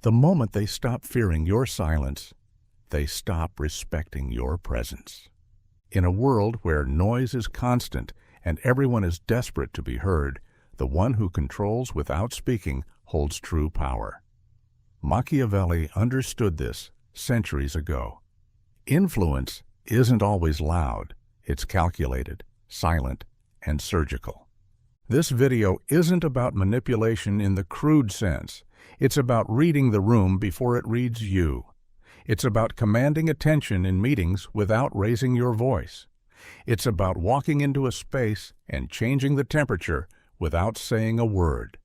The moment they stop fearing your silence, they stop respecting your presence. In a world where noise is constant and everyone is desperate to be heard, the one who controls without speaking holds true power. Machiavelli understood this centuries ago. Influence isn't always loud. It's calculated, silent, and surgical. This video isn't about manipulation in the crude sense. It's about reading the room before it reads you. It's about commanding attention in meetings without raising your voice. It's about walking into a space and changing the temperature without saying a word.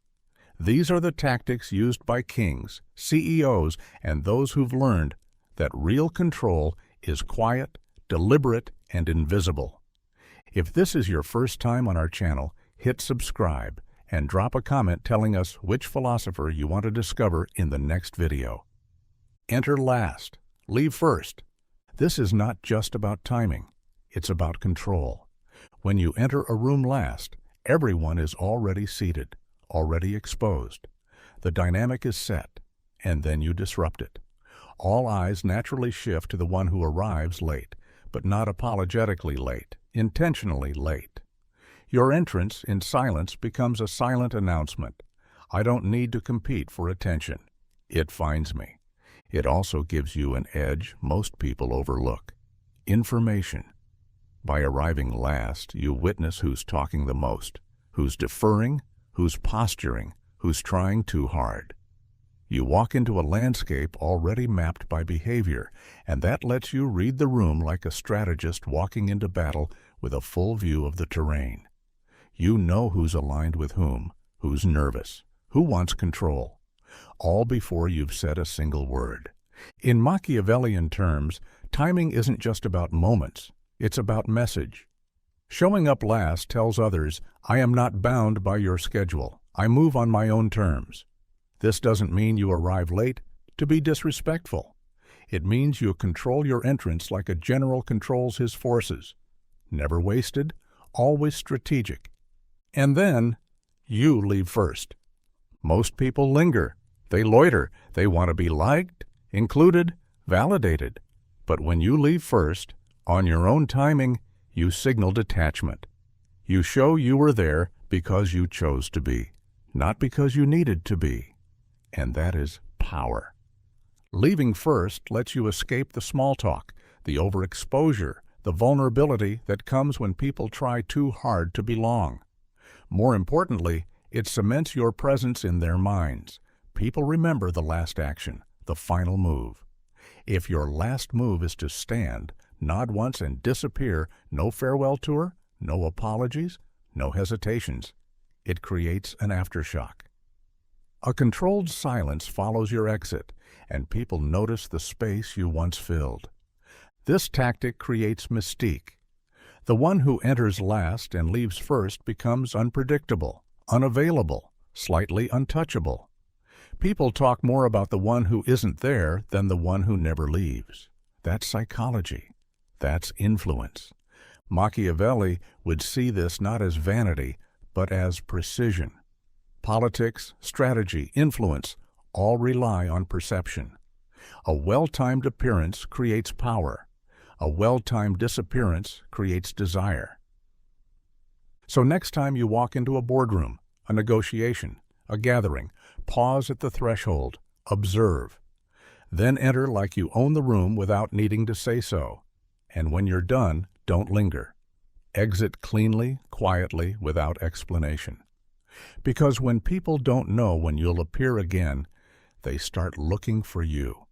These are the tactics used by kings, CEOs, and those who've learned that real control is quiet, deliberate, and invisible. If this is your first time on our channel, hit subscribe and drop a comment telling us which philosopher you want to discover in the next video. Enter last, leave first. This is not just about timing, it's about control. When you enter a room last, everyone is already seated, already exposed. The dynamic is set, and then you disrupt it. All eyes naturally shift to the one who arrives late, but not apologetically late, intentionally late. Your entrance in silence becomes a silent announcement. I don't need to compete for attention. It finds me. It also gives you an edge most people overlook: information. By arriving last, you witness who's talking the most, who's deferring, who's posturing, who's trying too hard. You walk into a landscape already mapped by behavior, and that lets you read the room like a strategist walking into battle with a full view of the terrain. You know who's aligned with whom, who's nervous, who wants control, all before you've said a single word. In Machiavellian terms, timing isn't just about moments, it's about message. Showing up last tells others, I am not bound by your schedule. I move on my own terms. This doesn't mean you arrive late to be disrespectful. It means you control your entrance like a general controls his forces. Never wasted, always strategic. And then, you leave first. Most people linger. They loiter. They want to be liked, included, validated. But when you leave first, on your own timing, you signal detachment. You show you were there because you chose to be, not because you needed to be. And that is power. Leaving first lets you escape the small talk, the overexposure, the vulnerability that comes when people try too hard to belong. More importantly, it cements your presence in their minds. People remember the last action, the final move. If your last move is to stand, nod once and disappear, no farewell tour, no apologies, no hesitations, it creates an aftershock. A controlled silence follows your exit, and people notice the space you once filled. This tactic creates mystique. The one who enters last and leaves first becomes unpredictable, unavailable, slightly untouchable. People talk more about the one who isn't there than the one who never leaves. That's psychology. That's influence. Machiavelli would see this not as vanity, but as precision. Politics, strategy, influence all rely on perception. A well-timed appearance creates power. A well-timed disappearance creates desire. So next time you walk into a boardroom, a negotiation, a gathering, pause at the threshold, observe. Then enter like you own the room without needing to say so. And when you're done, don't linger. Exit cleanly, quietly, without explanation. Because when people don't know when you'll appear again, they start looking for you.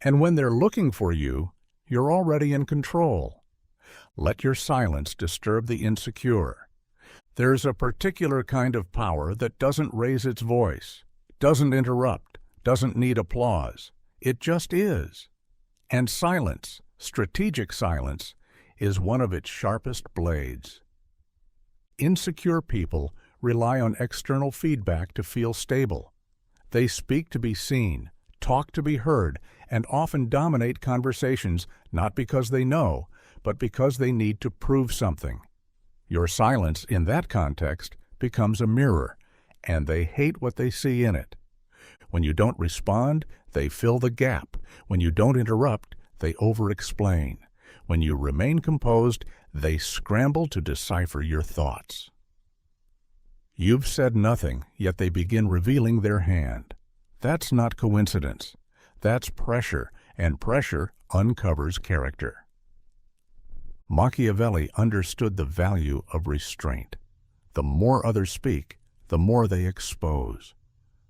And when they're looking for you, you're already in control. Let your silence disturb the insecure. There's a particular kind of power that doesn't raise its voice, doesn't interrupt, doesn't need applause. It just is. And silence, strategic silence, is one of its sharpest blades. Insecure people rely on external feedback to feel stable. They speak to be seen, talk to be heard, and often dominate conversations not because they know, but because they need to prove something. Your silence in that context becomes a mirror, and they hate what they see in it. When you don't respond, they fill the gap. When you don't interrupt, they over-explain. When you remain composed, they scramble to decipher your thoughts. You've said nothing, yet they begin revealing their hand. That's not coincidence. That's pressure, and pressure uncovers character. Machiavelli understood the value of restraint. The more others speak, the more they expose.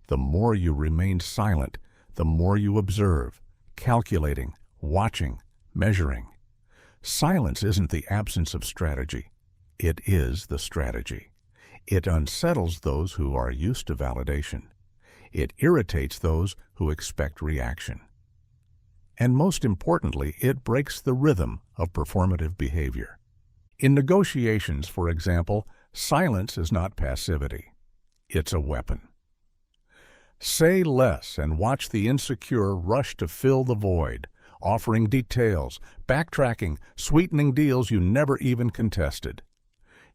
The more you remain silent, the more you observe, calculating, watching, measuring. Silence isn't the absence of strategy. It is the strategy. It unsettles those who are used to validation. It irritates those who expect reaction. And most importantly, it breaks the rhythm of performative behavior. In negotiations, for example, silence is not passivity. It's a weapon. Say less and watch the insecure rush to fill the void, offering details, backtracking, sweetening deals you never even contested.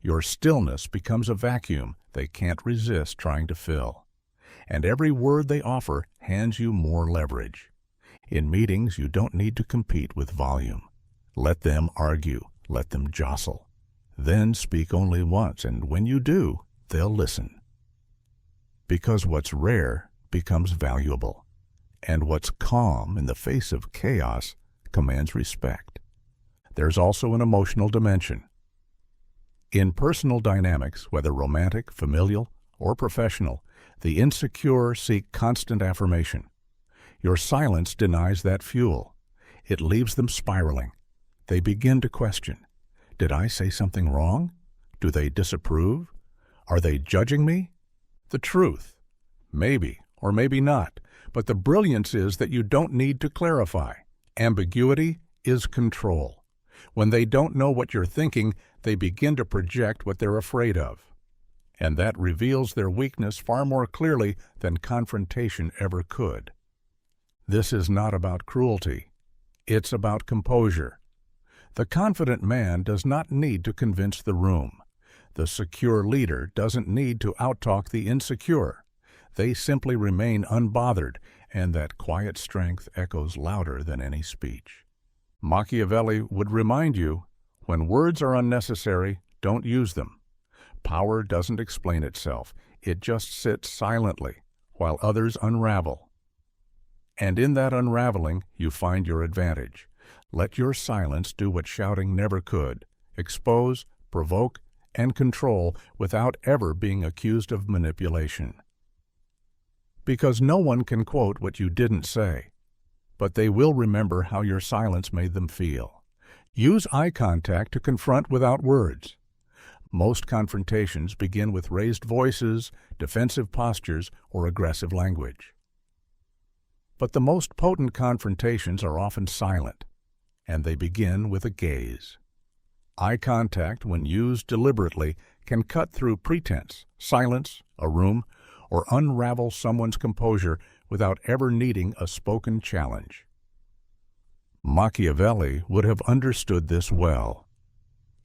Your stillness becomes a vacuum they can't resist trying to fill. And every word they offer hands you more leverage. In meetings, you don't need to compete with volume. Let them argue, let them jostle. Then speak only once, and when you do, they'll listen. Because what's rare becomes valuable, and what's calm in the face of chaos commands respect. There's also an emotional dimension. In personal dynamics, whether romantic, familial, or professional, the insecure seek constant affirmation. Your silence denies that fuel. It leaves them spiraling. They begin to question. Did I say something wrong? Do they disapprove? Are they judging me? The truth. Maybe or maybe not. But the brilliance is that you don't need to clarify. Ambiguity is control. When they don't know what you're thinking, they begin to project what they're afraid of. And that reveals their weakness far more clearly than confrontation ever could. This is not about cruelty. It's about composure. The confident man does not need to convince the room. The secure leader doesn't need to outtalk the insecure. They simply remain unbothered, and that quiet strength echoes louder than any speech. Machiavelli would remind you, when words are unnecessary, don't use them. Power doesn't explain itself. It just sits silently, while others unravel. And in that unraveling, you find your advantage. Let your silence do what shouting never could: expose, provoke, and control without ever being accused of manipulation. Because no one can quote what you didn't say, but they will remember how your silence made them feel. Use eye contact to confront without words. Most confrontations begin with raised voices, defensive postures, or aggressive language. But the most potent confrontations are often silent, and they begin with a gaze. Eye contact, when used deliberately, can cut through pretense, silence, a room, or unravel someone's composure without ever needing a spoken challenge. Machiavelli would have understood this well.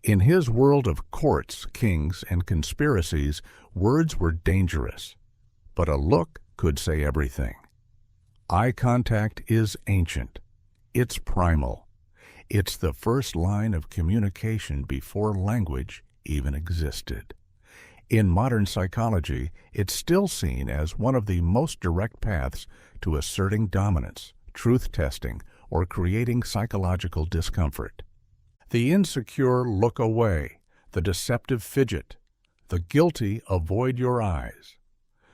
In his world of courts, kings, and conspiracies, words were dangerous, but a look could say everything. Eye contact is ancient. It's primal. It's the first line of communication before language even existed. In modern psychology, it's still seen as one of the most direct paths to asserting dominance, truth-testing, or creating psychological discomfort. The insecure look away, the deceptive fidget, the guilty avoid your eyes.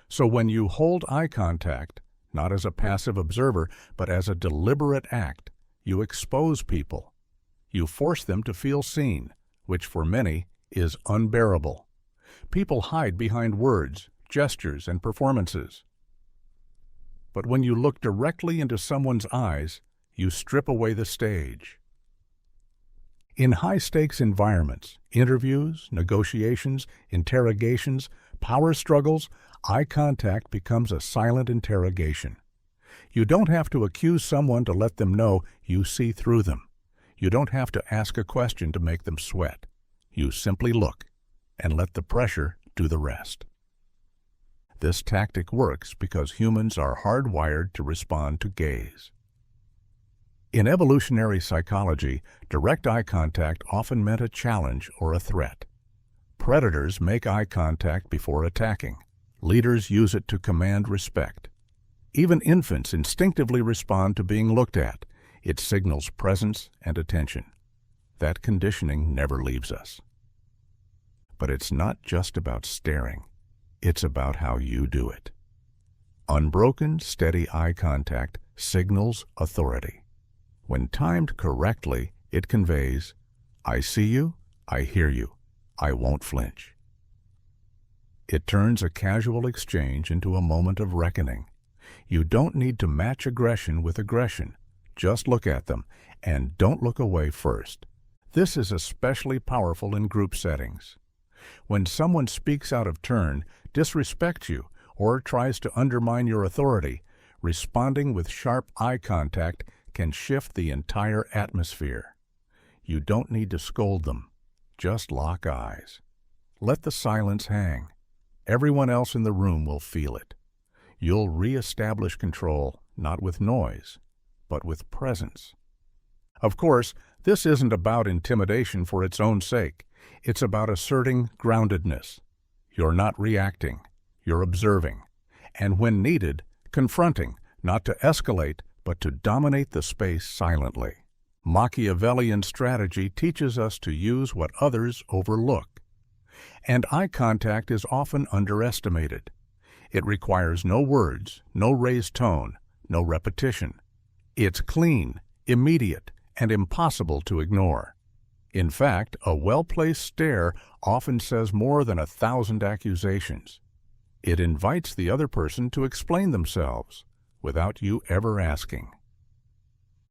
So when you hold eye contact, not as a passive observer, but as a deliberate act, you expose people. You force them to feel seen, which for many is unbearable. People hide behind words, gestures, and performances. But when you look directly into someone's eyes, you strip away the stage. In high-stakes environments, interviews, negotiations, interrogations, power struggles, eye contact becomes a silent interrogation. You don't have to accuse someone to let them know you see through them. You don't have to ask a question to make them sweat. You simply look and let the pressure do the rest. This tactic works because humans are hardwired to respond to gaze. In evolutionary psychology, direct eye contact often meant a challenge or a threat. Predators make eye contact before attacking. Leaders use it to command respect. Even infants instinctively respond to being looked at. It signals presence and attention. That conditioning never leaves us. But it's not just about staring. It's about how you do it. Unbroken, steady eye contact signals authority. When timed correctly, it conveys, "I see you, I hear you, I won't flinch." It turns a casual exchange into a moment of reckoning. You don't need to match aggression with aggression. Just look at them, and don't look away first. This is especially powerful in group settings. When someone speaks out of turn, disrespects you, or tries to undermine your authority, responding with sharp eye contact can shift the entire atmosphere. You don't need to scold them. Just lock eyes. Let the silence hang. Everyone else in the room will feel it. You'll re-establish control, not with noise, but with presence. Of course, this isn't about intimidation for its own sake. It's about asserting groundedness. You're not reacting, you're observing. And when needed, confronting, not to escalate, but to dominate the space silently. Machiavellian strategy teaches us to use what others overlook. And eye contact is often underestimated. It requires no words, no raised tone, no repetition. It's clean, immediate, and impossible to ignore. In fact, a well-placed stare often says more than 1,000 accusations. It invites the other person to explain themselves without you ever asking.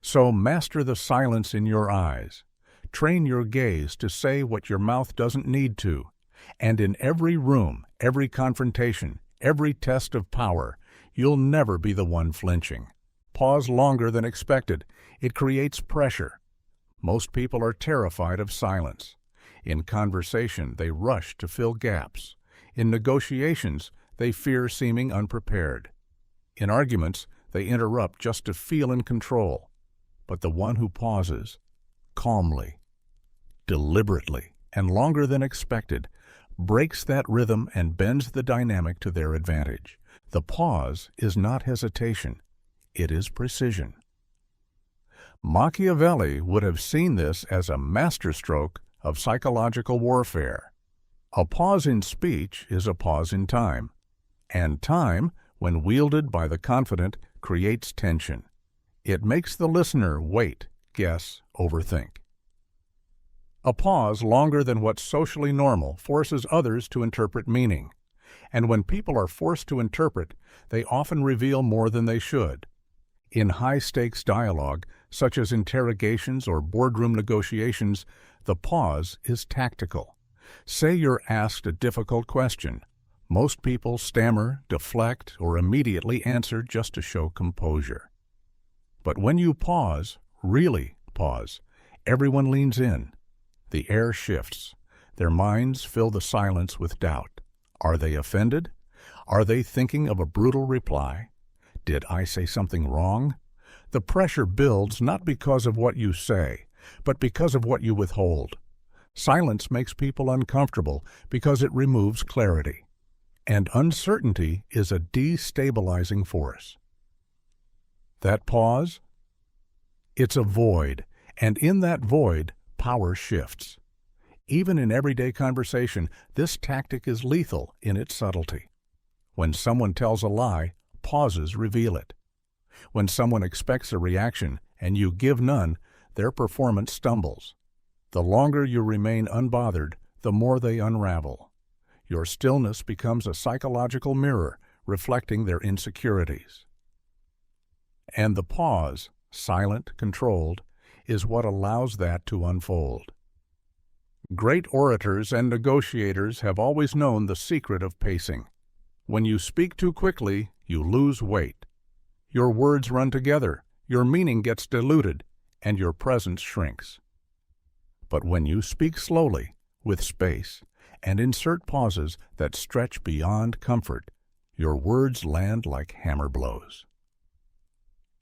So master the silence in your eyes. Train your gaze to say what your mouth doesn't need to. And in every room, every confrontation, every test of power, you'll never be the one flinching. Pause longer than expected. It creates pressure. Most people are terrified of silence. In conversation, they rush to fill gaps. In negotiations, they fear seeming unprepared. In arguments, they interrupt just to feel in control. But the one who pauses, calmly, deliberately, and longer than expected, breaks that rhythm and bends the dynamic to their advantage. The pause is not hesitation. It is precision. Machiavelli would have seen this as a masterstroke of psychological warfare. A pause in speech is a pause in time, and time, when wielded by the confident, creates tension. It makes the listener wait, guess, overthink. A pause longer than what's socially normal forces others to interpret meaning, and when people are forced to interpret, they often reveal more than they should. In high-stakes dialogue, such as interrogations or boardroom negotiations, the pause is tactical. Say you're asked a difficult question. Most people stammer, deflect, or immediately answer just to show composure. But when you pause, really pause, everyone leans in. The air shifts. Their minds fill the silence with doubt. Are they offended? Are they thinking of a brutal reply? Did I say something wrong? The pressure builds not because of what you say, but because of what you withhold. Silence makes people uncomfortable because it removes clarity. And uncertainty is a destabilizing force. That pause? It's a void, and in that void, power shifts. Even in everyday conversation, this tactic is lethal in its subtlety. When someone tells a lie, pauses reveal it. When someone expects a reaction and you give none, their performance stumbles. The longer you remain unbothered, the more they unravel. Your stillness becomes a psychological mirror reflecting their insecurities. And the pause, silent, controlled, is what allows that to unfold. Great orators and negotiators have always known the secret of pacing. When you speak too quickly, you lose weight. Your words run together, your meaning gets diluted, and your presence shrinks. But when you speak slowly, with space, and insert pauses that stretch beyond comfort, your words land like hammer blows.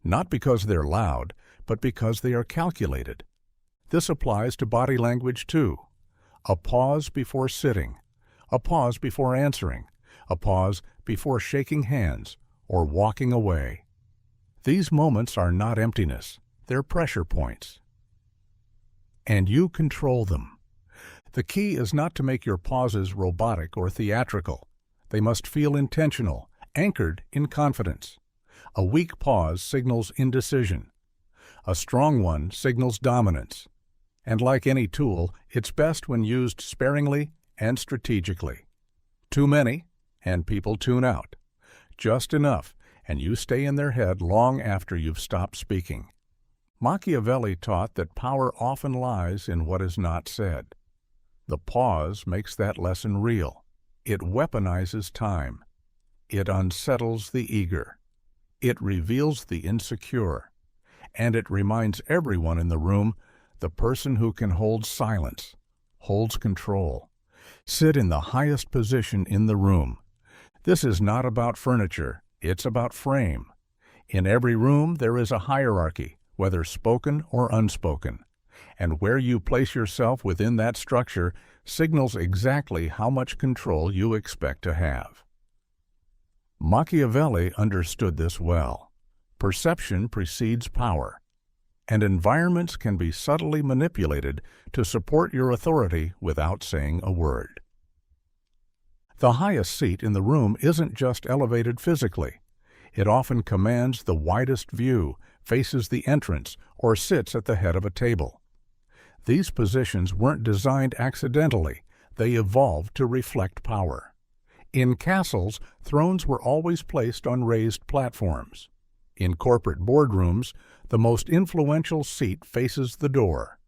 Not because they're loud, but because they are calculated. This applies to body language too. A pause before sitting, a pause before answering, a pause before shaking hands or walking away. These moments are not emptiness, they're pressure points. And you control them. The key is not to make your pauses robotic or theatrical. They must feel intentional, anchored in confidence. A weak pause signals indecision. A strong one signals dominance. And like any tool, it's best when used sparingly and strategically. Too many, and people tune out. Just enough, and you stay in their head long after you've stopped speaking. Machiavelli taught that power often lies in what is not said. The pause makes that lesson real. It weaponizes time. It unsettles the eager. It reveals the insecure. And it reminds everyone in the room the person who can hold silence, holds control. Sit in the highest position in the room. This is not about furniture, it's about frame. In every room there is a hierarchy, whether spoken or unspoken. And where you place yourself within that structure signals exactly how much control you expect to have. Machiavelli understood this well. Perception precedes power, and environments can be subtly manipulated to support your authority without saying a word. The highest seat in the room isn't just elevated physically. It often commands the widest view, faces the entrance, or sits at the head of a table. These positions weren't designed accidentally. They evolved to reflect power. In castles, thrones were always placed on raised platforms. In corporate boardrooms, the most influential seat faces the door.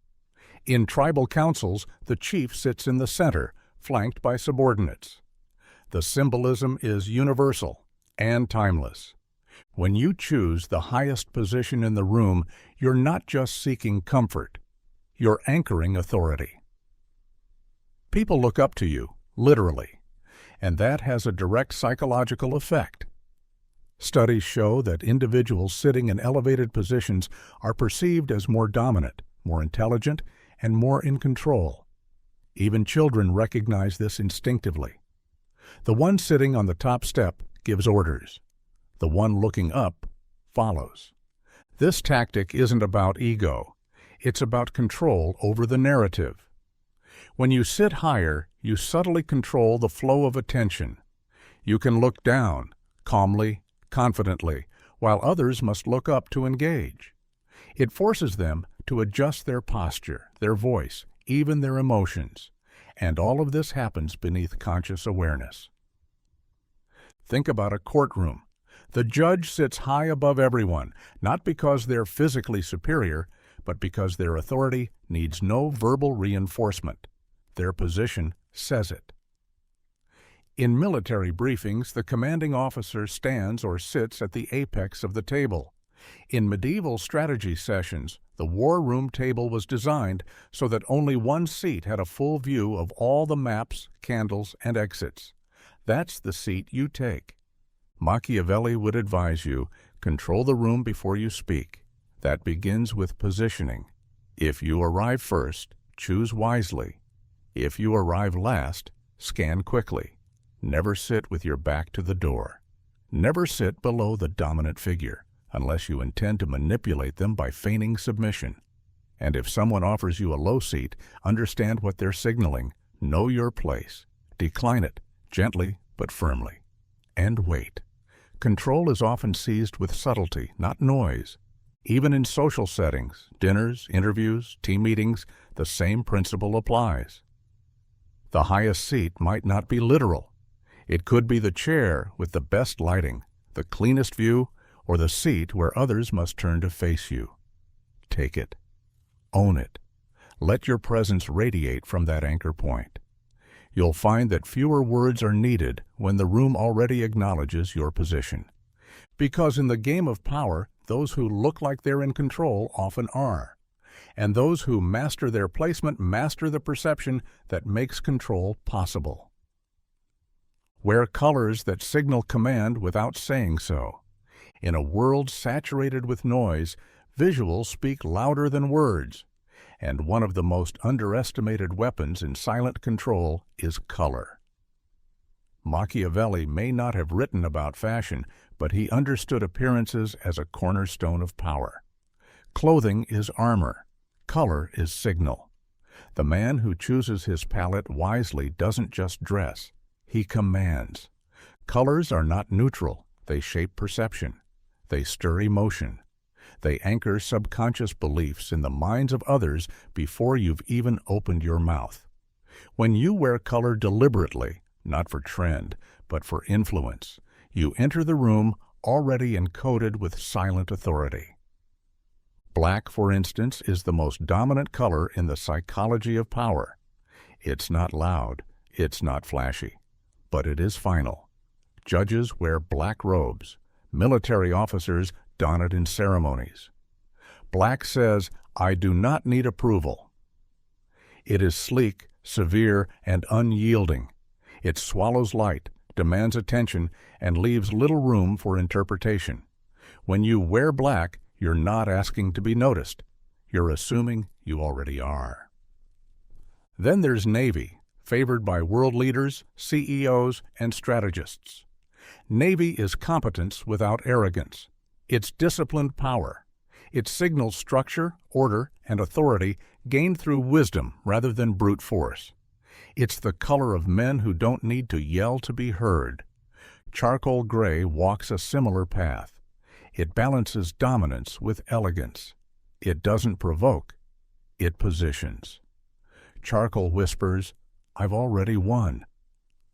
In tribal councils, the chief sits in the center, flanked by subordinates. The symbolism is universal and timeless. When you choose the highest position in the room, you're not just seeking comfort. You're anchoring authority. People look up to you, literally, and that has a direct psychological effect. Studies show that individuals sitting in elevated positions are perceived as more dominant, more intelligent, and more in control. Even children recognize this instinctively. The one sitting on the top step gives orders. The one looking up follows. This tactic isn't about ego. It's about control over the narrative. When you sit higher, you subtly control the flow of attention. You can look down, calmly, confidently, while others must look up to engage. It forces them to adjust their posture, their voice, even their emotions. And all of this happens beneath conscious awareness. Think about a courtroom. The judge sits high above everyone, not because they're physically superior, but because their authority needs no verbal reinforcement. Their position says it. In military briefings, the commanding officer stands or sits at the apex of the table. In medieval strategy sessions, the war room table was designed so that only one seat had a full view of all the maps, candles, and exits. That's the seat you take. Machiavelli would advise you, control the room before you speak. That begins with positioning. If you arrive first, choose wisely. If you arrive last, scan quickly. Never sit with your back to the door. Never sit below the dominant figure, unless you intend to manipulate them by feigning submission. And if someone offers you a low seat, understand what they're signaling. Know your place. Decline it, gently but firmly. And wait. Control is often seized with subtlety, not noise. Even in social settings, dinners, interviews, team meetings, the same principle applies. The highest seat might not be literal. It could be the chair with the best lighting, the cleanest view, or the seat where others must turn to face you. Take it. Own it. Let your presence radiate from that anchor point. You'll find that fewer words are needed when the room already acknowledges your position. Because in the game of power, those who look like they're in control often are. And those who master their placement master the perception that makes control possible. Wear colors that signal command without saying so. In a world saturated with noise, visuals speak louder than words. And one of the most underestimated weapons in silent control is color. Machiavelli may not have written about fashion, but he understood appearances as a cornerstone of power. Clothing is armor. Color is signal. The man who chooses his palette wisely doesn't just dress. He commands. Colors are not neutral. They shape perception. They stir emotion. They anchor subconscious beliefs in the minds of others before you've even opened your mouth. When you wear color deliberately, not for trend, but for influence, you enter the room already encoded with silent authority. Black, for instance, is the most dominant color in the psychology of power. It's not loud, it's not flashy, but it is final. Judges wear black robes. Military officers don it in ceremonies. Black says, "I do not need approval." It is sleek, severe, and unyielding. It swallows light, demands attention, and leaves little room for interpretation. When you wear black, you're not asking to be noticed. You're assuming you already are. Then there's navy, favored by world leaders, CEOs, and strategists. Navy is competence without arrogance. It's disciplined power. It signals structure, order, and authority gained through wisdom rather than brute force. It's the color of men who don't need to yell to be heard. Charcoal gray walks a similar path. It balances dominance with elegance. It doesn't provoke. It positions. Charcoal whispers, "I've already won.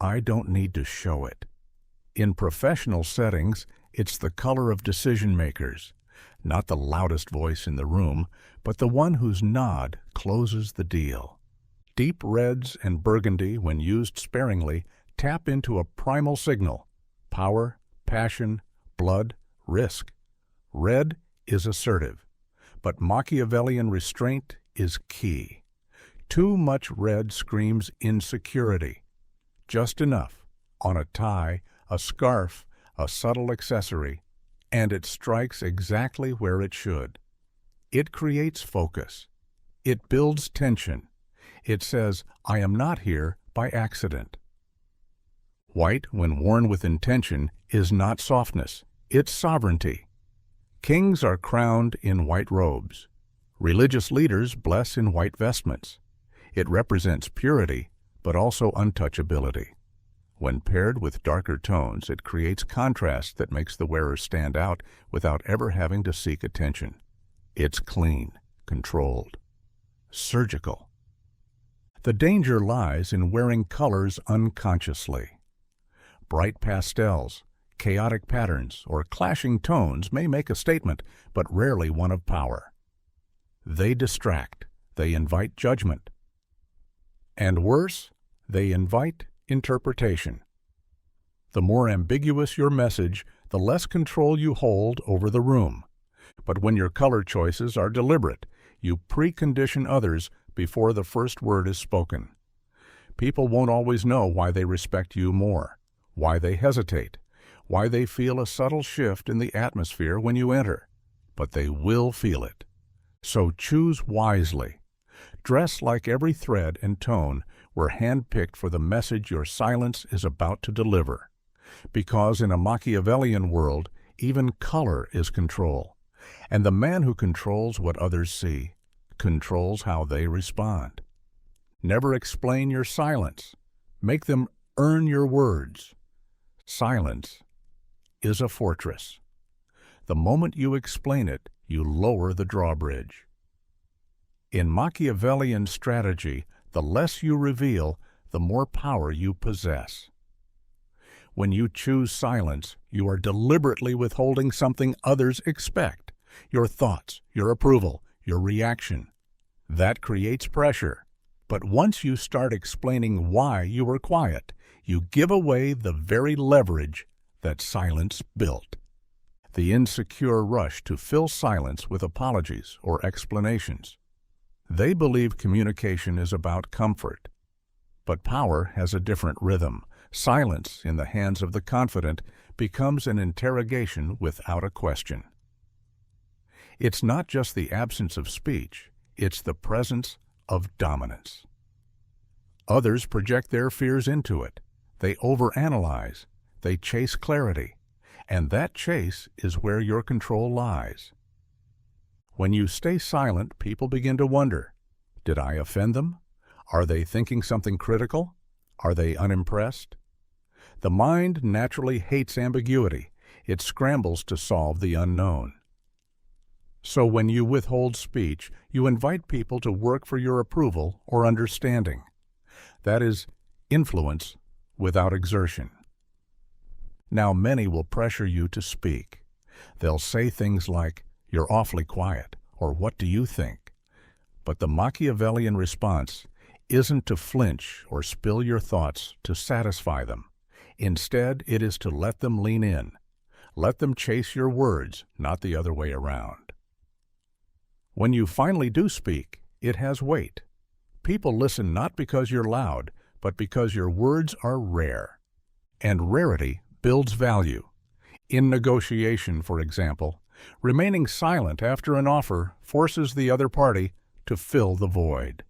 I don't need to show it." In professional settings, it's the color of decision makers, not the loudest voice in the room, but the one whose nod closes the deal. Deep reds and burgundy, when used sparingly, tap into a primal signal: power, passion, blood, risk. Red is assertive, but Machiavellian restraint is key. Too much red screams insecurity. Just enough, on a tie, a scarf, a subtle accessory, and it strikes exactly where it should. It creates focus. It builds tension. It says, "I am not here by accident." White, when worn with intention, is not softness. It's sovereignty. Kings are crowned in white robes. Religious leaders bless in white vestments. It represents purity, but also untouchability. When paired with darker tones, it creates contrast that makes the wearer stand out without ever having to seek attention. It's clean, controlled, surgical. The danger lies in wearing colors unconsciously. Bright pastels, chaotic patterns, or clashing tones may make a statement, but rarely one of power. They distract. They invite judgment. And worse, they invite interpretation. The more ambiguous your message, the less control you hold over the room. But when your color choices are deliberate, you precondition others before the first word is spoken. People won't always know why they respect you more, why they hesitate, why they feel a subtle shift in the atmosphere when you enter, but they will feel it. So choose wisely. Dress like every thread and tone were handpicked for the message your silence is about to deliver. Because in a Machiavellian world, even color is control. And the man who controls what others see controls how they respond. Never explain your silence. Make them earn your words. Silence is a fortress. The moment you explain it, you lower the drawbridge. In Machiavellian strategy, the less you reveal, the more power you possess. When you choose silence, you are deliberately withholding something others expect: your thoughts, your approval, your reaction. That creates pressure. But once you start explaining why you were quiet, you give away the very leverage that silence built. The insecure rush to fill silence with apologies or explanations. They believe communication is about comfort. But power has a different rhythm, Silence in the hands of the confident becomes an interrogation without a question. It's not just the absence of speech, it's the presence of dominance. Others project their fears into it. They overanalyze. They chase clarity. And that chase is where your control lies. When you stay silent, people begin to wonder, did I offend them? Are they thinking something critical? Are they unimpressed? The mind naturally hates ambiguity. It scrambles to solve the unknown. So when you withhold speech, you invite people to work for your approval or understanding. That is influence without exertion. Now many will pressure you to speak. They'll say things like, "You're awfully quiet," or "What do you think?" But the Machiavellian response isn't to flinch or spill your thoughts to satisfy them. Instead, it is to let them lean in. Let them chase your words, not the other way around. When you finally do speak, it has weight. People listen not because you're loud, but because your words are rare. And rarity builds value. In negotiation, for example, remaining silent after an offer forces the other party to fill the void.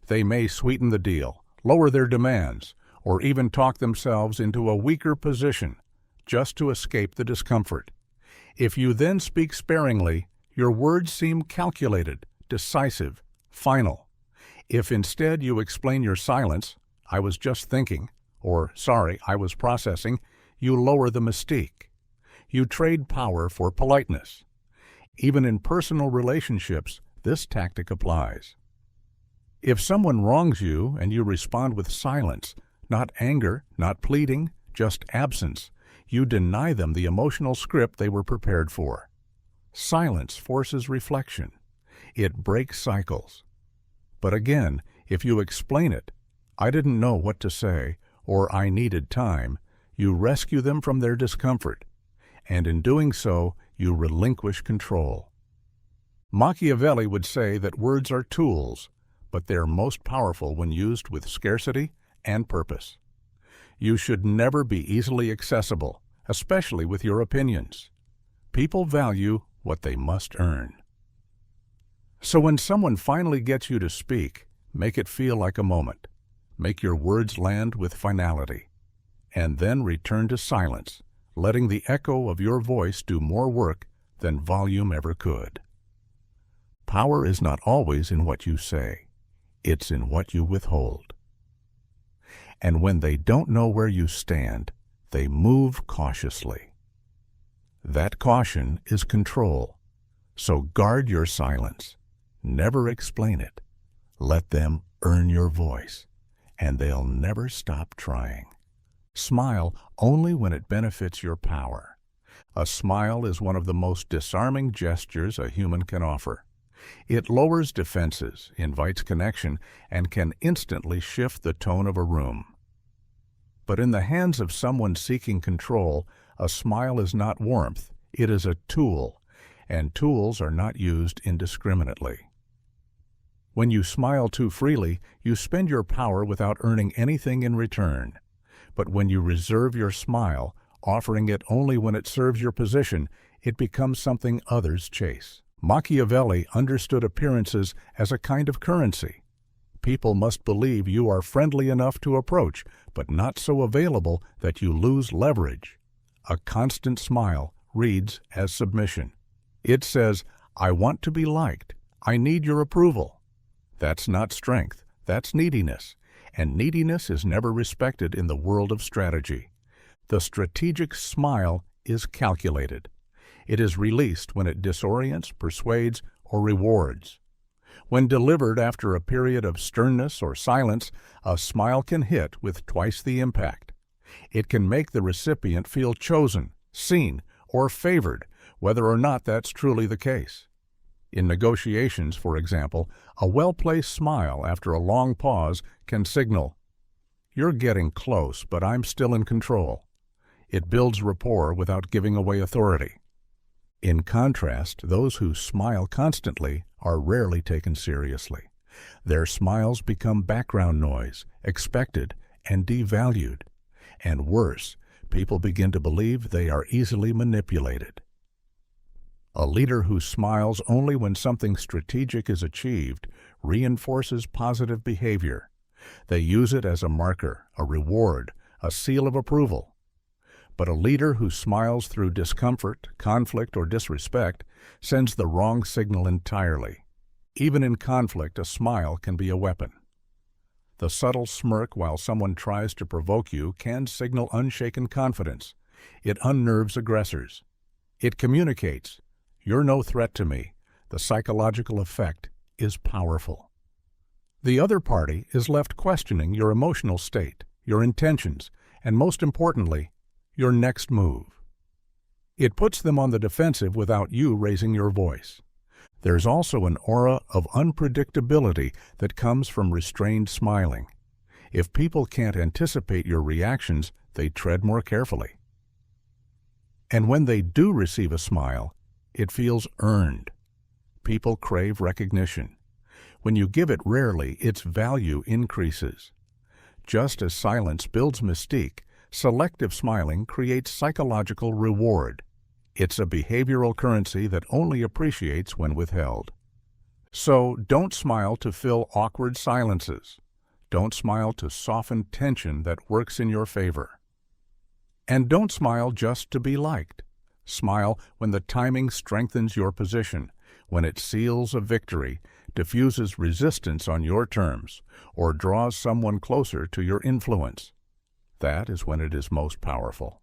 They may sweeten the deal, lower their demands, or even talk themselves into a weaker position just to escape the discomfort. If you then speak sparingly, your words seem calculated, decisive, final. If instead you explain your silence, "I was just thinking," or "Sorry, I was processing," you lower the mystique. You trade power for politeness. Even in personal relationships, this tactic applies. If someone wrongs you and you respond with silence, not anger, not pleading, just absence, you deny them the emotional script they were prepared for. Silence forces reflection. It breaks cycles. But again, if you explain it, "I didn't know what to say," or "I needed time," you rescue them from their discomfort, and in doing so, you relinquish control. Machiavelli would say that words are tools, but they're most powerful when used with scarcity and purpose. You should never be easily accessible, especially with your opinions. People value what they must earn. So when someone finally gets you to speak, make it feel like a moment. Make your words land with finality. And then return to silence, letting the echo of your voice do more work than volume ever could. Power is not always in what you say. It's in what you withhold. And when they don't know where you stand, they move cautiously. That caution is control. So guard your silence. Never explain it. Let them earn your voice, and they'll never stop trying. Smile only when it benefits your power. A smile is one of the most disarming gestures a human can offer. It lowers defenses, invites connection, and can instantly shift the tone of a room. But in the hands of someone seeking control, a smile is not warmth, it is a tool, and tools are not used indiscriminately. When you smile too freely, you spend your power without earning anything in return. But when you reserve your smile, offering it only when it serves your position, it becomes something others chase. Machiavelli understood appearances as a kind of currency. People must believe you are friendly enough to approach, but not so available that you lose leverage. A constant smile reads as submission. It says, "I want to be liked. I need your approval." That's not strength, that's neediness, and neediness is never respected in the world of strategy. The strategic smile is calculated. It is released when it disorients, persuades, or rewards. When delivered after a period of sternness or silence, a smile can hit with twice the impact. It can make the recipient feel chosen, seen, or favored, whether or not that's truly the case. In negotiations, for example, a well-placed smile after a long pause can signal, "You're getting close, but I'm still in control." It builds rapport without giving away authority. In contrast, those who smile constantly are rarely taken seriously. Their smiles become background noise, expected, and devalued. And worse, people begin to believe they are easily manipulated. A leader who smiles only when something strategic is achieved reinforces positive behavior. They use it as a marker, a reward, a seal of approval. But a leader who smiles through discomfort, conflict, or disrespect sends the wrong signal entirely. Even in conflict, a smile can be a weapon. The subtle smirk while someone tries to provoke you can signal unshaken confidence. It unnerves aggressors. It communicates, "You're no threat to me." The psychological effect is powerful. The other party is left questioning your emotional state, your intentions, and most importantly, your next move. It puts them on the defensive without you raising your voice. There's also an aura of unpredictability that comes from restrained smiling. If people can't anticipate your reactions, they tread more carefully. And when they do receive a smile, it feels earned. People crave recognition. When you give it rarely, its value increases. Just as silence builds mystique, selective smiling creates psychological reward. It's a behavioral currency that only appreciates when withheld. So don't smile to fill awkward silences. Don't smile to soften tension that works in your favor. And don't smile just to be liked. Smile when the timing strengthens your position, when it seals a victory, diffuses resistance on your terms, or draws someone closer to your influence. That is when it is most powerful.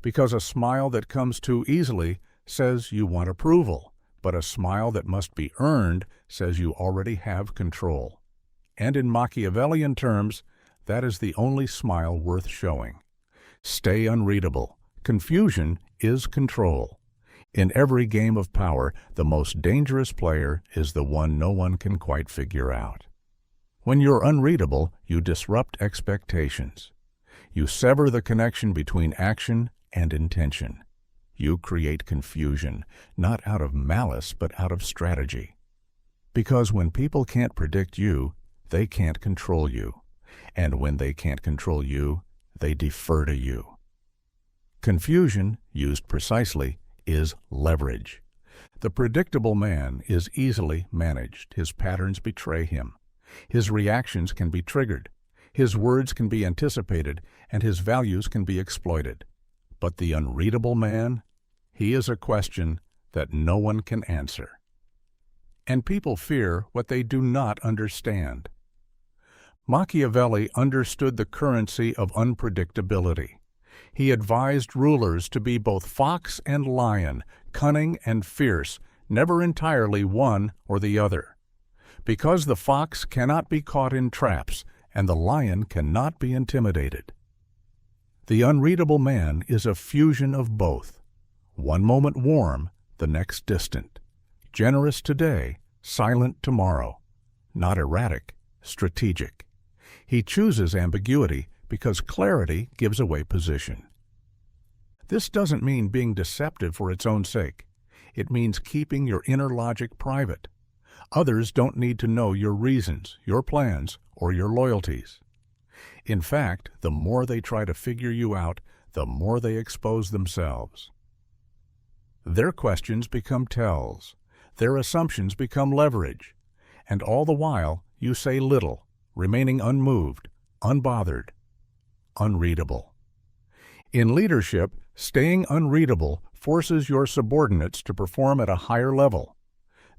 Because a smile that comes too easily says you want approval, but a smile that must be earned says you already have control. And in Machiavellian terms, that is the only smile worth showing. Stay unreadable. Confusion is control. In every game of power, the most dangerous player is the one no one can quite figure out. When you're unreadable, you disrupt expectations. You sever the connection between action and intention. You create confusion, not out of malice, but out of strategy. Because when people can't predict you, they can't control you. And when they can't control you, they defer to you. Confusion, used precisely, is leverage. The predictable man is easily managed. His patterns betray him. His reactions can be triggered. His words can be anticipated, and his values can be exploited. But the unreadable man, he is a question that no one can answer. And people fear what they do not understand. Machiavelli understood the currency of unpredictability. He advised rulers to be both fox and lion, cunning and fierce, never entirely one or the other. Because the fox cannot be caught in traps, and the lion cannot be intimidated. The unreadable man is a fusion of both. One moment warm, the next distant. Generous today, silent tomorrow. Not erratic, strategic. He chooses ambiguity because clarity gives away position. This doesn't mean being deceptive for its own sake. It means keeping your inner logic private. Others don't need to know your reasons, your plans, or your loyalties. In fact, the more they try to figure you out, the more they expose themselves. Their questions become tells. Their assumptions become leverage. And all the while, you say little, remaining unmoved, unbothered, unreadable. In leadership, staying unreadable forces your subordinates to perform at a higher level.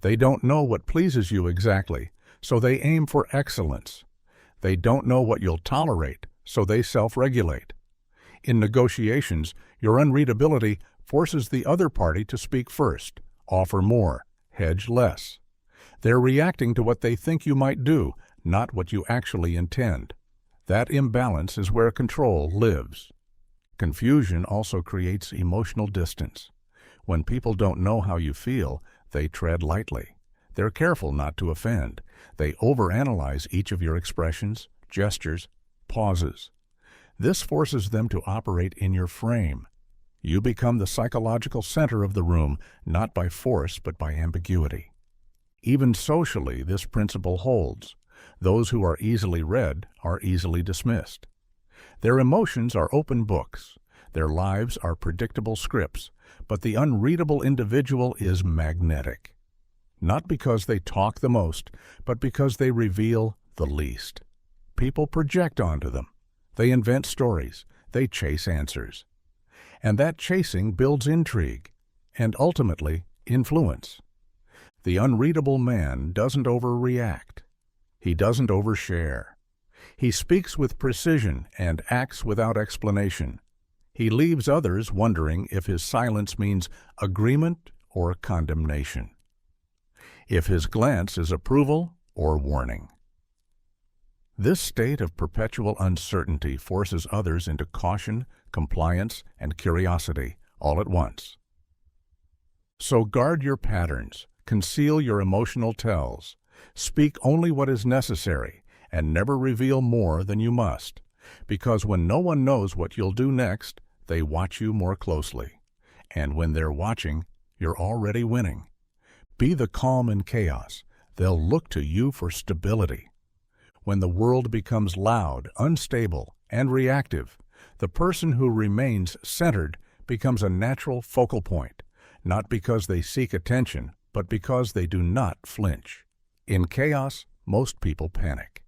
They don't know what pleases you exactly, so they aim for excellence. They don't know what you'll tolerate, so they self-regulate. In negotiations, your unreadability forces the other party to speak first, offer more, hedge less. They're reacting to what they think you might do, not what you actually intend. That imbalance is where control lives. Confusion also creates emotional distance. When people don't know how you feel, they tread lightly. They're careful not to offend. They overanalyze each of your expressions, gestures, pauses. This forces them to operate in your frame. You become the psychological center of the room, not by force but by ambiguity. Even socially, this principle holds. Those who are easily read are easily dismissed. Their emotions are open books. Their lives are predictable scripts, but the unreadable individual is magnetic. Not because they talk the most, but because they reveal the least. People project onto them. They invent stories. They chase answers. And that chasing builds intrigue and ultimately influence. The unreadable man doesn't overreact. He doesn't overshare. He speaks with precision and acts without explanation. He leaves others wondering if his silence means agreement or condemnation, if his glance is approval or warning. This state of perpetual uncertainty forces others into caution, compliance, and curiosity all at once. So guard your patterns, conceal your emotional tells, speak only what is necessary, and never reveal more than you must, because when no one knows what you'll do next, they watch you more closely. And when they're watching, you're already winning. Be the calm in chaos. They'll look to you for stability. When the world becomes loud, unstable, and reactive, the person who remains centered becomes a natural focal point, not because they seek attention, but because they do not flinch. In chaos, most people panic.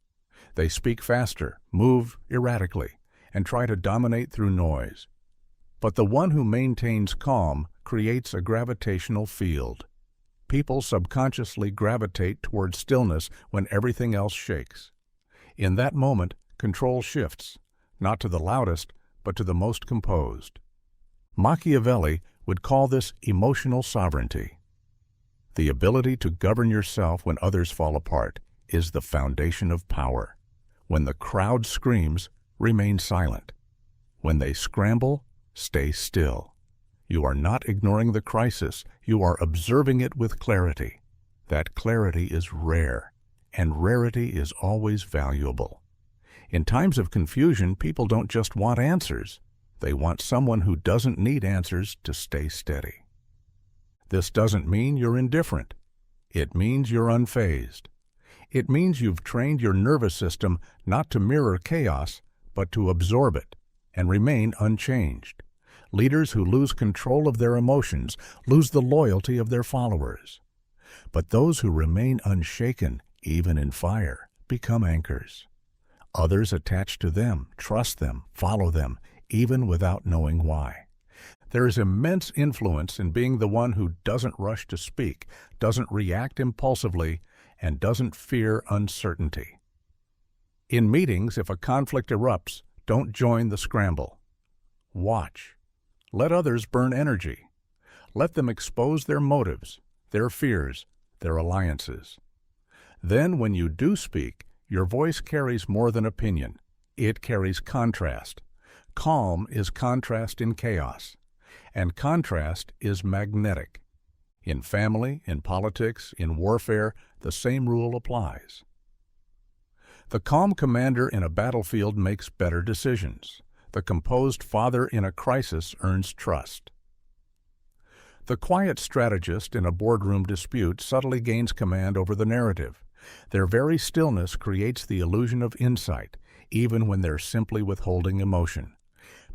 They speak faster, move erratically, and try to dominate through noise. But the one who maintains calm creates a gravitational field. People subconsciously gravitate toward stillness when everything else shakes. In that moment, control shifts, not to the loudest, but to the most composed. Machiavelli would call this emotional sovereignty. The ability to govern yourself when others fall apart is the foundation of power. When the crowd screams, remain silent. When they scramble, stay still. You are not ignoring the crisis, you are observing it with clarity. That clarity is rare, and rarity is always valuable. In times of confusion, people don't just want answers. They want someone who doesn't need answers to stay steady. This doesn't mean you're indifferent. It means you're unfazed. It means you've trained your nervous system not to mirror chaos, but to absorb it and remain unchanged. Leaders who lose control of their emotions lose the loyalty of their followers. But those who remain unshaken, even in fire, become anchors. Others attach to them, trust them, follow them, even without knowing why. There is immense influence in being the one who doesn't rush to speak, doesn't react impulsively, and doesn't fear uncertainty. In meetings, if a conflict erupts, don't join the scramble. Watch. Let others burn energy. Let them expose their motives, their fears, their alliances. Then, when you do speak, your voice carries more than opinion. It carries contrast. Calm is contrast in chaos, and contrast is magnetic. In family, in politics, in warfare, the same rule applies. The calm commander in a battlefield makes better decisions. The composed father in a crisis earns trust. The quiet strategist in a boardroom dispute subtly gains command over the narrative. Their very stillness creates the illusion of insight, even when they're simply withholding emotion.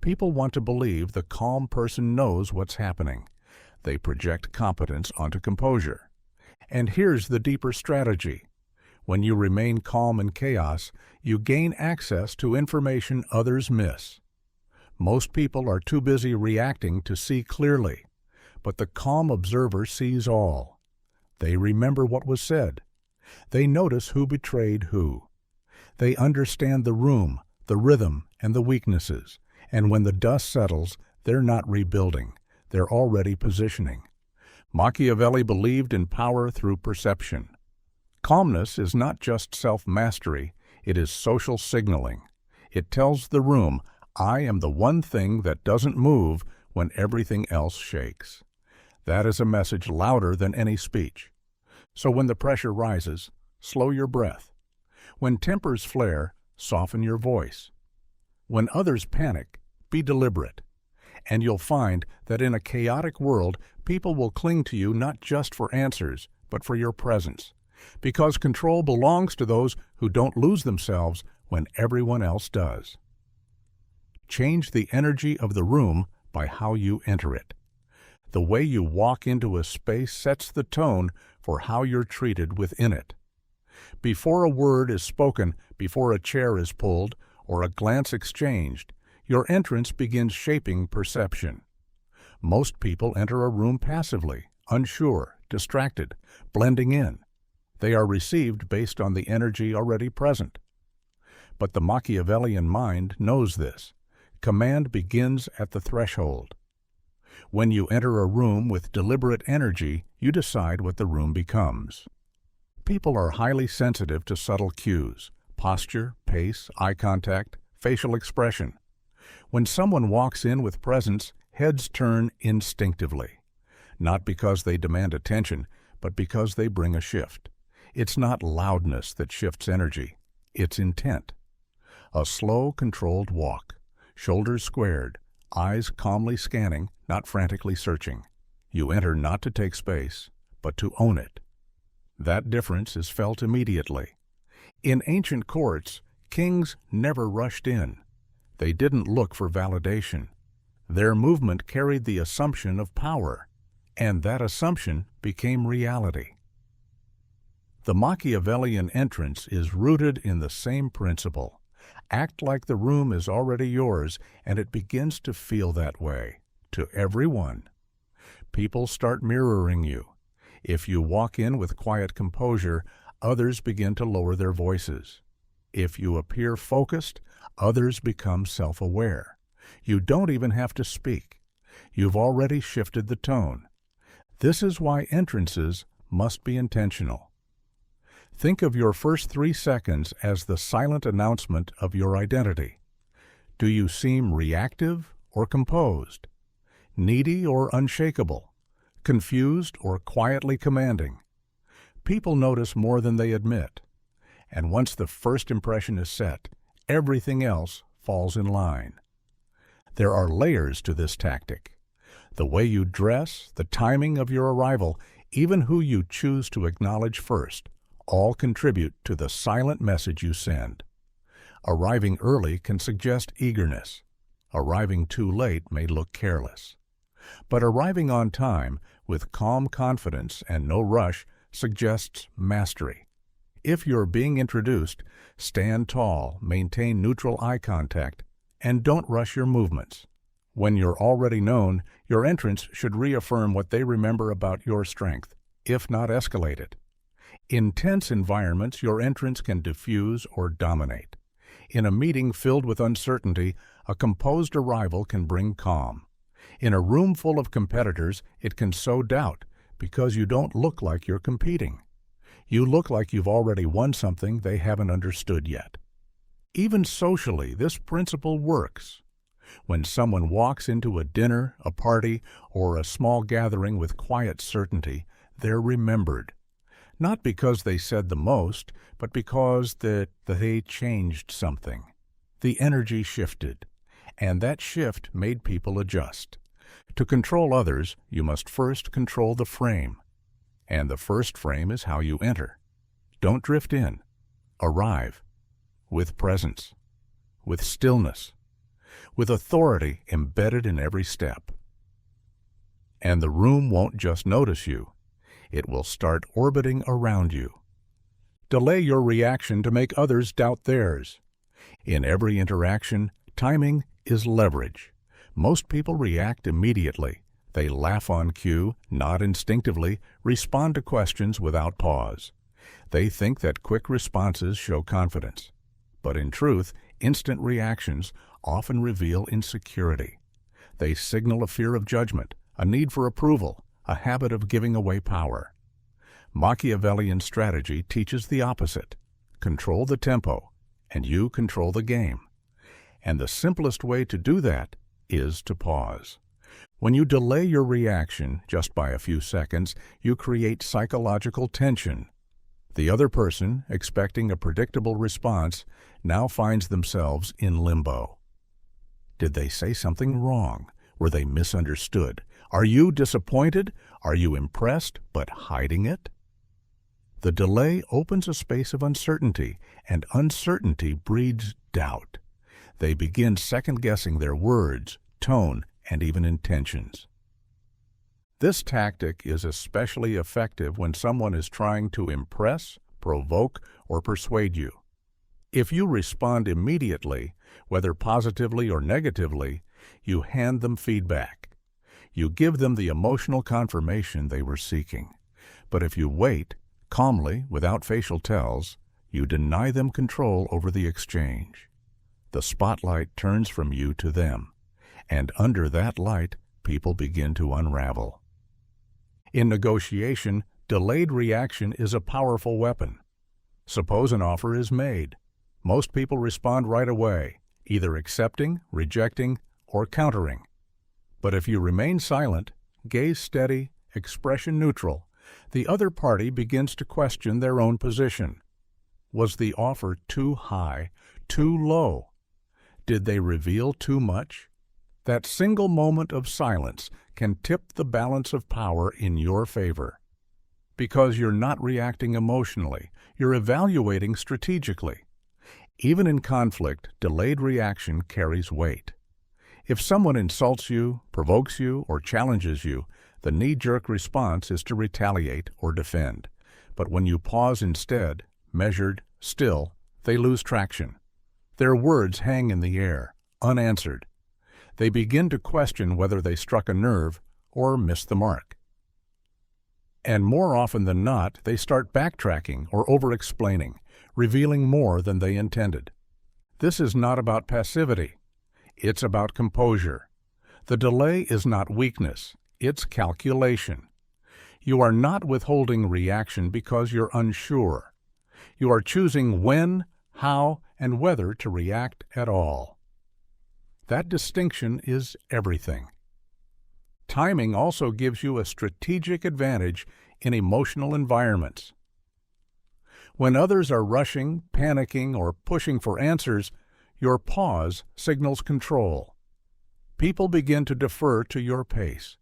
People want to believe the calm person knows what's happening. They project competence onto composure. And here's the deeper strategy. When you remain calm in chaos, you gain access to information others miss. Most people are too busy reacting to see clearly, but the calm observer sees all. They remember what was said. They notice who betrayed who. They understand the room, the rhythm, and the weaknesses, and when the dust settles, they're not rebuilding. They're already positioning. Machiavelli believed in power through perception. Calmness is not just self-mastery, it is social signaling. It tells the room, I am the one thing that doesn't move when everything else shakes. That is a message louder than any speech. So when the pressure rises, slow your breath. When tempers flare, soften your voice. When others panic, be deliberate. And you'll find that in a chaotic world, people will cling to you not just for answers, but for your presence. Because control belongs to those who don't lose themselves when everyone else does. Change the energy of the room by how you enter it. The way you walk into a space sets the tone for how you're treated within it. Before a word is spoken, before a chair is pulled, or a glance exchanged, your entrance begins shaping perception. Most people enter a room passively, unsure, distracted, blending in. They are received based on the energy already present. But the Machiavellian mind knows this. Command begins at the threshold. When you enter a room with deliberate energy, you decide what the room becomes. People are highly sensitive to subtle cues: posture, pace, eye contact, facial expression. When someone walks in with presence, heads turn instinctively. Not because they demand attention, but because they bring a shift. It's not loudness that shifts energy, it's intent. A slow, controlled walk, shoulders squared, eyes calmly scanning, not frantically searching. You enter not to take space, but to own it. That difference is felt immediately. In ancient courts, kings never rushed in. They didn't look for validation. Their movement carried the assumption of power, and that assumption became reality. The Machiavellian entrance is rooted in the same principle. Act like the room is already yours, and it begins to feel that way, to everyone. People start mirroring you. If you walk in with quiet composure, others begin to lower their voices. If you appear focused, others become self-aware. You don't even have to speak. You've already shifted the tone. This is why entrances must be intentional. Think of your first 3 seconds as the silent announcement of your identity. Do you seem reactive or composed? Needy or unshakable? Confused or quietly commanding? People notice more than they admit. And once the first impression is set, everything else falls in line. There are layers to this tactic. The way you dress, the timing of your arrival, even who you choose to acknowledge first, all contribute to the silent message you send. Arriving early can suggest eagerness. Arriving too late may look careless. But arriving on time, with calm confidence and no rush, suggests mastery. If you're being introduced, stand tall, maintain neutral eye contact, and don't rush your movements. When you're already known, your entrance should reaffirm what they remember about your strength, if not escalate it. In tense environments, your entrance can diffuse or dominate. In a meeting filled with uncertainty, a composed arrival can bring calm. In a room full of competitors, it can sow doubt because you don't look like you're competing. You look like you've already won something they haven't understood yet. Even socially, this principle works. When someone walks into a dinner, a party, or a small gathering with quiet certainty, they're remembered. Not because they said the most, but because they changed something. The energy shifted, and that shift made people adjust. To control others, you must first control the frame. And the first frame is how you enter. Don't drift in. Arrive. With presence. With stillness. With authority embedded in every step. And the room won't just notice you. It will start orbiting around you. Delay your reaction to make others doubt theirs. In every interaction, timing is leverage. Most people react immediately. They laugh on cue, nod instinctively, respond to questions without pause. They think that quick responses show confidence. But in truth, instant reactions often reveal insecurity. They signal a fear of judgment, a need for approval, a habit of giving away power. Machiavellian strategy teaches the opposite. Control the tempo, and you control the game. And the simplest way to do that is to pause. When you delay your reaction just by a few seconds, you create psychological tension. The other person, expecting a predictable response, now finds themselves in limbo. Did they say something wrong? Were they misunderstood? Are you disappointed? Are you impressed but hiding it? The delay opens a space of uncertainty, and uncertainty breeds doubt. They begin second-guessing their words, tone, and even intentions. This tactic is especially effective when someone is trying to impress, provoke, or persuade you. If you respond immediately, whether positively or negatively, you hand them feedback. You give them the emotional confirmation they were seeking. But if you wait, calmly, without facial tells, you deny them control over the exchange. The spotlight turns from you to them, and under that light, people begin to unravel. In negotiation, delayed reaction is a powerful weapon. Suppose an offer is made. Most people respond right away, either accepting, rejecting, or countering. But if you remain silent, gaze steady, expression neutral, the other party begins to question their own position. Was the offer too high, too low? Did they reveal too much? That single moment of silence can tip the balance of power in your favor. Because you're not reacting emotionally, you're evaluating strategically. Even in conflict, delayed reaction carries weight. If someone insults you, provokes you, or challenges you, the knee-jerk response is to retaliate or defend. But when you pause instead, measured, still, they lose traction. Their words hang in the air, unanswered. They begin to question whether they struck a nerve or missed the mark. And more often than not, they start backtracking or over-explaining, revealing more than they intended. This is not about passivity. It's about composure. The delay is not weakness. It's calculation. You are not withholding reaction because you're unsure. You are choosing when, how, and whether to react at all. That distinction is everything. Timing also gives you a strategic advantage in emotional environments. When others are rushing, panicking, or pushing for answers, your pause signals control. People begin to defer to your pace.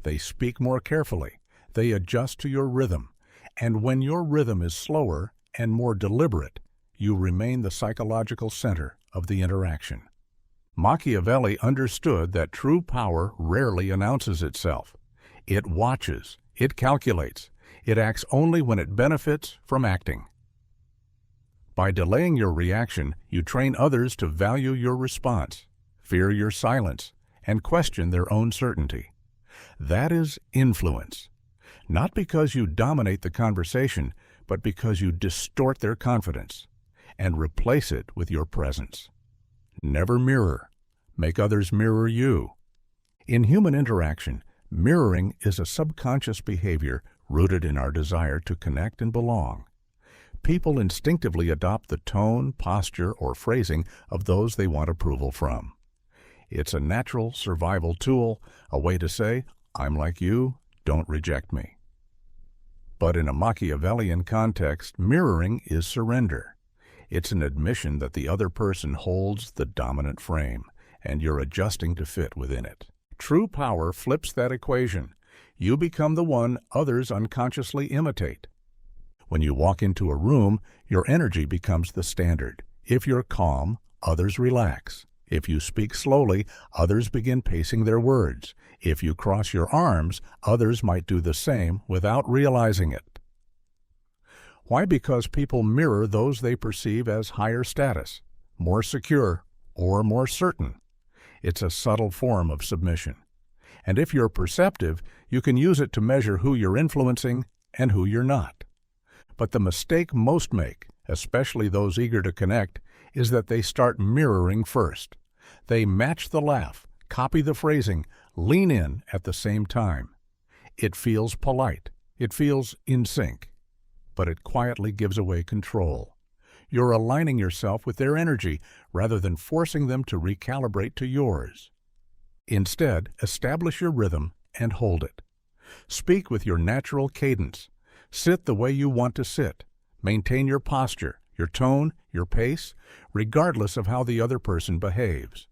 They speak more carefully. They adjust to your rhythm. And when your rhythm is slower and more deliberate, you remain the psychological center of the interaction. Machiavelli understood that true power rarely announces itself. It watches, it calculates, it acts only when it benefits from acting. By delaying your reaction, you train others to value your response, fear your silence, and question their own certainty. That is influence. Not because you dominate the conversation, but because you distort their confidence and replace it with your presence. Never mirror. Make others mirror you. In human interaction, mirroring is a subconscious behavior rooted in our desire to connect and belong. People instinctively adopt the tone, posture, or phrasing of those they want approval from. It's a natural survival tool, a way to say, "I'm like you, don't reject me." But in a Machiavellian context, mirroring is surrender. It's an admission that the other person holds the dominant frame, and you're adjusting to fit within it. True power flips that equation. You become the one others unconsciously imitate. When you walk into a room, your energy becomes the standard. If you're calm, others relax. If you speak slowly, others begin pacing their words. If you cross your arms, others might do the same without realizing it. Why? Because people mirror those they perceive as higher status, more secure, or more certain. It's a subtle form of submission. And if you're perceptive, you can use it to measure who you're influencing and who you're not. But the mistake most make, especially those eager to connect, is that they start mirroring first. They match the laugh, copy the phrasing, lean in at the same time. It feels polite. It feels in sync. But it quietly gives away control. You're aligning yourself with their energy rather than forcing them to recalibrate to yours. Instead, establish your rhythm and hold it. Speak with your natural cadence. Sit the way you want to sit. Maintain your posture, your tone, your pace, regardless of how the other person behaves.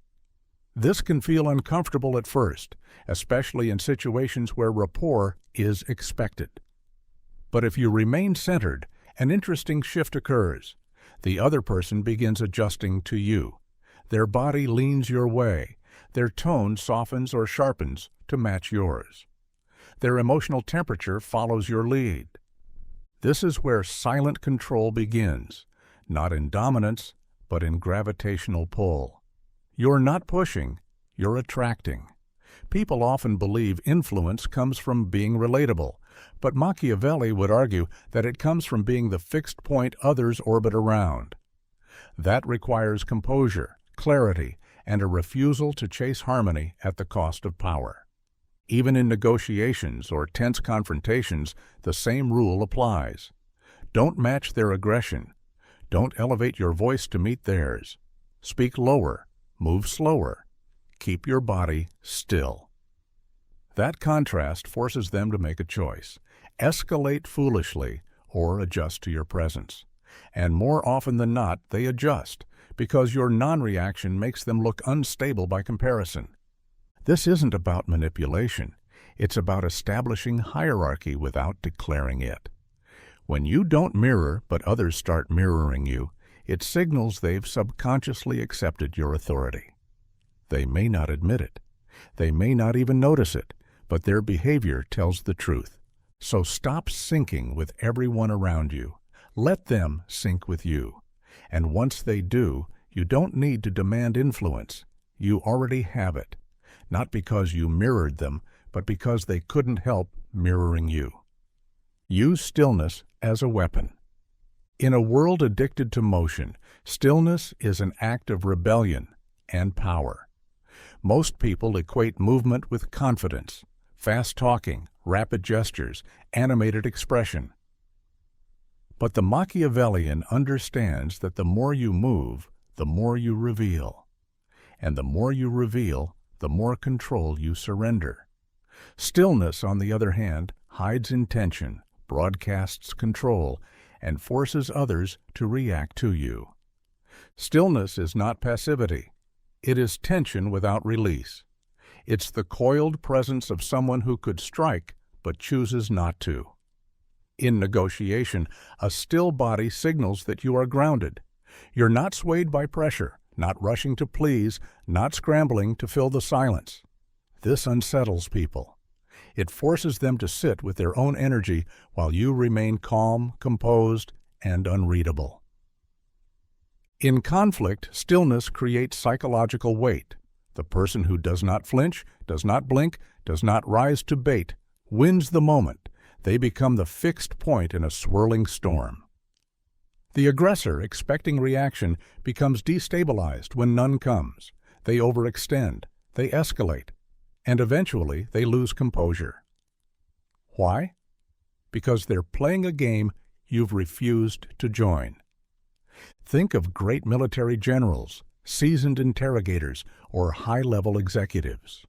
This can feel uncomfortable at first, especially in situations where rapport is expected. But if you remain centered An interesting shift occurs. The other person begins adjusting to you. Their body leans your way. Their tone softens or sharpens to match yours. Their emotional temperature follows your lead. This is where silent control begins, not in dominance, but in gravitational pull. You're not pushing, you're attracting. People often believe influence comes from being relatable, but Machiavelli would argue that it comes from being the fixed point others orbit around. That requires composure, clarity, and a refusal to chase harmony at the cost of power. Even in negotiations or tense confrontations, the same rule applies. Don't match their aggression. Don't elevate your voice to meet theirs. Speak lower, move slower. Keep your body still. That contrast forces them to make a choice. Escalate foolishly or adjust to your presence. And more often than not, they adjust, because your non-reaction makes them look unstable by comparison. This isn't about manipulation. It's about establishing hierarchy without declaring it. When you don't mirror, but others start mirroring you, it signals they've subconsciously accepted your authority. They may not admit it. They may not even notice it, but their behavior tells the truth. So stop syncing with everyone around you. Let them sync with you. And once they do, you don't need to demand influence. You already have it. Not because you mirrored them, but because they couldn't help mirroring you. Use stillness as a weapon. In a world addicted to motion, stillness is an act of rebellion and power. Most people equate movement with confidence, fast talking, rapid gestures, animated expression. But the Machiavellian understands that the more you move, the more you reveal. And the more you reveal, the more control you surrender. Stillness, on the other hand, hides intention, broadcasts control, and forces others to react to you. Stillness is not passivity. It is tension without release. It's the coiled presence of someone who could strike but chooses not to. In negotiation, a still body signals that you are grounded. You're not swayed by pressure, not rushing to please, not scrambling to fill the silence. This unsettles people. It forces them to sit with their own energy while you remain calm, composed, and unreadable. In conflict, stillness creates psychological weight. The person who does not flinch, does not blink, does not rise to bait, wins the moment. They become the fixed point in a swirling storm. The aggressor, expecting reaction, becomes destabilized when none comes. They overextend, they escalate, and eventually they lose composure. Why? Because they're playing a game you've refused to join. Think of great military generals, seasoned interrogators, or high-level executives.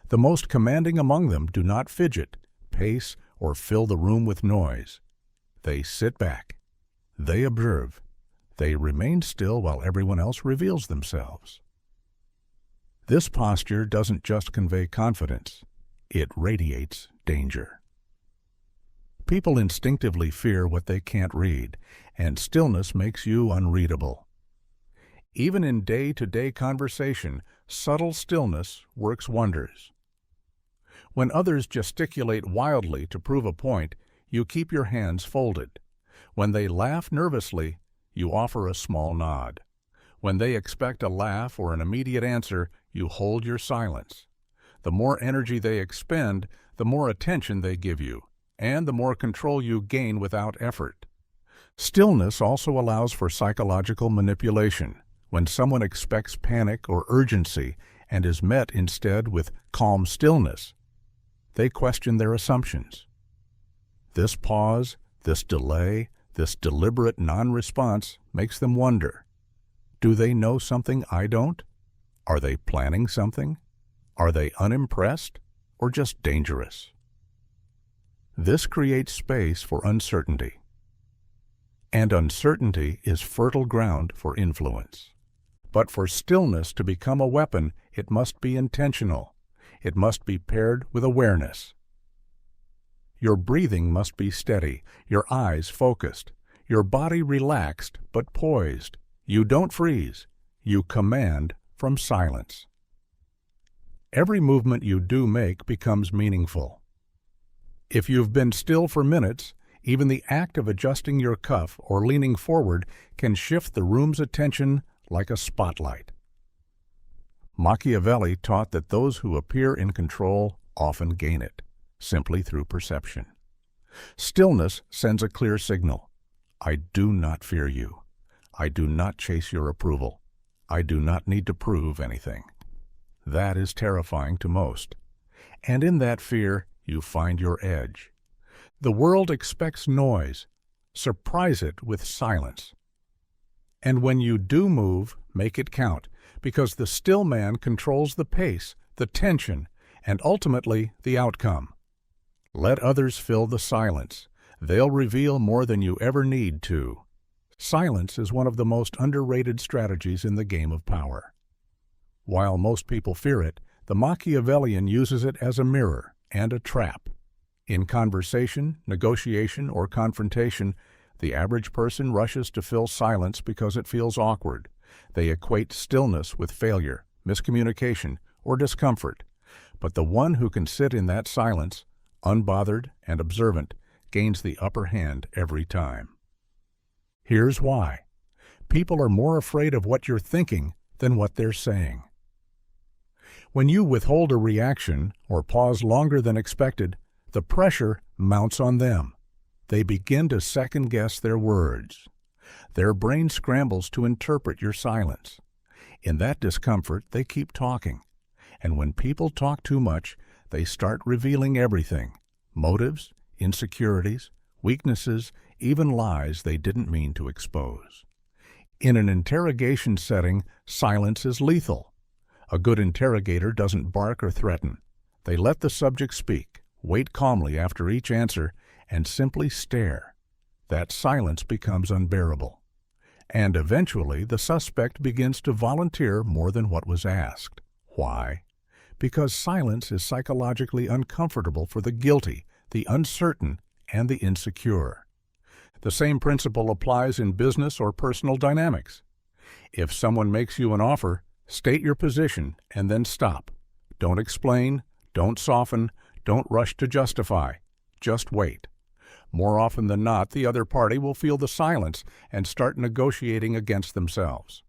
The most commanding among them do not fidget, pace, or fill the room with noise. They sit back. They observe. They remain still while everyone else reveals themselves. This posture doesn't just convey confidence. It radiates danger. People instinctively fear what they can't read, and stillness makes you unreadable. Even in day-to-day conversation, subtle stillness works wonders. When others gesticulate wildly to prove a point, you keep your hands folded. When they laugh nervously, you offer a small nod. When they expect a laugh or an immediate answer, you hold your silence. The more energy they expend, the more attention they give you, and the more control you gain without effort. Stillness also allows for psychological manipulation. When someone expects panic or urgency and is met instead with calm stillness, they question their assumptions. This pause, this delay, this deliberate non-response makes them wonder, do they know something I don't? Are they planning something? Are they unimpressed or just dangerous? This creates space for uncertainty. And uncertainty is fertile ground for influence. But for stillness to become a weapon, it must be intentional. It must be paired with awareness. Your breathing must be steady, your eyes focused, your body relaxed but poised. You don't freeze. You command from silence. Every movement you do make becomes meaningful. If you've been still for minutes, even the act of adjusting your cuff or leaning forward can shift the room's attention like a spotlight. Machiavelli taught that those who appear in control often gain it, simply through perception. Stillness sends a clear signal. I do not fear you. I do not chase your approval. I do not need to prove anything. That is terrifying to most. And in that fear, you find your edge. The world expects noise. Surprise it with silence. And when you do move, make it count, because the still man controls the pace, the tension, and ultimately the outcome. Let others fill the silence. They'll reveal more than you ever need to. Silence is one of the most underrated strategies in the game of power. While most people fear it, the Machiavellian uses it as a mirror and a trap. In conversation, negotiation, or confrontation, the average person rushes to fill silence because it feels awkward. They equate stillness with failure, miscommunication, or discomfort. But the one who can sit in that silence, unbothered and observant, gains the upper hand every time. Here's why. People are more afraid of what you're thinking than what they're saying. When you withhold a reaction or pause longer than expected, the pressure mounts on them. They begin to second-guess their words. Their brain scrambles to interpret your silence. In that discomfort, they keep talking. And when people talk too much, they start revealing everything: motives, insecurities, weaknesses, even lies they didn't mean to expose. In an interrogation setting, silence is lethal. A good interrogator doesn't bark or threaten. They let the subject speak, wait calmly after each answer, and simply stare. That silence becomes unbearable. And eventually, the suspect begins to volunteer more than what was asked. Why? Because silence is psychologically uncomfortable for the guilty, the uncertain, and the insecure. The same principle applies in business or personal dynamics. If someone makes you an offer, state your position and then stop. Don't explain, don't soften, don't rush to justify. Just wait. More often than not, the other party will feel the silence and start negotiating against themselves.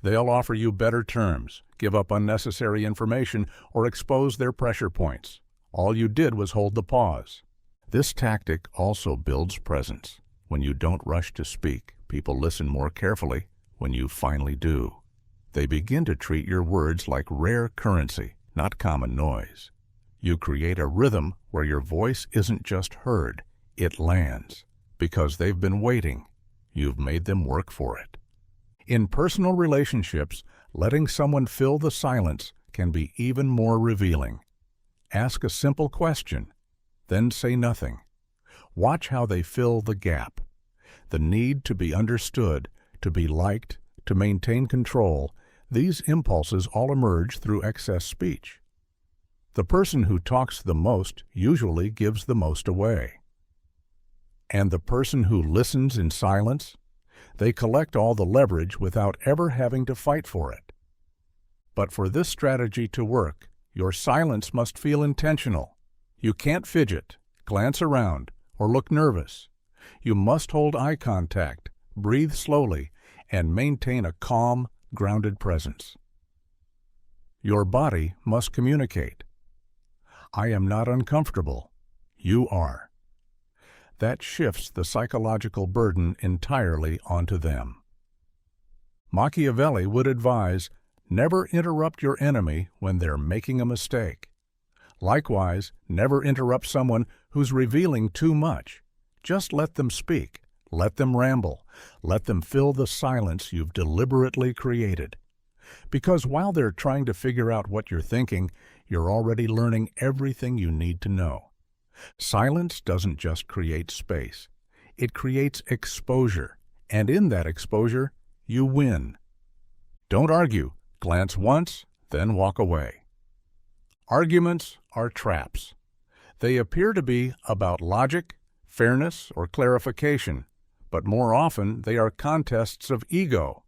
They'll offer you better terms, give up unnecessary information, or expose their pressure points. All you did was hold the pause. This tactic also builds presence. When you don't rush to speak, people listen more carefully. When you finally do, they begin to treat your words like rare currency, not common noise. You create a rhythm where your voice isn't just heard, it lands. Because they've been waiting, you've made them work for it. In personal relationships, letting someone fill the silence can be even more revealing. Ask a simple question, then say nothing. Watch how they fill the gap. The need to be understood, to be liked, to maintain control, these impulses all emerge through excess speech. The person who talks the most usually gives the most away. And the person who listens in silence, they collect all the leverage without ever having to fight for it. But for this strategy to work, your silence must feel intentional. You can't fidget, glance around, or look nervous. You must hold eye contact, breathe slowly, and maintain a calm, grounded presence. Your body must communicate. I am not uncomfortable. You are. That shifts the psychological burden entirely onto them. Machiavelli would advise, never interrupt your enemy when they're making a mistake. Likewise, never interrupt someone who's revealing too much. Just let them speak. Let them ramble. Let them fill the silence you've deliberately created. Because while they're trying to figure out what you're thinking, you're already learning everything you need to know. Silence doesn't just create space. It creates exposure. And in that exposure, you win. Don't argue. Glance once, then walk away. Arguments are traps. They appear to be about logic, fairness, or clarification, but more often they are contests of ego.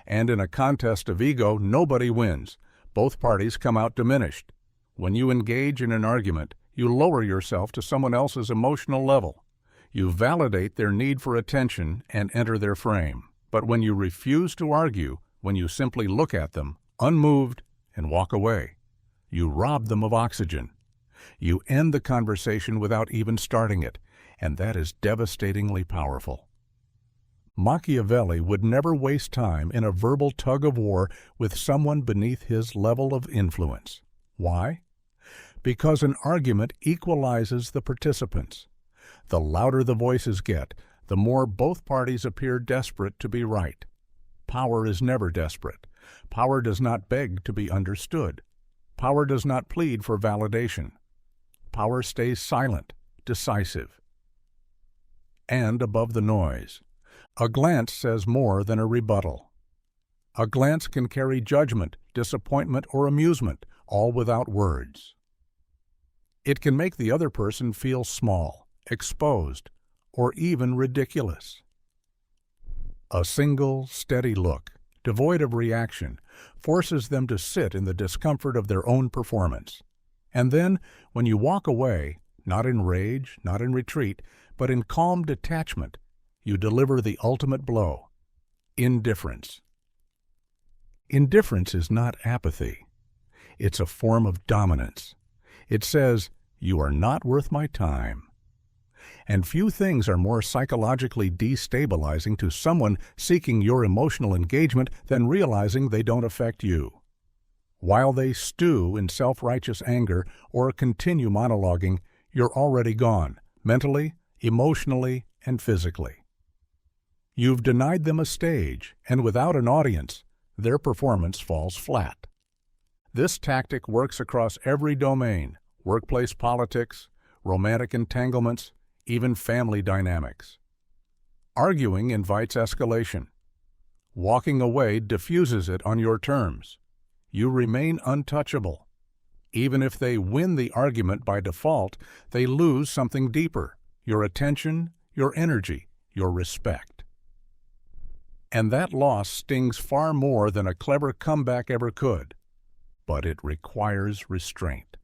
And in a contest of ego, nobody wins. Both parties come out diminished. When you engage in an argument, you lower yourself to someone else's emotional level. You validate their need for attention and enter their frame. But when you refuse to argue, when you simply look at them, unmoved, and walk away, you rob them of oxygen. You end the conversation without even starting it, and that is devastatingly powerful. Machiavelli would never waste time in a verbal tug-of-war with someone beneath his level of influence. Why? Because an argument equalizes the participants. The louder the voices get, the more both parties appear desperate to be right. Power is never desperate. Power does not beg to be understood. Power does not plead for validation. Power stays silent, decisive, and above the noise. A glance says more than a rebuttal. A glance can carry judgment, disappointment, or amusement, all without words. It can make the other person feel small, exposed, or even ridiculous. A single, steady look, devoid of reaction, forces them to sit in the discomfort of their own performance. And then, when you walk away, not in rage, not in retreat, but in calm detachment, you deliver the ultimate blow: indifference. Indifference is not apathy. It's a form of dominance. It says, "You are not worth my time." And few things are more psychologically destabilizing to someone seeking your emotional engagement than realizing they don't affect you. While they stew in self-righteous anger or continue monologuing, you're already gone, mentally, emotionally, and physically. You've denied them a stage, and without an audience, their performance falls flat. This tactic works across every domain: workplace politics, romantic entanglements, even family dynamics. Arguing invites escalation. Walking away diffuses it on your terms. You remain untouchable. Even if they win the argument by default, they lose something deeper: your attention, your energy, your respect. And that loss stings far more than a clever comeback ever could. But it requires restraint.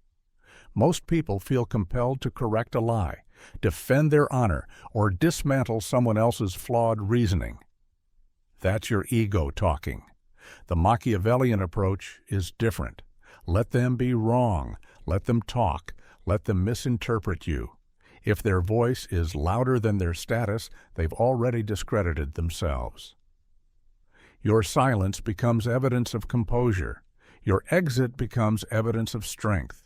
Most people feel compelled to correct a lie, defend their honor, or dismantle someone else's flawed reasoning. That's your ego talking. The Machiavellian approach is different. Let them be wrong. Let them talk. Let them misinterpret you. If their voice is louder than their status, they've already discredited themselves. Your silence becomes evidence of composure. Your exit becomes evidence of strength.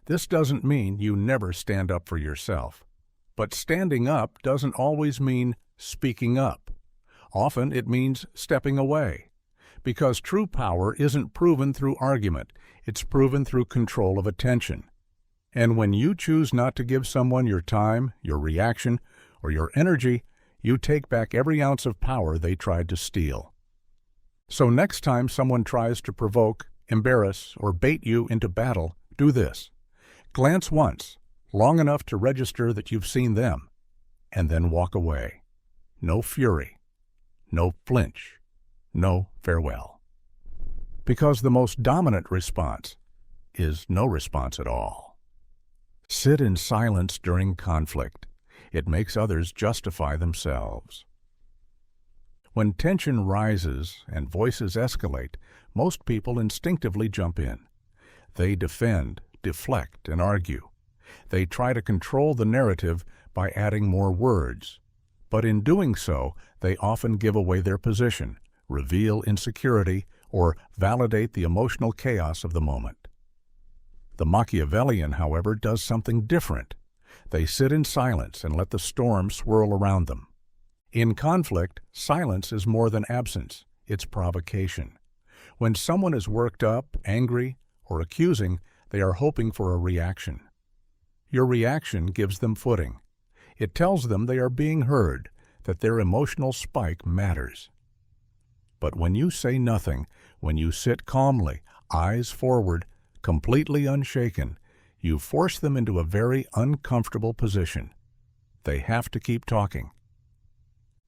This doesn't mean you never stand up for yourself. But standing up doesn't always mean speaking up. Often it means stepping away. Because true power isn't proven through argument, it's proven through control of attention. And when you choose not to give someone your time, your reaction, or your energy, you take back every ounce of power they tried to steal. So next time someone tries to provoke, embarrass, or bait you into battle, do this. Glance once, long enough to register that you've seen them, and then walk away. No fury, no flinch, no farewell. Because the most dominant response is no response at all. Sit in silence during conflict. It makes others justify themselves. When tension rises and voices escalate, most people instinctively jump in. They defend, deflect, and argue. They try to control the narrative by adding more words. But in doing so, they often give away their position, reveal insecurity, or validate the emotional chaos of the moment. The Machiavellian, however, does something different. They sit in silence and let the storm swirl around them. In conflict, silence is more than absence, it's provocation. When someone is worked up, angry, or accusing, they are hoping for a reaction. Your reaction gives them footing. It tells them they are being heard, that their emotional spike matters. But when you say nothing, when you sit calmly, eyes forward, completely unshaken, you force them into a very uncomfortable position. They have to keep talking.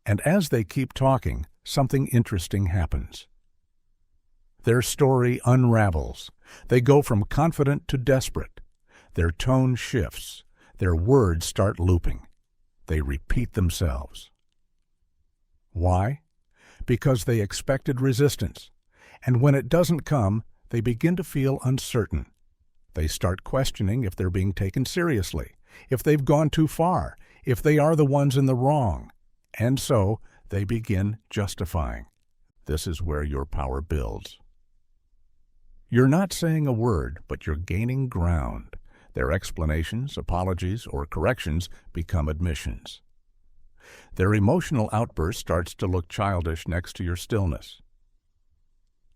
And as they keep talking, something interesting happens. Their story unravels. They go from confident to desperate. Their tone shifts. Their words start looping. They repeat themselves. Why? Because they expected resistance. And when it doesn't come, they begin to feel uncertain. They start questioning if they're being taken seriously, if they've gone too far, if they are the ones in the wrong. And so they begin justifying. This is where your power builds. You're not saying a word, but you're gaining ground. Their explanations, apologies, or corrections become admissions. Their emotional outburst starts to look childish next to your stillness.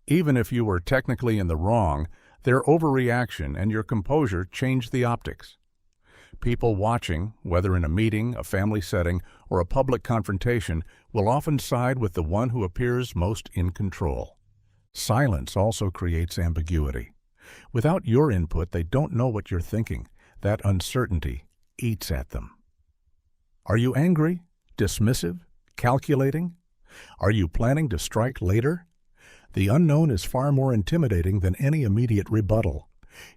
Even if you were technically in the wrong, their overreaction and your composure change the optics. People watching, whether in a meeting, a family setting, or a public confrontation, will often side with the one who appears most in control. Silence also creates ambiguity. Without your input, they don't know what you're thinking. That uncertainty eats at them. Are you angry, dismissive, calculating? Are you planning to strike later? The unknown is far more intimidating than any immediate rebuttal.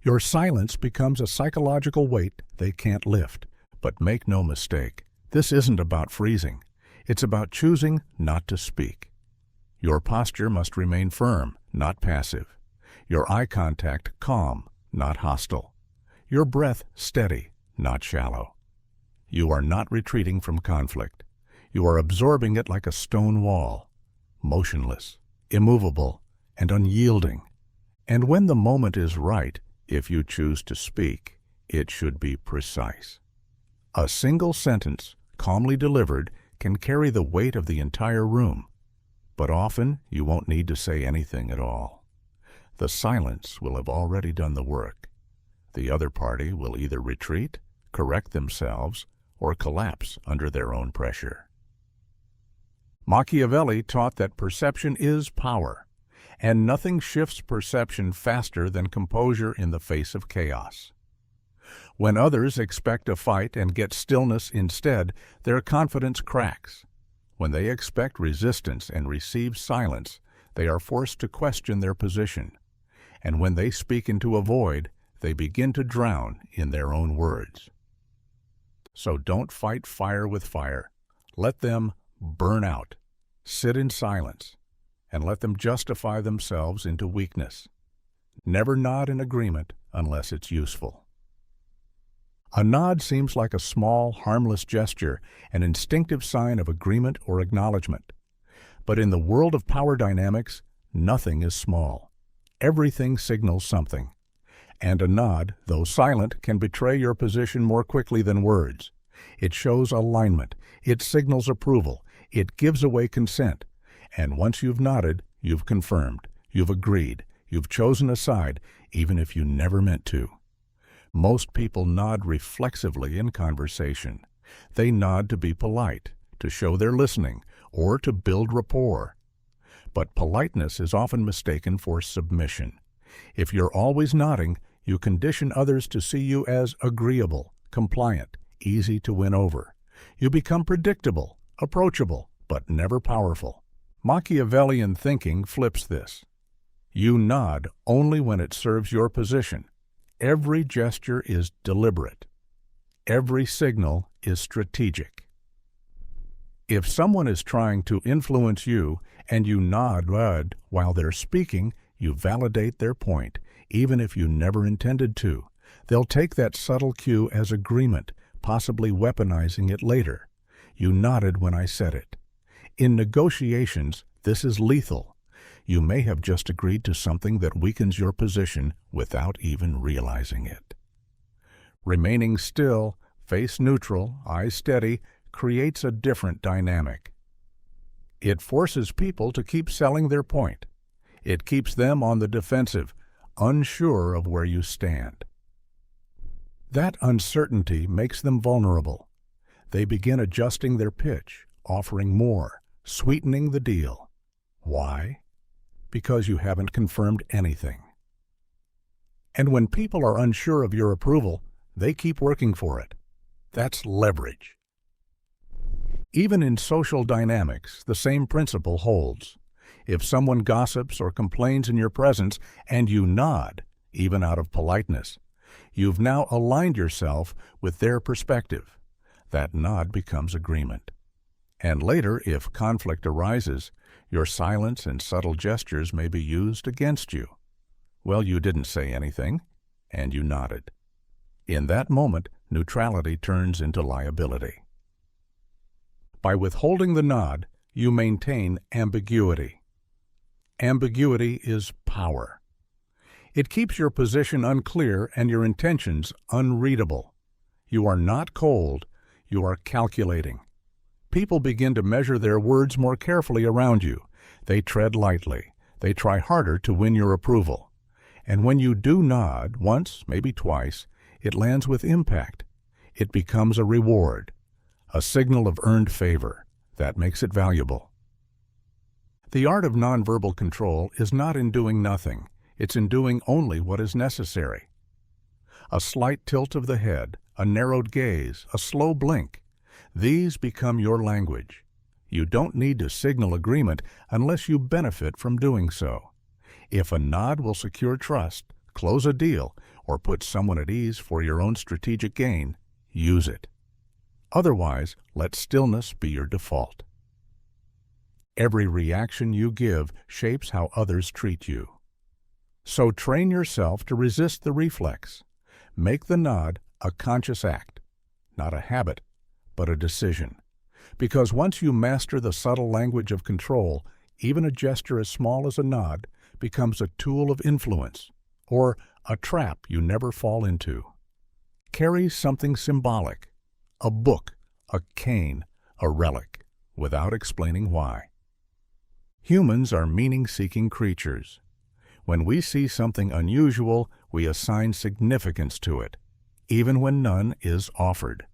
Your silence becomes a psychological weight they can't lift. But make no mistake, this isn't about freezing. It's about choosing not to speak. Your posture must remain firm, not passive. Your eye contact calm, not hostile. Your breath steady, not shallow. You are not retreating from conflict. You are absorbing it like a stone wall, motionless, immovable, and unyielding. And when the moment is right, if you choose to speak, it should be precise. A single sentence, calmly delivered, can carry the weight of the entire room. But often, you won't need to say anything at all. The silence will have already done the work. The other party will either retreat, correct themselves, or collapse under their own pressure. Machiavelli taught that perception is power, and nothing shifts perception faster than composure in the face of chaos. When others expect a fight and get stillness instead, their confidence cracks. When they expect resistance and receive silence, they are forced to question their position. And when they speak into a void, they begin to drown in their own words. So don't fight fire with fire. Let them burn out. Sit in silence, and let them justify themselves into weakness. Never nod in agreement unless it's useful. A nod seems like a small, harmless gesture, an instinctive sign of agreement or acknowledgement. But in the world of power dynamics, nothing is small. Everything signals something. And a nod, though silent, can betray your position more quickly than words. It shows alignment. It signals approval. It gives away consent. And once you've nodded, you've confirmed. You've agreed. You've chosen a side, even if you never meant to. Most people nod reflexively in conversation. They nod to be polite, to show they're listening, or to build rapport. But politeness is often mistaken for submission. If you're always nodding, you condition others to see you as agreeable, compliant, easy to win over. You become predictable, approachable, but never powerful. Machiavellian thinking flips this. You nod only when it serves your position. Every gesture is deliberate. Every signal is strategic. If someone is trying to influence you and you nod while they're speaking, you validate their point, even if you never intended to. They'll take that subtle cue as agreement, possibly weaponizing it later. You nodded when I said it. In negotiations, this is lethal. You may have just agreed to something that weakens your position without even realizing it. Remaining still, face neutral, eyes steady, creates a different dynamic. It forces people to keep selling their point. It keeps them on the defensive, unsure of where you stand. That uncertainty makes them vulnerable. They begin adjusting their pitch, offering more, sweetening the deal. Why? Because you haven't confirmed anything. And when people are unsure of your approval, they keep working for it. That's leverage. Even in social dynamics, the same principle holds. If someone gossips or complains in your presence and you nod, even out of politeness, you've now aligned yourself with their perspective. That nod becomes agreement. And later, if conflict arises, your silence and subtle gestures may be used against you. Well, you didn't say anything, and you nodded. In that moment, neutrality turns into liability. By withholding the nod, you maintain ambiguity. Ambiguity is power. It keeps your position unclear and your intentions unreadable. You are not cold, you are calculating. People begin to measure their words more carefully around you. They tread lightly. They try harder to win your approval. And when you do nod, once, maybe twice, it lands with impact. It becomes a reward, a signal of earned favor. That makes it valuable. The art of nonverbal control is not in doing nothing. It's in doing only what is necessary. A slight tilt of the head, a narrowed gaze, a slow blink. These become your language. You don't need to signal agreement unless you benefit from doing so. If a nod will secure trust, close a deal, or put someone at ease for your own strategic gain, use it. Otherwise, let stillness be your default. Every reaction you give shapes how others treat you. So train yourself to resist the reflex. Make the nod a conscious act, not a habit, but a decision. Because once you master the subtle language of control, even a gesture as small as a nod becomes a tool of influence, or a trap you never fall into. Carry something symbolic, a book, a cane, a relic, without explaining why. Humans are meaning-seeking creatures. When we see something unusual, we assign significance to it, even when none is offered.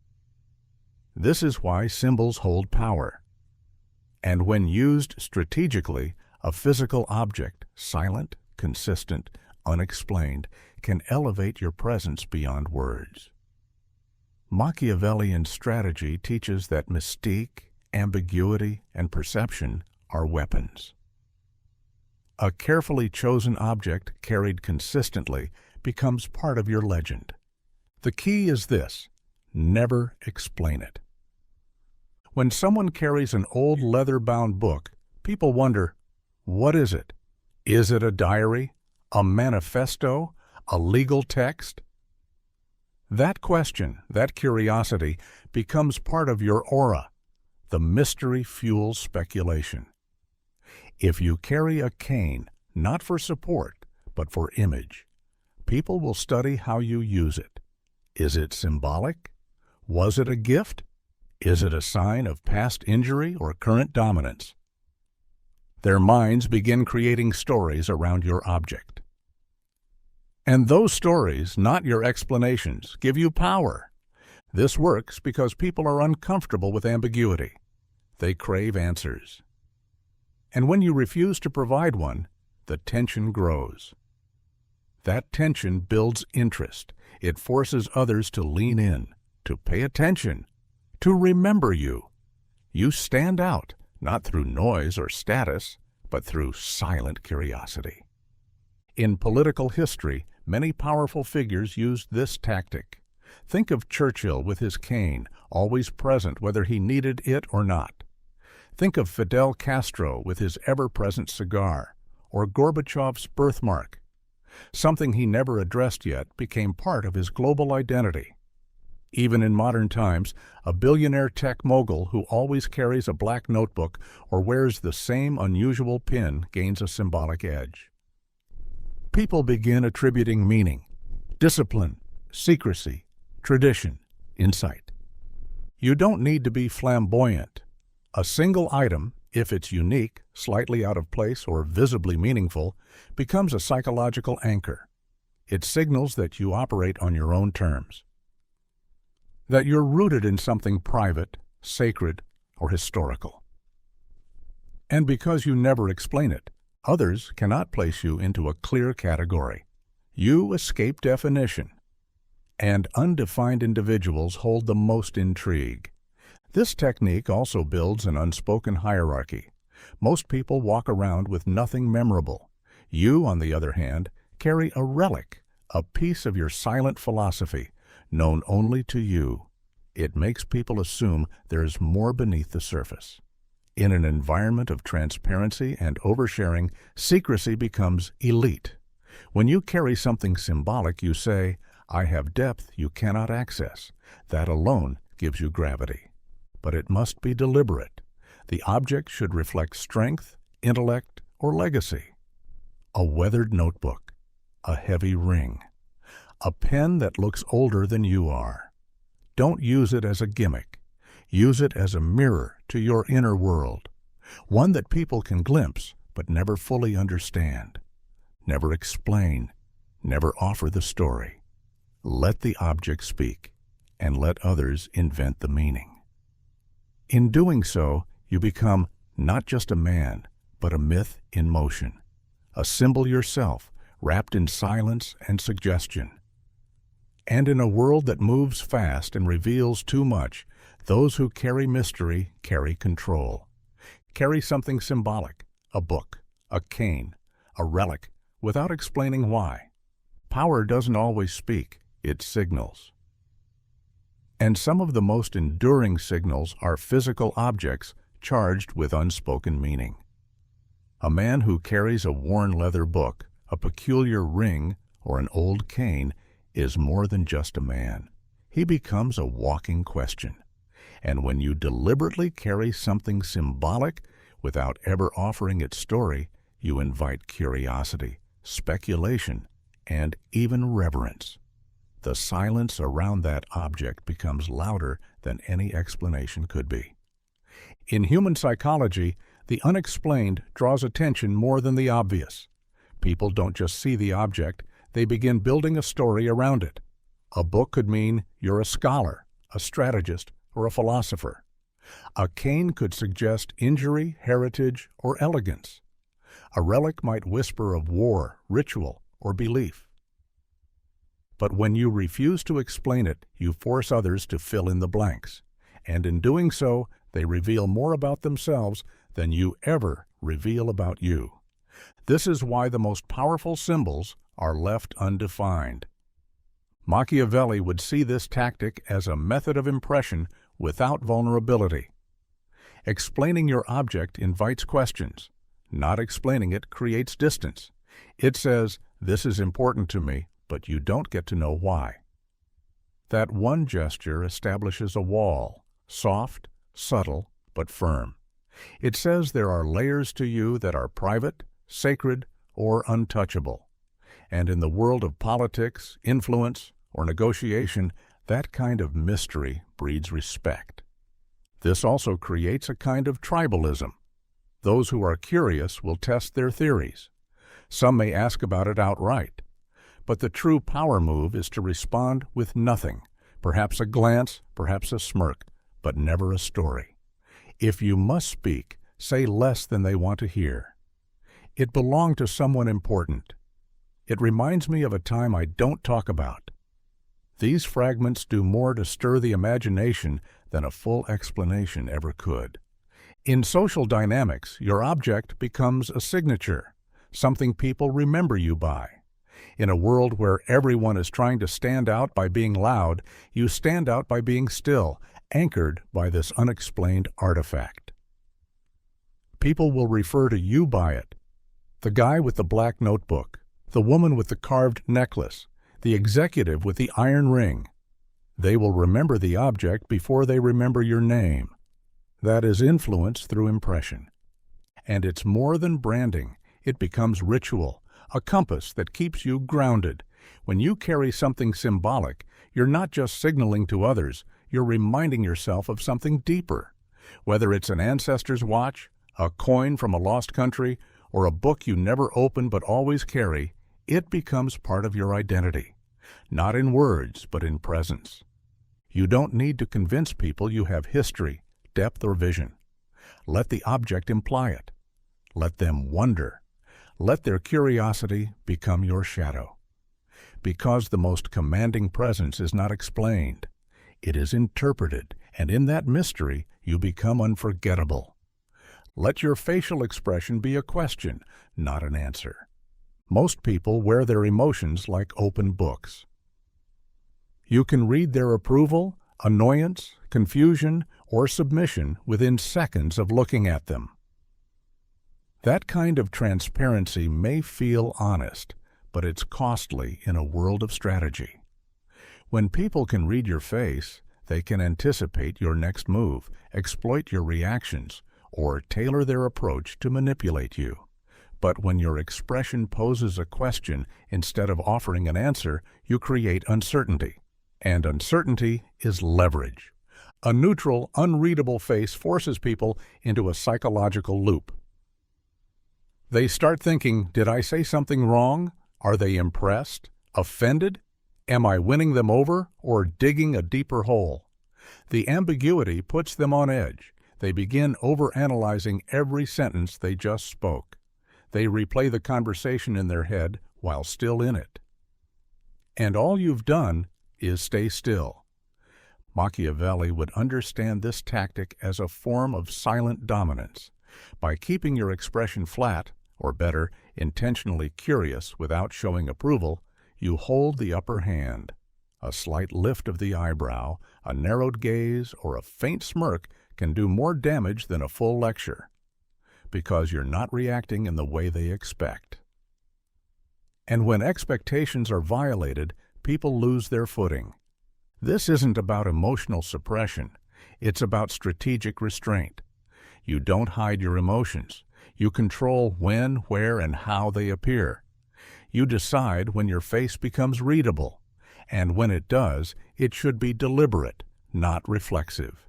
This is why symbols hold power. And when used strategically, a physical object, silent, consistent, unexplained, can elevate your presence beyond words. Machiavellian strategy teaches that mystique, ambiguity, and perception are weapons. A carefully chosen object carried consistently becomes part of your legend. The key is this: never explain it. When someone carries an old leather-bound book, people wonder, what is it? Is it a diary, a manifesto, a legal text? That question, that curiosity, becomes part of your aura. The mystery fuels speculation. If you carry a cane, not for support, but for image, people will study how you use it. Is it symbolic? Was it a gift? Is it a sign of past injury or current dominance? Their minds begin creating stories around your object. And those stories, not your explanations, give you power. This works because people are uncomfortable with ambiguity. They crave answers. And when you refuse to provide one, the tension grows. That tension builds interest. It forces others to lean in, to pay attention, to remember you. You stand out, not through noise or status, but through silent curiosity. In political history, many powerful figures used this tactic. Think of Churchill with his cane, always present whether he needed it or not. Think of Fidel Castro with his ever-present cigar, or Gorbachev's birthmark. Something he never addressed yet became part of his global identity. Even in modern times, a billionaire tech mogul who always carries a black notebook or wears the same unusual pin gains a symbolic edge. People begin attributing meaning, discipline, secrecy, tradition, insight. You don't need to be flamboyant. A single item, if it's unique, slightly out of place, or visibly meaningful, becomes a psychological anchor. It signals that you operate on your own terms, that you're rooted in something private, sacred, or historical. And because you never explain it, others cannot place you into a clear category. You escape definition. And undefined individuals hold the most intrigue. This technique also builds an unspoken hierarchy. Most people walk around with nothing memorable. You, on the other hand, carry a relic, a piece of your silent philosophy, known only to you. It makes people assume there is more beneath the surface. In an environment of transparency and oversharing, secrecy becomes elite. When you carry something symbolic, you say, "I have depth you cannot access." That alone gives you gravity. But it must be deliberate. The object should reflect strength, intellect, or legacy. A weathered notebook, a heavy ring, a pen that looks older than you are. Don't use it as a gimmick. Use it as a mirror to your inner world, one that people can glimpse but never fully understand. Never explain, never offer the story. Let the object speak, and let others invent the meaning. In doing so, you become not just a man, but a myth in motion, a symbol yourself, wrapped in silence and suggestion. And in a world that moves fast and reveals too much, those who carry mystery carry control. Carry something symbolic, a book, a cane, a relic, without explaining why. Power doesn't always speak, it signals. And some of the most enduring signals are physical objects charged with unspoken meaning. A man who carries a worn leather book, a peculiar ring, or an old cane is more than just a man. He becomes a walking question. And when you deliberately carry something symbolic without ever offering its story, you invite curiosity, speculation, and even reverence. The silence around that object becomes louder than any explanation could be. In human psychology, the unexplained draws attention more than the obvious. People don't just see the object, they begin building a story around it. A book could mean you're a scholar, a strategist, or a philosopher. A cane could suggest injury, heritage, or elegance. A relic might whisper of war, ritual, or belief. But when you refuse to explain it, you force others to fill in the blanks. And in doing so, they reveal more about themselves than you ever reveal about you. This is why the most powerful symbols are left undefined. Machiavelli would see this tactic as a method of impression without vulnerability. Explaining your object invites questions. Not explaining it creates distance. It says, "This is important to me," but you don't get to know why. That one gesture establishes a wall, soft, subtle, but firm. It says there are layers to you that are private, sacred, or untouchable. And in the world of politics, influence, or negotiation, that kind of mystery breeds respect. This also creates a kind of tribalism. Those who are curious will test their theories. Some may ask about it outright. But the true power move is to respond with nothing, perhaps a glance, perhaps a smirk, but never a story. If you must speak, say less than they want to hear. It belonged to someone important. It reminds me of a time I don't talk about. These fragments do more to stir the imagination than a full explanation ever could. In social dynamics, your object becomes a signature, something people remember you by. In a world where everyone is trying to stand out by being loud, you stand out by being still, anchored by this unexplained artifact. People will refer to you by it. The guy with the black notebook, the woman with the carved necklace, the executive with the iron ring. They will remember the object before they remember your name. That is influence through impression. And it's more than branding. It becomes ritual, a compass that keeps you grounded. When you carry something symbolic, you're not just signaling to others, you're reminding yourself of something deeper. Whether it's an ancestor's watch, a coin from a lost country, or a book you never open but always carry, it becomes part of your identity. Not in words, but in presence. You don't need to convince people you have history, depth, or vision. Let the object imply it. Let them wonder. Let their curiosity become your shadow. Because the most commanding presence is not explained. It is interpreted, and in that mystery you become unforgettable. Let your facial expression be a question, not an answer. Most people wear their emotions like open books. You can read their approval, annoyance, confusion, or submission within seconds of looking at them. That kind of transparency may feel honest, but it's costly in a world of strategy. When people can read your face, they can anticipate your next move, exploit your reactions, or tailor their approach to manipulate you. But when your expression poses a question instead of offering an answer, you create uncertainty. And uncertainty is leverage. A neutral, unreadable face forces people into a psychological loop. They start thinking, did I say something wrong? Are they impressed? Offended? Am I winning them over or digging a deeper hole? The ambiguity puts them on edge. They begin overanalyzing every sentence they just spoke. They replay the conversation in their head while still in it. And all you've done is stay still. Machiavelli would understand this tactic as a form of silent dominance. By keeping your expression flat, or better, intentionally curious without showing approval, you hold the upper hand. A slight lift of the eyebrow, a narrowed gaze, or a faint smirk can do more damage than a full lecture, because you're not reacting in the way they expect. And when expectations are violated, people lose their footing. This isn't about emotional suppression. It's about strategic restraint. You don't hide your emotions. You control when, where, and how they appear. You decide when your face becomes readable, and when it does, it should be deliberate, not reflexive.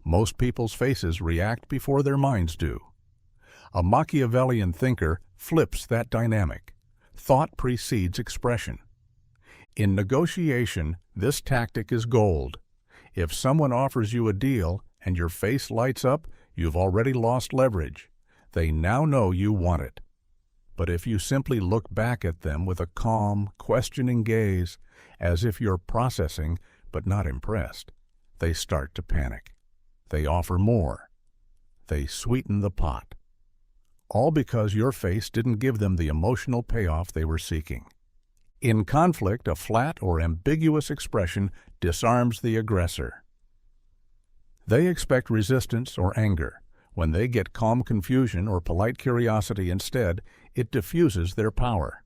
Most people's faces react before their minds do. A Machiavellian thinker flips that dynamic. Thought precedes expression. In negotiation, this tactic is gold. If someone offers you a deal and your face lights up, you've already lost leverage. They now know you want it. But if you simply look back at them with a calm, questioning gaze, as if you're processing but not impressed, they start to panic. They offer more. They sweeten the pot. All because your face didn't give them the emotional payoff they were seeking. In conflict, a flat or ambiguous expression disarms the aggressor. They expect resistance or anger. When they get calm confusion or polite curiosity instead, it diffuses their power.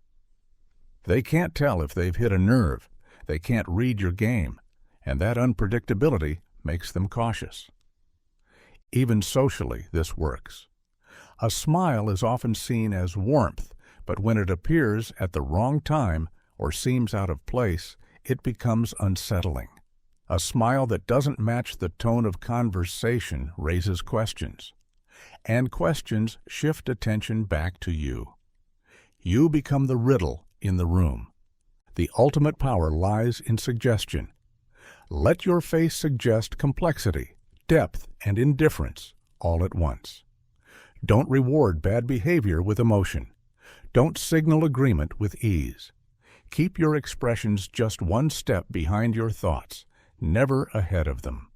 They can't tell if they've hit a nerve. They can't read your game, and that unpredictability makes them cautious. Even socially, this works. A smile is often seen as warmth, but when it appears at the wrong time or seems out of place, it becomes unsettling. A smile that doesn't match the tone of conversation raises questions, and questions shift attention back to you. You become the riddle in the room. The ultimate power lies in suggestion. Let your face suggest complexity, depth, and indifference all at once. Don't reward bad behavior with emotion. Don't signal agreement with ease. Keep your expressions just one step behind your thoughts, never ahead of them.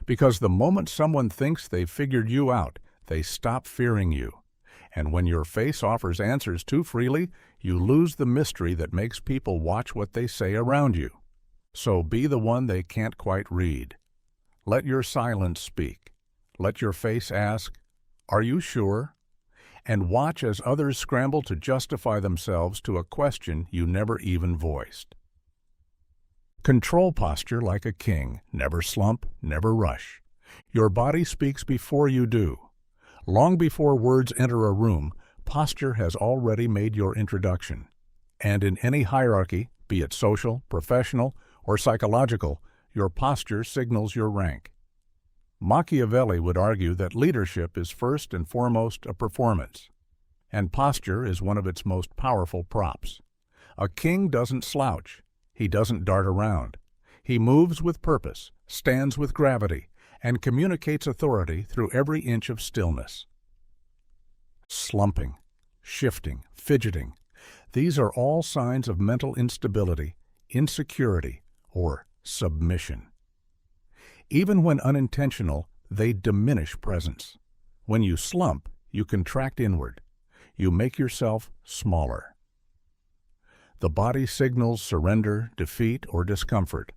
Because the moment someone thinks they've figured you out, they stop fearing you. And when your face offers answers too freely, you lose the mystery that makes people watch what they say around you. So be the one they can't quite read. Let your silence speak. Let your face ask, "Are you sure?" And watch as others scramble to justify themselves to a question you never even voiced. Control posture like a king. Never slump, never rush. Your body speaks before you do. Long before words enter a room, posture has already made your introduction. And in any hierarchy, be it social, professional, or psychological, your posture signals your rank. Machiavelli would argue that leadership is first and foremost a performance, and posture is one of its most powerful props. A king doesn't slouch. He doesn't dart around. He moves with purpose, stands with gravity, and communicates authority through every inch of stillness. Slumping, shifting, fidgeting, these are all signs of mental instability, insecurity, or submission. Even when unintentional, they diminish presence. When you slump, you contract inward. You make yourself smaller. The body signals surrender, defeat, or discomfort,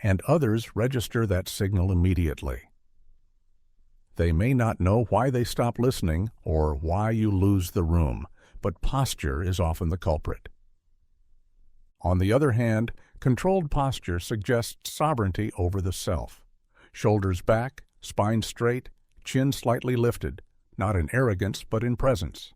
and others register that signal immediately. They may not know why they stop listening or why you lose the room, but posture is often the culprit. On the other hand, controlled posture suggests sovereignty over the self. Shoulders back, spine straight, chin slightly lifted, not in arrogance but in presence.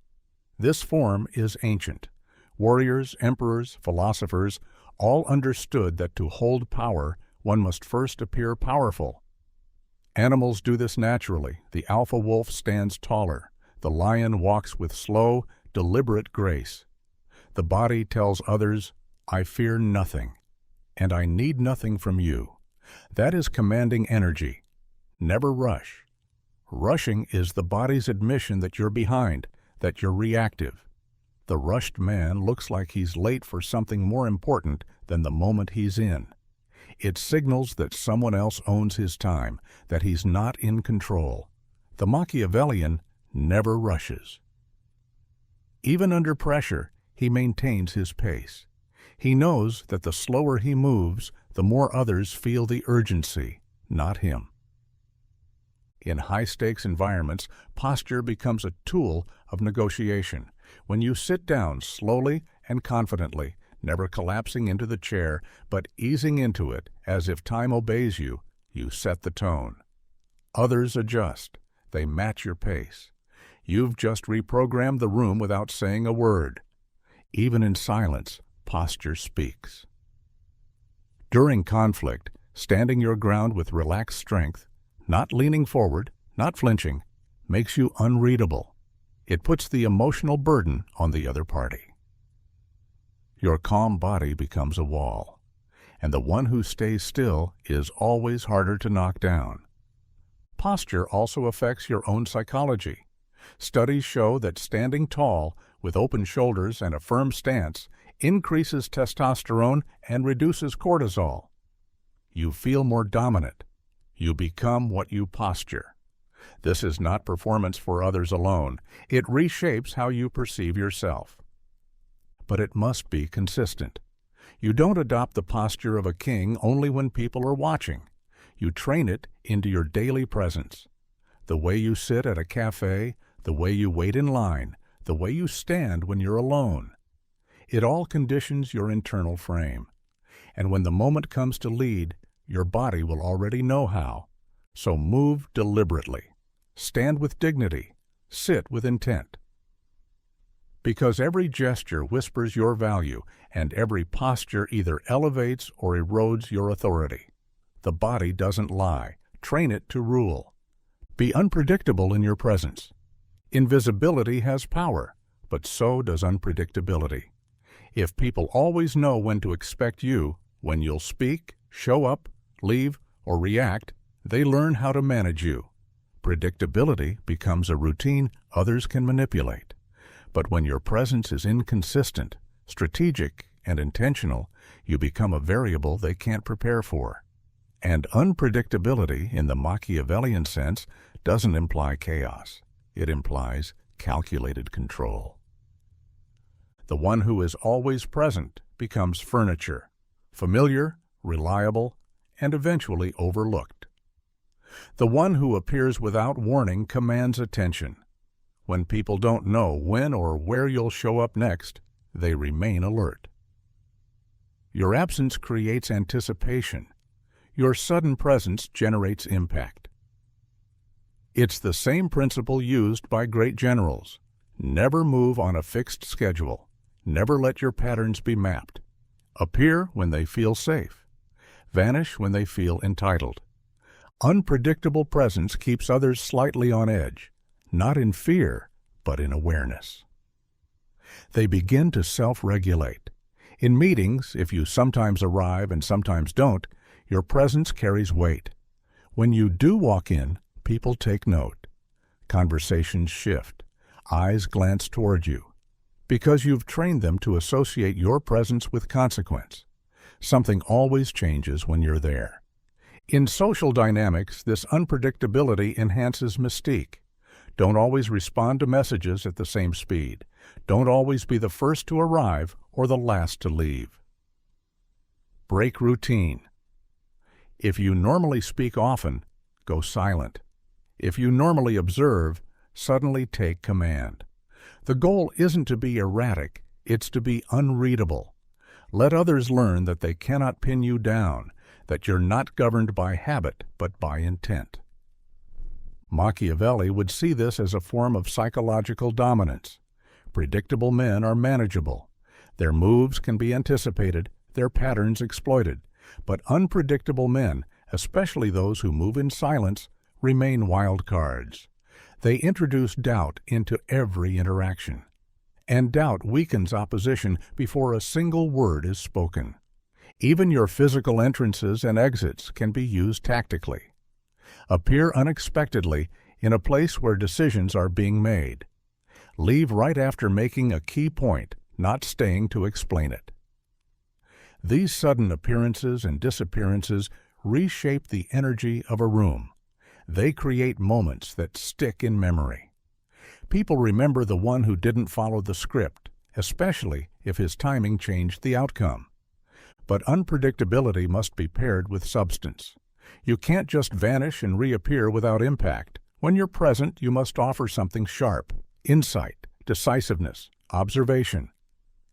This form is ancient. Warriors, emperors, philosophers all understood that to hold power, one must first appear powerful. Animals do this naturally. The alpha wolf stands taller. The lion walks with slow, deliberate grace. The body tells others, "I fear nothing, and I need nothing from you." That is commanding energy. Never rush. Rushing is the body's admission that you're behind, that you're reactive. The rushed man looks like he's late for something more important than the moment he's in. It signals that someone else owns his time, that he's not in control. The Machiavellian never rushes. Even under pressure, he maintains his pace. He knows that the slower he moves, the more others feel the urgency, not him. In high-stakes environments, posture becomes a tool of negotiation. When you sit down slowly and confidently, never collapsing into the chair, but easing into it as if time obeys you, you set the tone. Others adjust. They match your pace. You've just reprogrammed the room without saying a word. Even in silence, posture speaks. During conflict, standing your ground with relaxed strength, not leaning forward, not flinching, makes you unreadable. It puts the emotional burden on the other party. Your calm body becomes a wall, and the one who stays still is always harder to knock down. Posture also affects your own psychology. Studies show that standing tall, with open shoulders and a firm stance, increases testosterone and reduces cortisol. You feel more dominant. You become what you posture. This is not performance for others alone. It reshapes how you perceive yourself. But it must be consistent. You don't adopt the posture of a king only when people are watching. You train it into your daily presence. The way you sit at a cafe, the way you wait in line, the way you stand when you're alone. It all conditions your internal frame. And when the moment comes to lead, your body will already know how. So move deliberately. Stand with dignity. Sit with intent. Because every gesture whispers your value, and every posture either elevates or erodes your authority. The body doesn't lie. Train it to rule. Be unpredictable in your presence. Invisibility has power, but so does unpredictability. If people always know when to expect you, when you'll speak, show up, leave, or react, they learn how to manage you. Predictability becomes a routine others can manipulate. But when your presence is inconsistent, strategic, and intentional, you become a variable they can't prepare for. And unpredictability, in the Machiavellian sense, doesn't imply chaos. It implies calculated control. The one who is always present becomes furniture, familiar, reliable, and eventually overlooked. The one who appears without warning commands attention. When people don't know when or where you'll show up next, they remain alert. Your absence creates anticipation. Your sudden presence generates impact. It's the same principle used by great generals. Never move on a fixed schedule. Never let your patterns be mapped. Appear when they feel safe. Vanish when they feel entitled. Unpredictable presence keeps others slightly on edge, not in fear, but in awareness. They begin to self-regulate. In meetings, if you sometimes arrive and sometimes don't, your presence carries weight. When you do walk in, people take note. Conversations shift. Eyes glance toward you. Because you've trained them to associate your presence with consequence. Something always changes when you're there. In social dynamics, this unpredictability enhances mystique. Don't always respond to messages at the same speed. Don't always be the first to arrive or the last to leave. Break routine. If you normally speak often, go silent. If you normally observe, suddenly take command. The goal isn't to be erratic, it's to be unreadable. Let others learn that they cannot pin you down, that you're not governed by habit but by intent. Machiavelli would see this as a form of psychological dominance. Predictable men are manageable. Their moves can be anticipated, their patterns exploited. But unpredictable men, especially those who move in silence, remain wild cards. They introduce doubt into every interaction. And doubt weakens opposition before a single word is spoken. Even your physical entrances and exits can be used tactically. Appear unexpectedly in a place where decisions are being made. Leave right after making a key point, not staying to explain it. These sudden appearances and disappearances reshape the energy of a room. They create moments that stick in memory. People remember the one who didn't follow the script, especially if his timing changed the outcome. But unpredictability must be paired with substance. You can't just vanish and reappear without impact. When you're present, you must offer something sharp: insight, decisiveness, observation.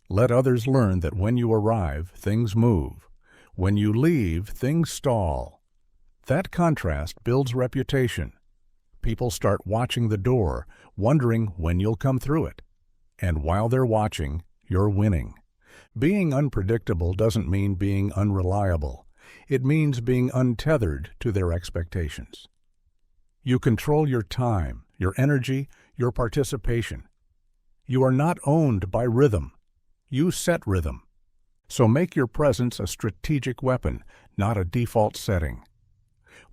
Let others learn that when you arrive, things move. When you leave, things stall. That contrast builds reputation. People start watching the door, wondering when you'll come through it. And while they're watching, you're winning. Being unpredictable doesn't mean being unreliable. It means being untethered to their expectations. You control your time, your energy, your participation. You are not owned by rhythm. You set rhythm. So make your presence a strategic weapon, not a default setting.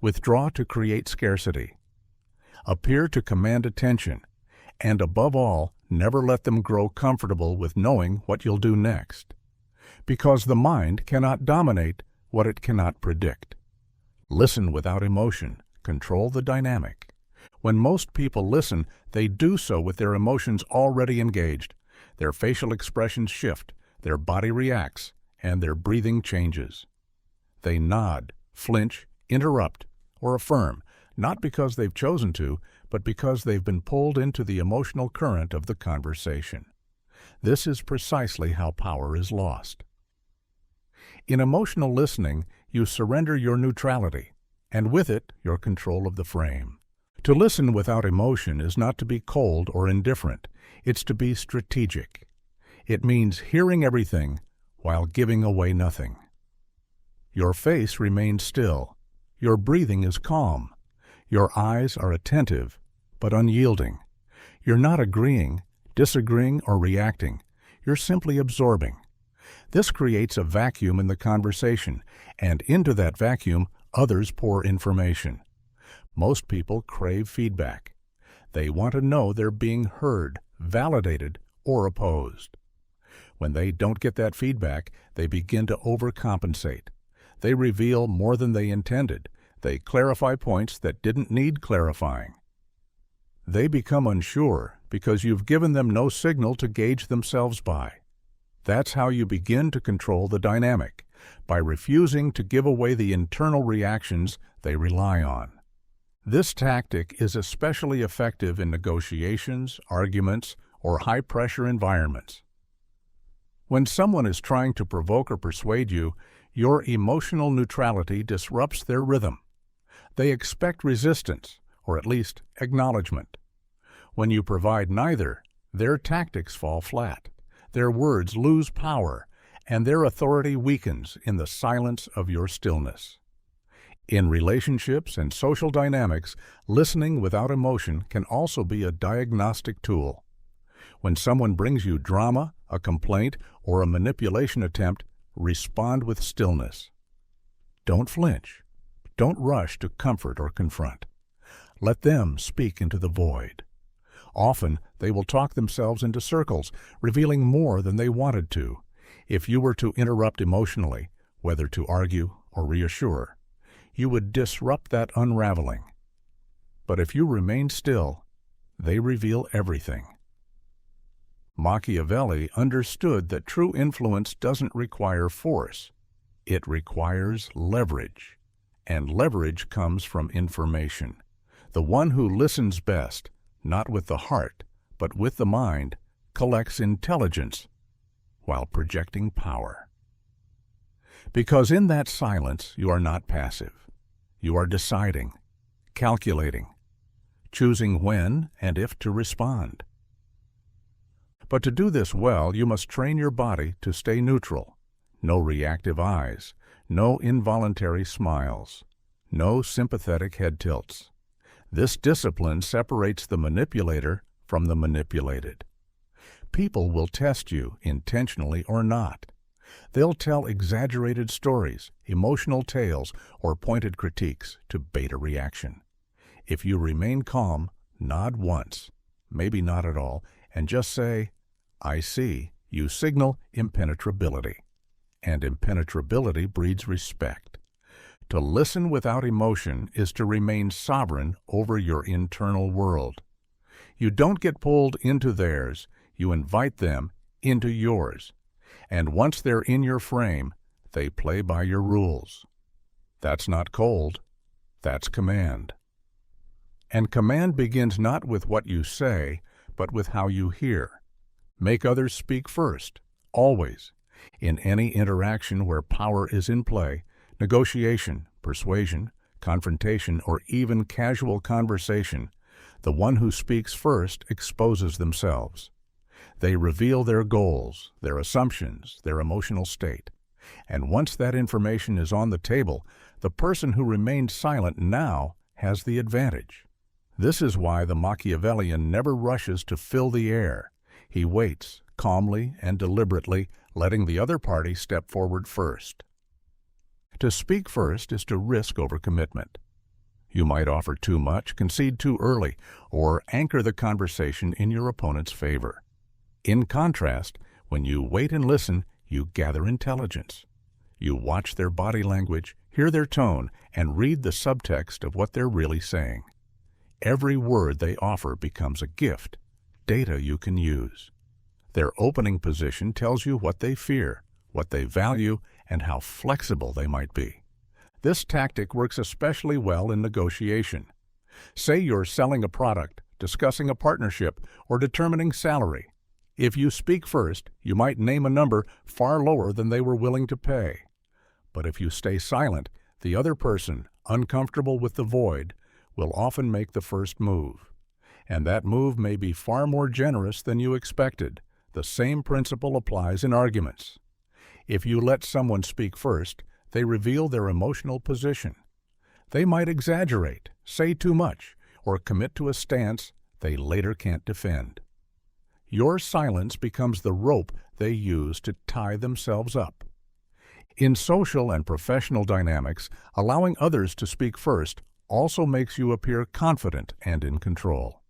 Withdraw to create scarcity. Appear to command attention. And above all, never let them grow comfortable with knowing what you'll do next. Because the mind cannot dominate what it cannot predict. Listen without emotion. Control the dynamic. When most people listen, they do so with their emotions already engaged. Their facial expressions shift, their body reacts, and their breathing changes. They nod, flinch, interrupt, or affirm, not because they've chosen to, but because they've been pulled into the emotional current of the conversation. This is precisely how power is lost. In emotional listening, you surrender your neutrality, and with it, your control of the frame. To listen without emotion is not to be cold or indifferent. It's to be strategic. It means hearing everything while giving away nothing. Your face remains still. Your breathing is calm. Your eyes are attentive, but unyielding. You're not agreeing, disagreeing, or reacting. You're simply absorbing. This creates a vacuum in the conversation, and into that vacuum, others pour information. Most people crave feedback. They want to know they're being heard, validated, or opposed. When they don't get that feedback, they begin to overcompensate. They reveal more than they intended. They clarify points that didn't need clarifying. They become unsure because you've given them no signal to gauge themselves by. That's how you begin to control the dynamic, by refusing to give away the internal reactions they rely on. This tactic is especially effective in negotiations, arguments, or high-pressure environments. When someone is trying to provoke or persuade you, your emotional neutrality disrupts their rhythm. They expect resistance, or at least acknowledgement. When you provide neither, their tactics fall flat, their words lose power, and their authority weakens in the silence of your stillness. In relationships and social dynamics, listening without emotion can also be a diagnostic tool. When someone brings you drama, a complaint, or a manipulation attempt, respond with stillness. Don't flinch. Don't rush to comfort or confront. Let them speak into the void. Often, they will talk themselves into circles, revealing more than they wanted to. If you were to interrupt emotionally, whether to argue or reassure, you would disrupt that unraveling. But if you remain still, they reveal everything. Machiavelli understood that true influence doesn't require force. It requires leverage. And leverage comes from information. The one who listens best, not with the heart, but with the mind, collects intelligence while projecting power. Because in that silence, you are not passive. You are deciding, calculating, choosing when and if to respond. But to do this well, you must train your body to stay neutral. No reactive eyes, no involuntary smiles, no sympathetic head tilts. This discipline separates the manipulator from the manipulated. People will test you, intentionally or not. They'll tell exaggerated stories, emotional tales, or pointed critiques to bait a reaction. If you remain calm, nod once, maybe not at all, and just say, "I see," you signal impenetrability. And impenetrability breeds respect. To listen without emotion is to remain sovereign over your internal world. You don't get pulled into theirs, you invite them into yours. And once they're in your frame, they play by your rules. That's not cold, that's command. And command begins not with what you say, but with how you hear. Make others speak first, always. In any interaction where power is in play, negotiation, persuasion, confrontation, or even casual conversation, the one who speaks first exposes themselves. They reveal their goals, their assumptions, their emotional state. And once that information is on the table, the person who remained silent now has the advantage. This is why the Machiavellian never rushes to fill the air. He waits, calmly and deliberately, letting the other party step forward first. To speak first is to risk overcommitment. You might offer too much, concede too early, or anchor the conversation in your opponent's favor. In contrast, when you wait and listen, you gather intelligence. You watch their body language, hear their tone, and read the subtext of what they're really saying. Every word they offer becomes a gift, data you can use. Their opening position tells you what they fear, what they value, and how flexible they might be. This tactic works especially well in negotiation. Say you're selling a product, discussing a partnership, or determining salary. If you speak first, you might name a number far lower than they were willing to pay. But if you stay silent, the other person, uncomfortable with the void, will often make the first move. And that move may be far more generous than you expected. The same principle applies in arguments. If you let someone speak first, they reveal their emotional position. They might exaggerate, say too much, or commit to a stance they later can't defend. Your silence becomes the rope they use to tie themselves up. In social and professional dynamics, allowing others to speak first also makes you appear confident and in control.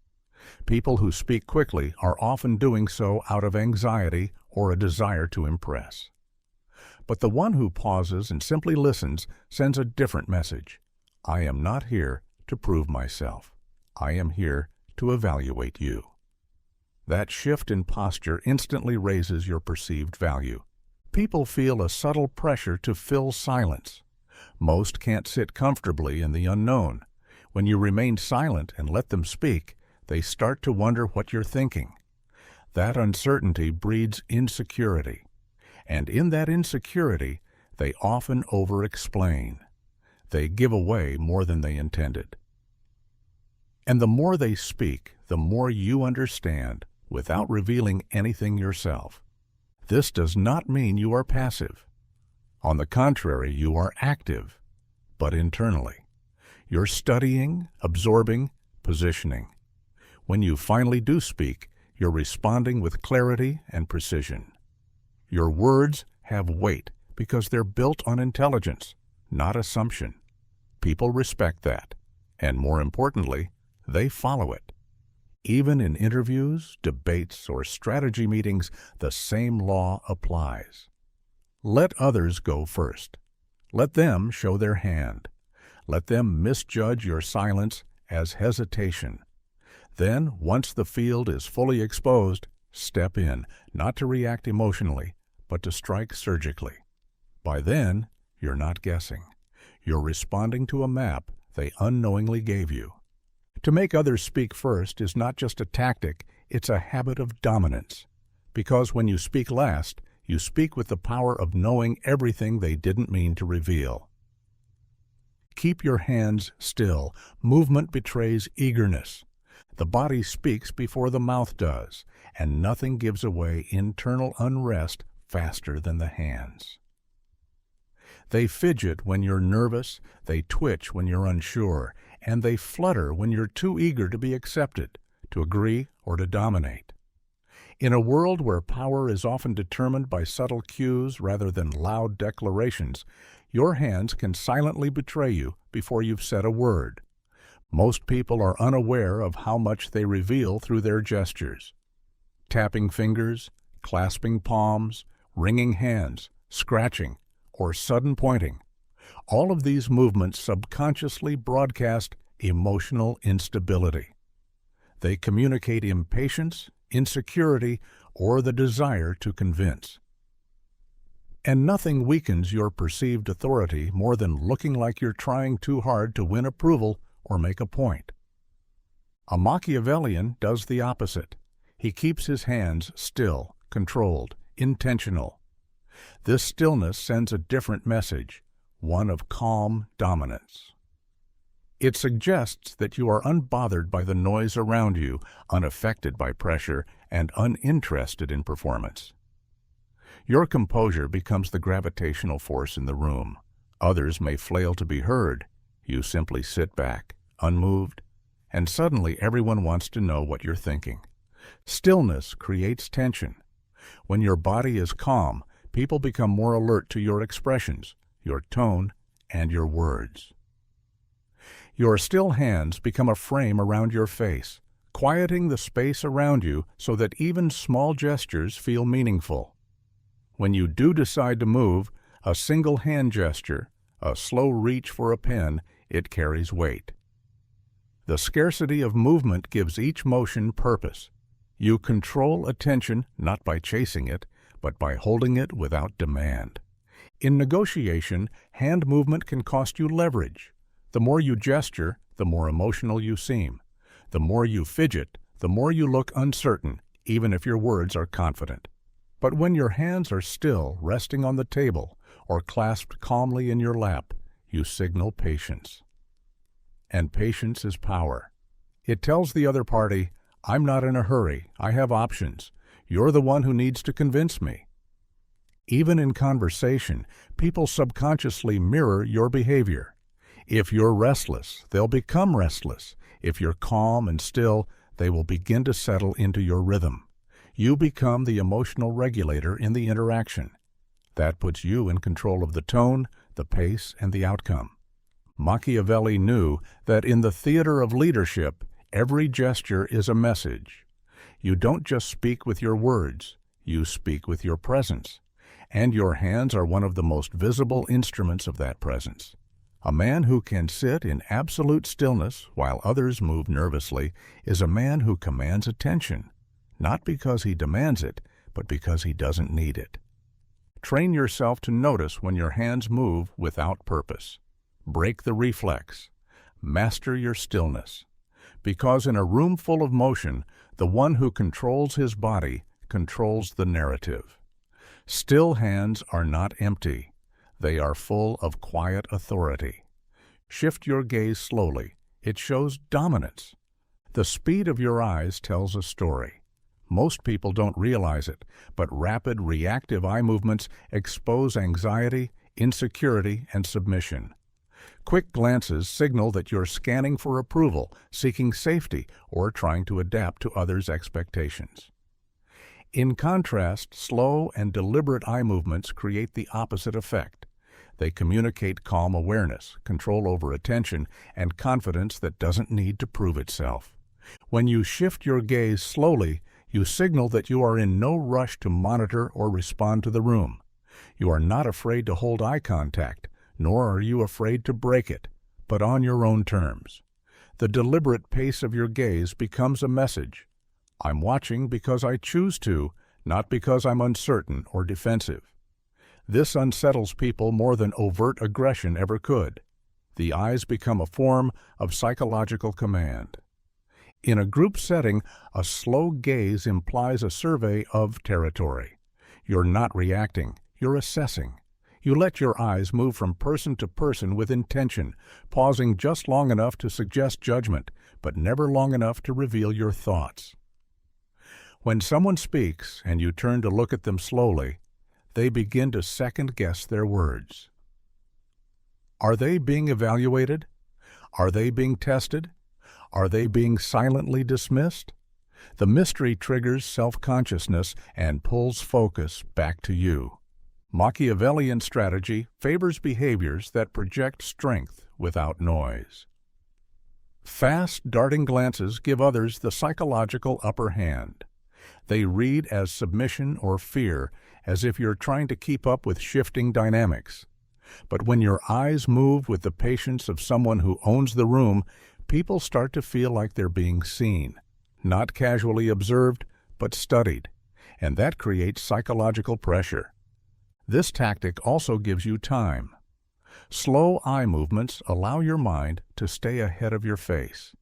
People who speak quickly are often doing so out of anxiety or a desire to impress. But the one who pauses and simply listens sends a different message. I am not here to prove myself. I am here to evaluate you. That shift in posture instantly raises your perceived value. People feel a subtle pressure to fill silence. Most can't sit comfortably in the unknown. When you remain silent and let them speak, they start to wonder what you're thinking. That uncertainty breeds insecurity. And in that insecurity, they often over-explain. They give away more than they intended. And the more they speak, the more you understand, without revealing anything yourself. This does not mean you are passive. On the contrary, you are active, but internally. You're studying, absorbing, positioning. When you finally do speak, you're responding with clarity and precision. Your words have weight because they're built on intelligence, not assumption. People respect that, and more importantly, they follow it. Even in interviews, debates, or strategy meetings, the same law applies. Let others go first. Let them show their hand. Let them misjudge your silence as hesitation. Then, once the field is fully exposed, step in, not to react emotionally, but to strike surgically. By then, you're not guessing. You're responding to a map they unknowingly gave you. To make others speak first is not just a tactic, it's a habit of dominance. Because when you speak last, you speak with the power of knowing everything they didn't mean to reveal. Keep your hands still. Movement betrays eagerness. The body speaks before the mouth does, and nothing gives away internal unrest faster than the hands. They fidget when you're nervous, they twitch when you're unsure, and they flutter when you're too eager to be accepted, to agree, or to dominate. In a world where power is often determined by subtle cues rather than loud declarations, your hands can silently betray you before you've said a word. Most people are unaware of how much they reveal through their gestures. Tapping fingers, clasping palms, wringing hands, scratching, or sudden pointing. All of these movements subconsciously broadcast emotional instability. They communicate impatience, insecurity, or the desire to convince. And nothing weakens your perceived authority more than looking like you're trying too hard to win approval or make a point. A Machiavellian does the opposite. He keeps his hands still, controlled, intentional. This stillness sends a different message, one of calm dominance. It suggests that you are unbothered by the noise around you, unaffected by pressure, and uninterested in performance. Your composure becomes the gravitational force in the room. Others may flail to be heard. You simply sit back, unmoved, and suddenly everyone wants to know what you're thinking. Stillness creates tension. When your body is calm, people become more alert to your expressions, your tone, and your words. Your still hands become a frame around your face, quieting the space around you so that even small gestures feel meaningful. When you do decide to move, a single hand gesture, a slow reach for a pen, it carries weight. The scarcity of movement gives each motion purpose. You control attention not by chasing it, but by holding it without demand. In negotiation, hand movement can cost you leverage. The more you gesture, the more emotional you seem. The more you fidget, the more you look uncertain, even if your words are confident. But when your hands are still, resting on the table, or clasped calmly in your lap, you signal patience. And patience is power. It tells the other party, I'm not in a hurry, I have options. You're the one who needs to convince me. Even in conversation, people subconsciously mirror your behavior. If you're restless, they'll become restless. If you're calm and still, they will begin to settle into your rhythm. You become the emotional regulator in the interaction. That puts you in control of the tone, the pace, and the outcome. Machiavelli knew that in the theater of leadership, every gesture is a message. You don't just speak with your words, you speak with your presence. And your hands are one of the most visible instruments of that presence. A man who can sit in absolute stillness while others move nervously is a man who commands attention, not because he demands it, but because he doesn't need it. Train yourself to notice when your hands move without purpose. Break the reflex. Master your stillness. Because in a room full of motion, the one who controls his body controls the narrative. Still hands are not empty. They are full of quiet authority. Shift your gaze slowly. It shows dominance. The speed of your eyes tells a story. Most people don't realize it, but rapid reactive eye movements expose anxiety, insecurity, and submission. Quick glances signal that you're scanning for approval, seeking safety, or trying to adapt to others' expectations. In contrast, slow and deliberate eye movements create the opposite effect. They communicate calm awareness, control over attention, and confidence that doesn't need to prove itself. When you shift your gaze slowly, you signal that you are in no rush to monitor or respond to the room. You are not afraid to hold eye contact, nor are you afraid to break it. but on your own terms. The deliberate pace of your gaze becomes a message. I'm watching because I choose to, not because I'm uncertain or defensive. This unsettles people more than overt aggression ever could. The eyes become a form of psychological command. In a group setting, a slow gaze implies a survey of territory. You're not reacting, you're assessing. You let your eyes move from person to person with intention, pausing just long enough to suggest judgment, but never long enough to reveal your thoughts. When someone speaks and you turn to look at them slowly, they begin to second-guess their words. Are they being evaluated? Are they being tested? Are they being silently dismissed? The mystery triggers self-consciousness and pulls focus back to you. Machiavellian strategy favors behaviors that project strength without noise. Fast, darting glances give others the psychological upper hand. They read as submission or fear, as if you're trying to keep up with shifting dynamics. But when your eyes move with the patience of someone who owns the room, people start to feel like they're being seen, not casually observed, but studied, and that creates psychological pressure. This tactic also gives you time. Slow eye movements allow your mind to stay ahead of your face.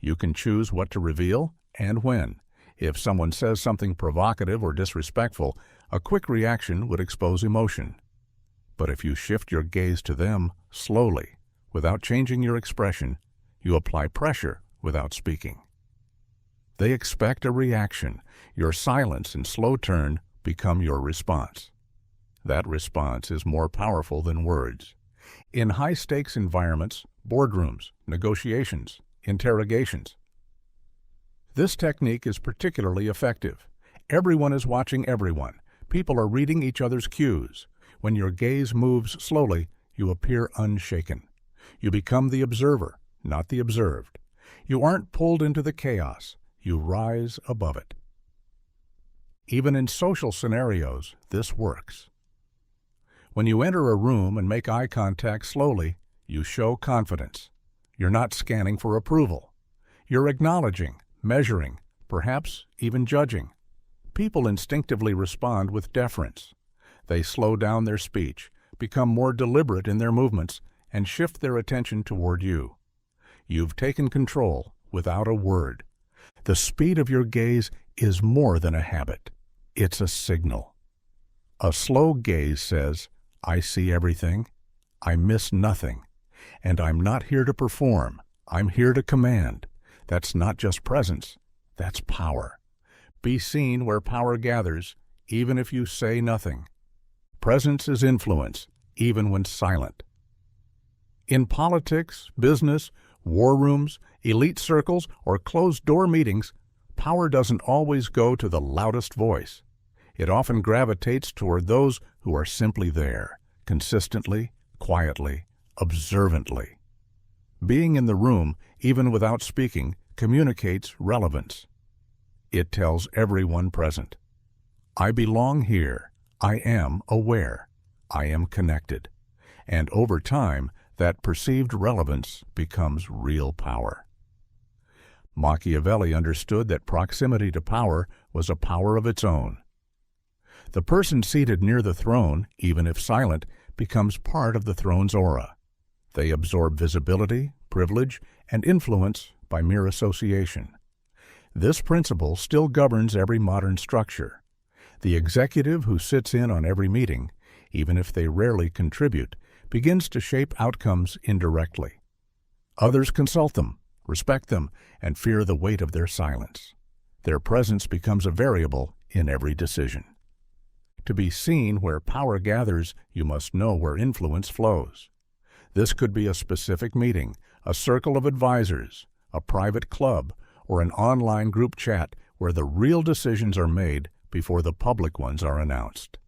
You can choose what to reveal and when. If someone says something provocative or disrespectful, a quick reaction would expose emotion. But if you shift your gaze to them slowly, without changing your expression, you apply pressure without speaking. They expect a reaction. Your silence and slow turn become your response. That response is more powerful than words. In high-stakes environments, boardrooms, negotiations, interrogations, this technique is particularly effective. Everyone is watching everyone. People are reading each other's cues. When your gaze moves slowly, you appear unshaken. You become the observer, not the observed. You aren't pulled into the chaos. You rise above it. Even in social scenarios, this works. When you enter a room and make eye contact slowly, you show confidence. You're not scanning for approval. You're acknowledging, measuring, perhaps even judging. People instinctively respond with deference. They slow down their speech, become more deliberate in their movements, and shift their attention toward you. You've taken control without a word. The speed of your gaze is more than a habit. It's a signal. A slow gaze says, I see everything, I miss nothing, and I'm not here to perform, I'm here to command. That's not just presence, that's power. Be seen where power gathers, even if you say nothing. Presence is influence, even when silent. In politics, business, war rooms, elite circles, or closed-door meetings, power doesn't always go to the loudest voice. It often gravitates toward those who are simply there, consistently, quietly, observantly. Being in the room, even without speaking, communicates relevance. It tells everyone present, I belong here, I am aware, I am connected. And over time, that perceived relevance becomes real power. Machiavelli understood that proximity to power was a power of its own. The person seated near the throne, even if silent, becomes part of the throne's aura. They absorb visibility, privilege, and influence by mere association. This principle still governs every modern structure. The executive who sits in on every meeting, even if they rarely contribute, begins to shape outcomes indirectly. Others consult them, respect them, and fear the weight of their silence. Their presence becomes a variable in every decision. To be seen where power gathers, you must know where influence flows. This could be a specific meeting, a circle of advisors, a private club, or an online group chat where the real decisions are made before the public ones are announced.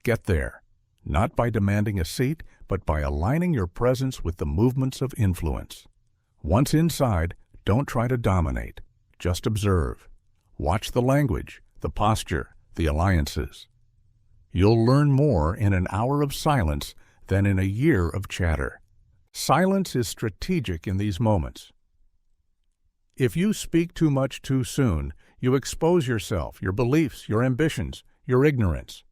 Get there, not by demanding a seat, but by aligning your presence with the movements of influence. Once inside, don't try to dominate. Just observe. Watch the language, the posture, the alliances. You'll learn more in an hour of silence than in a year of chatter. Silence is strategic in these moments. If you speak too much too soon, you expose yourself, your beliefs, your ambitions, your ignorance.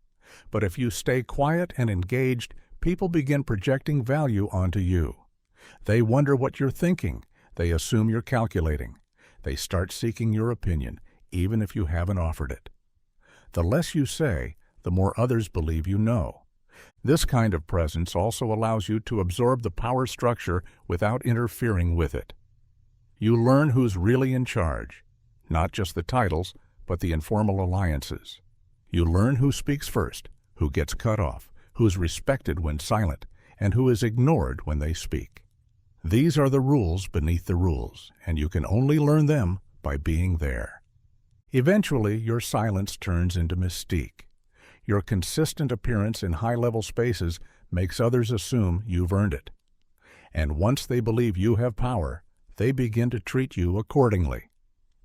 But if you stay quiet and engaged, people begin projecting value onto you. They wonder what you're thinking. They assume you're calculating. They start seeking your opinion, even if you haven't offered it. The less you say, the more others believe you know. This kind of presence also allows you to absorb the power structure without interfering with it. You learn who's really in charge, not just the titles, but the informal alliances. You learn who speaks first, who gets cut off, who's respected when silent, and who is ignored when they speak. These are the rules beneath the rules, and you can only learn them by being there. Eventually, your silence turns into mystique. Your consistent appearance in high-level spaces makes others assume you've earned it. And once they believe you have power, they begin to treat you accordingly.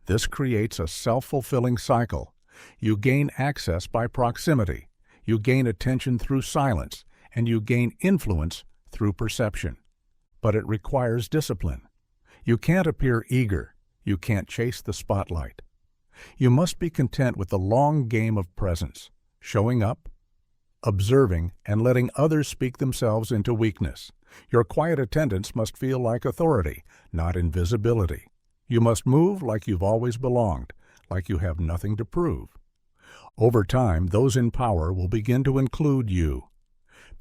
This creates a self-fulfilling cycle. You gain access by proximity, you gain attention through silence, and you gain influence through perception. But it requires discipline. You can't appear eager. You can't chase the spotlight. You must be content with the long game of presence, showing up, observing, and letting others speak themselves into weakness. Your quiet attendance must feel like authority, not invisibility. You must move like you've always belonged, like you have nothing to prove. Over time, those in power will begin to include you,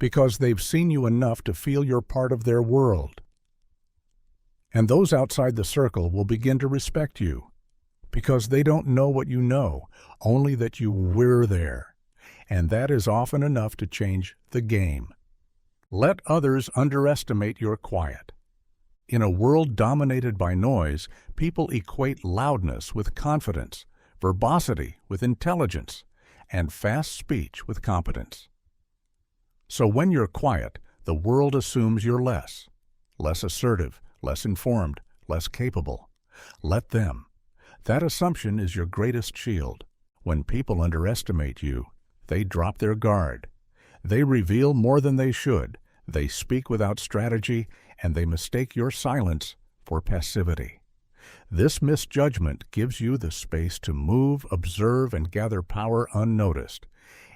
because they've seen you enough to feel you're part of their world. And those outside the circle will begin to respect you, because they don't know what you know, only that you were there. And that is often enough to change the game. Let others underestimate your quiet. In a world dominated by noise, people equate loudness with confidence, verbosity with intelligence, and fast speech with competence. So when you're quiet, the world assumes you're less assertive, less informed, less capable. Let them. That assumption is your greatest shield. When people underestimate you, they drop their guard. They reveal more than they should. They speak without strategy, and they mistake your silence for passivity. This misjudgment gives you the space to move, observe, and gather power unnoticed.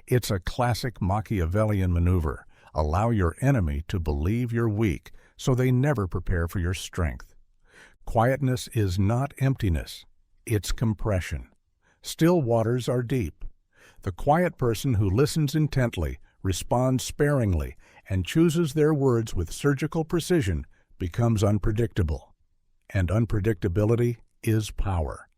It's a classic Machiavellian maneuver. Allow your enemy to believe you're weak, so they never prepare for your strength. Quietness is not emptiness. It's compression. Still waters are deep. The quiet person who listens intently, responds sparingly, and chooses their words with surgical precision becomes unpredictable. And unpredictability is power.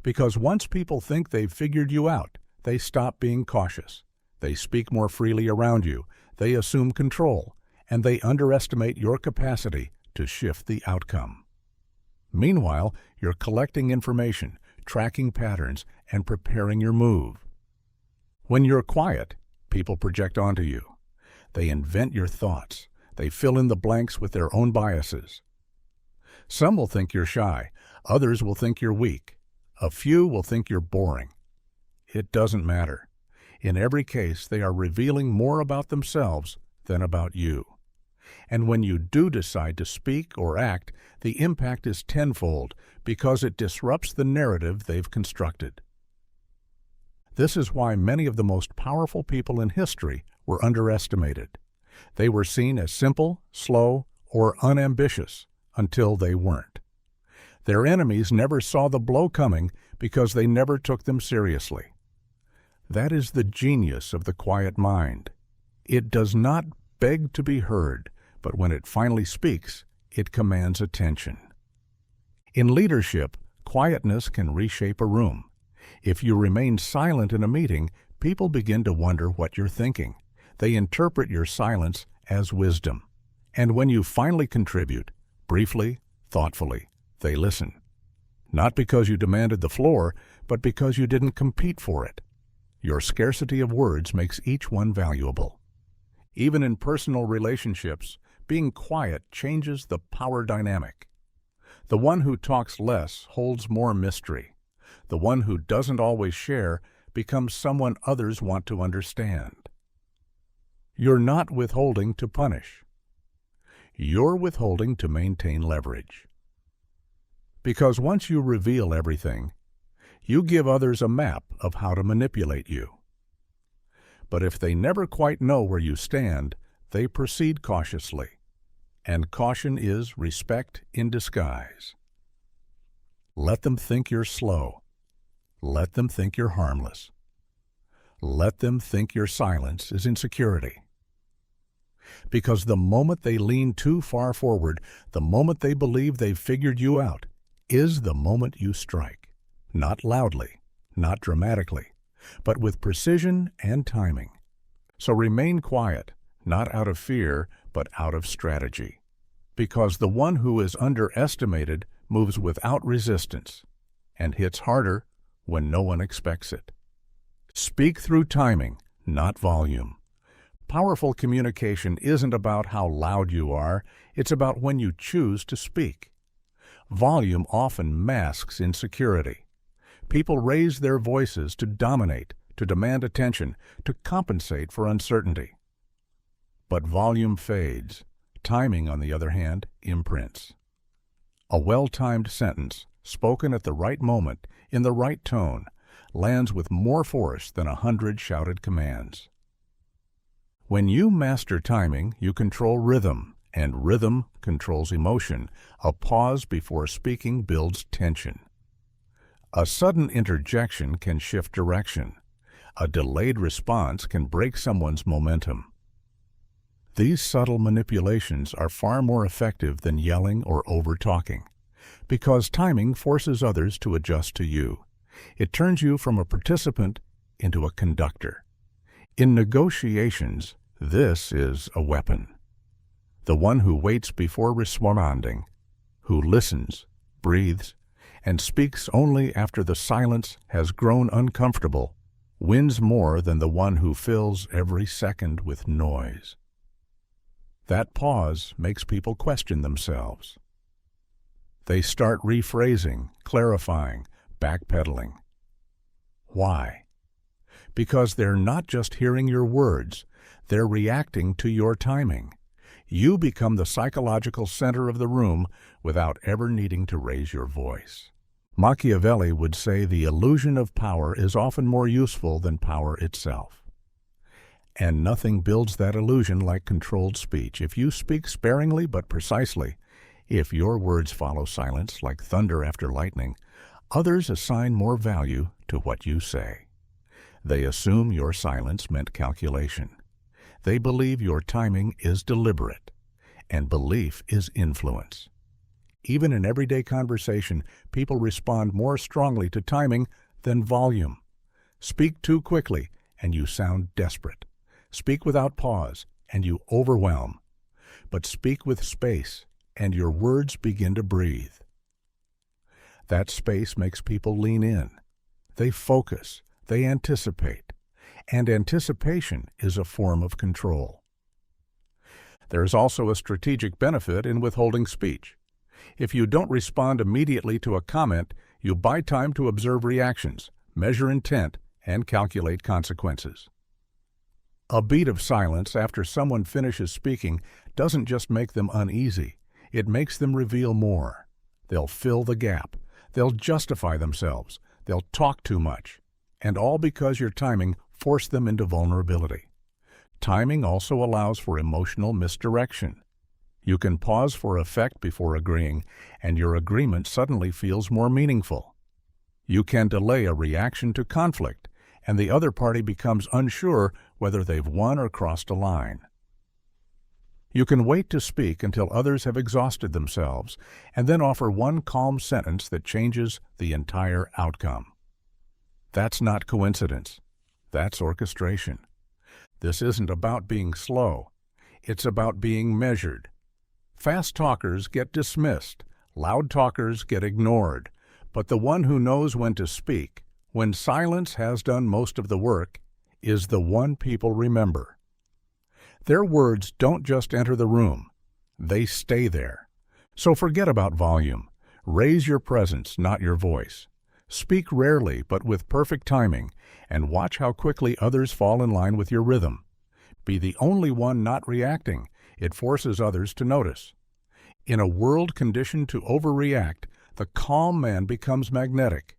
Because once people think they've figured you out, they stop being cautious. They speak more freely around you, they assume control, and they underestimate your capacity to shift the outcome. Meanwhile, you're collecting information, tracking patterns, and preparing your move. When you're quiet, people project onto you. They invent your thoughts. They fill in the blanks with their own biases. Some will think you're shy. Others will think you're weak. A few will think you're boring. It doesn't matter. In every case, they are revealing more about themselves than about you. And when you do decide to speak or act, the impact is tenfold because it disrupts the narrative they've constructed. This is why many of the most powerful people in history were underestimated. They were seen as simple, slow, or unambitious until they weren't. Their enemies never saw the blow coming because they never took them seriously. That is the genius of the quiet mind. It does not beg to be heard, but when it finally speaks, it commands attention. In leadership, quietness can reshape a room. If you remain silent in a meeting, people begin to wonder what you're thinking. They interpret your silence as wisdom. And when you finally contribute, briefly, thoughtfully, they listen. Not because you demanded the floor, but because you didn't compete for it. Your scarcity of words makes each one valuable. Even in personal relationships, being quiet changes the power dynamic. The one who talks less holds more mystery. The one who doesn't always share becomes someone others want to understand. You're not withholding to punish. You're withholding to maintain leverage. Because once you reveal everything, you give others a map of how to manipulate you. But if they never quite know where you stand, they proceed cautiously. And caution is respect in disguise. Let them think you're slow. Let them think you're harmless. Let them think your silence is insecurity. Because the moment they lean too far forward, the moment they believe they've figured you out, is the moment you strike. Not loudly, not dramatically, but with precision and timing. So remain quiet, not out of fear, but out of strategy. Because the one who is underestimated moves without resistance and hits harder when no one expects it. Speak through timing, not volume. Powerful communication isn't about how loud you are, it's about when you choose to speak. Volume often masks insecurity. People raise their voices to dominate, to demand attention, to compensate for uncertainty. But volume fades. Timing, on the other hand, imprints. A well-timed sentence, spoken at the right moment, in the right tone, lands with more force than 100 shouted commands. When you master timing, you control rhythm, and rhythm controls emotion. A pause before speaking builds tension. A sudden interjection can shift direction. A delayed response can break someone's momentum. These subtle manipulations are far more effective than yelling or over-talking, because timing forces others to adjust to you. It turns you from a participant into a conductor. In negotiations, this is a weapon. The one who waits before responding, who listens, breathes, and speaks only after the silence has grown uncomfortable, wins more than the one who fills every second with noise. That pause makes people question themselves. They start rephrasing, clarifying, backpedaling. Why? Because they're not just hearing your words, they're reacting to your timing. You become the psychological center of the room without ever needing to raise your voice. Machiavelli would say the illusion of power is often more useful than power itself. And nothing builds that illusion like controlled speech. If you speak sparingly but precisely, if your words follow silence like thunder after lightning, others assign more value to what you say. They assume your silence meant calculation. They believe your timing is deliberate, and belief is influence. Even in everyday conversation, people respond more strongly to timing than volume. Speak too quickly, and you sound desperate. Speak without pause, and you overwhelm. But speak with space, and your words begin to breathe. That space makes people lean in. They focus. They anticipate. And anticipation is a form of control. There is also a strategic benefit in withholding speech. If you don't respond immediately to a comment, you buy time to observe reactions, measure intent, and calculate consequences. A beat of silence after someone finishes speaking doesn't just make them uneasy, it makes them reveal more. They'll fill the gap. They'll justify themselves. They'll talk too much. And all because your timing forced them into vulnerability. Timing also allows for emotional misdirection. You can pause for effect before agreeing, and your agreement suddenly feels more meaningful. You can delay a reaction to conflict, and the other party becomes unsure whether they've won or crossed a line. You can wait to speak until others have exhausted themselves, and then offer one calm sentence that changes the entire outcome. That's not coincidence. That's orchestration. This isn't about being slow. It's about being measured. Fast talkers get dismissed. Loud talkers get ignored. But the one who knows when to speak, when silence has done most of the work, is the one people remember. Their words don't just enter the room. They stay there. So forget about volume. Raise your presence, not your voice. Speak rarely, but with perfect timing, and watch how quickly others fall in line with your rhythm. Be the only one not reacting. It forces others to notice. In a world conditioned to overreact, the calm man becomes magnetic.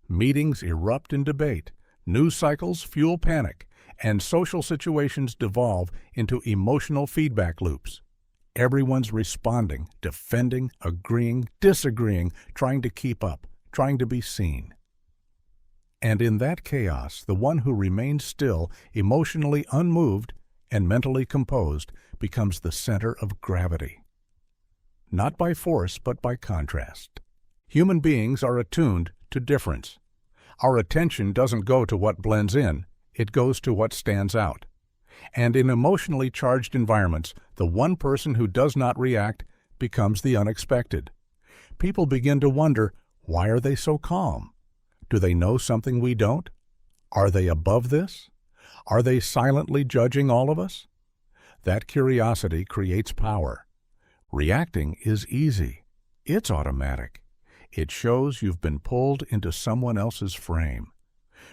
Meetings erupt in debate, news cycles fuel panic, and social situations devolve into emotional feedback loops. Everyone's responding, defending, agreeing, disagreeing, trying to keep up, trying to be seen. And in that chaos, the one who remains still, emotionally unmoved, and mentally composed becomes the center of gravity. Not by force, but by contrast. Human beings are attuned to difference. Our attention doesn't go to what blends in, it goes to what stands out. And in emotionally charged environments, the one person who does not react becomes the unexpected. People begin to wonder, why are they so calm? Do they know something we don't? Are they above this? Are they silently judging all of us? That curiosity creates power. Reacting is easy. It's automatic. It shows you've been pulled into someone else's frame.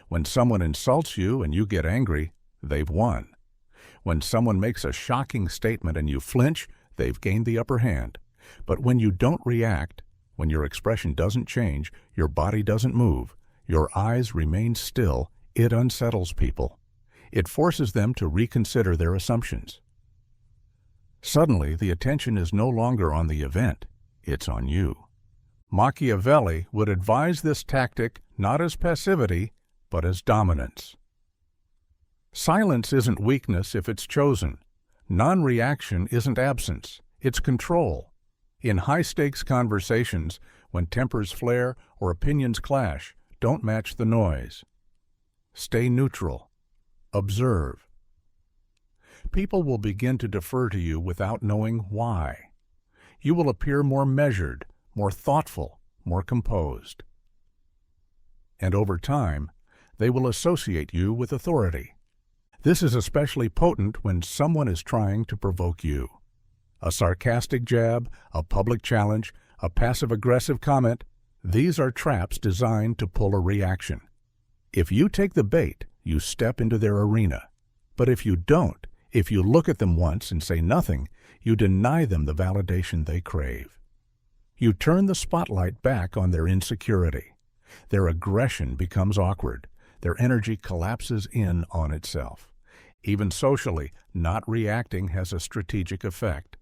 When someone insults you and you get angry, they've won. When someone makes a shocking statement and you flinch, they've gained the upper hand. But when you don't react, when your expression doesn't change, your body doesn't move, your eyes remain still, it unsettles people. It forces them to reconsider their assumptions. Suddenly, the attention is no longer on the event, it's on you. Machiavelli would advise this tactic not as passivity, but as dominance. Silence isn't weakness if it's chosen. Non-reaction isn't absence, it's control. In high-stakes conversations, when tempers flare or opinions clash, don't match the noise. Stay neutral. Observe. People will begin to defer to you without knowing why. You will appear more measured, more thoughtful, more composed. And over time, they will associate you with authority. This is especially potent when someone is trying to provoke you. A sarcastic jab, a public challenge, a passive-aggressive comment, these are traps designed to pull a reaction. If you take the bait, you step into their arena. But if you don't, if you look at them once and say nothing, you deny them the validation they crave. You turn the spotlight back on their insecurity. Their aggression becomes awkward. Their energy collapses in on itself. Even socially, not reacting has a strategic effect.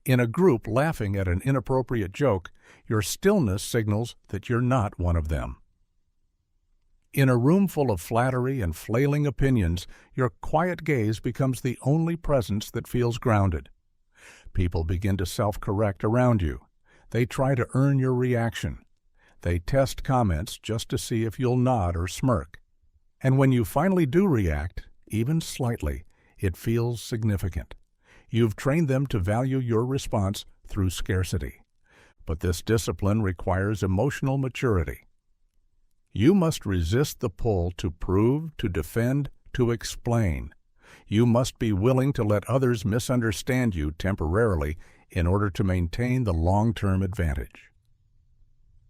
In a group laughing at an inappropriate joke, your stillness signals that you're not one of them. In a room full of flattery and flailing opinions, your quiet gaze becomes the only presence that feels grounded. People begin to self-correct around you. They try to earn your reaction. They test comments just to see if you'll nod or smirk. And when you finally do react, even slightly, it feels significant. You've trained them to value your response through scarcity. But this discipline requires emotional maturity. You must resist the pull to prove, to defend, to explain. You must be willing to let others misunderstand you temporarily in order to maintain the long-term advantage.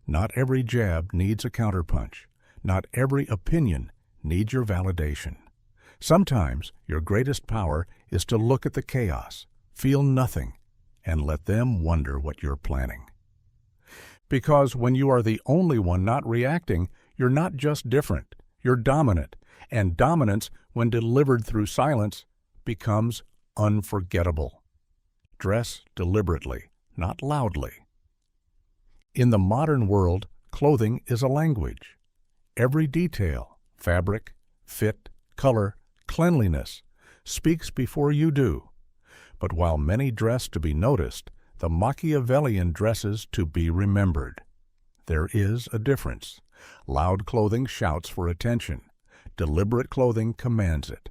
Not every jab needs a counterpunch. Not every opinion needs your validation. Sometimes your greatest power is to look at the chaos, feel nothing, and let them wonder what you're planning. Because when you are the only one not reacting, you're not just different, you're dominant, and dominance, when delivered through silence, becomes unforgettable. Dress deliberately, not loudly. In the modern world, clothing is a language. Every detail, fabric, fit, color, cleanliness, speaks before you do. But while many dress to be noticed, the Machiavellian dresses to be remembered. There is a difference. Loud clothing shouts for attention. Deliberate clothing commands it.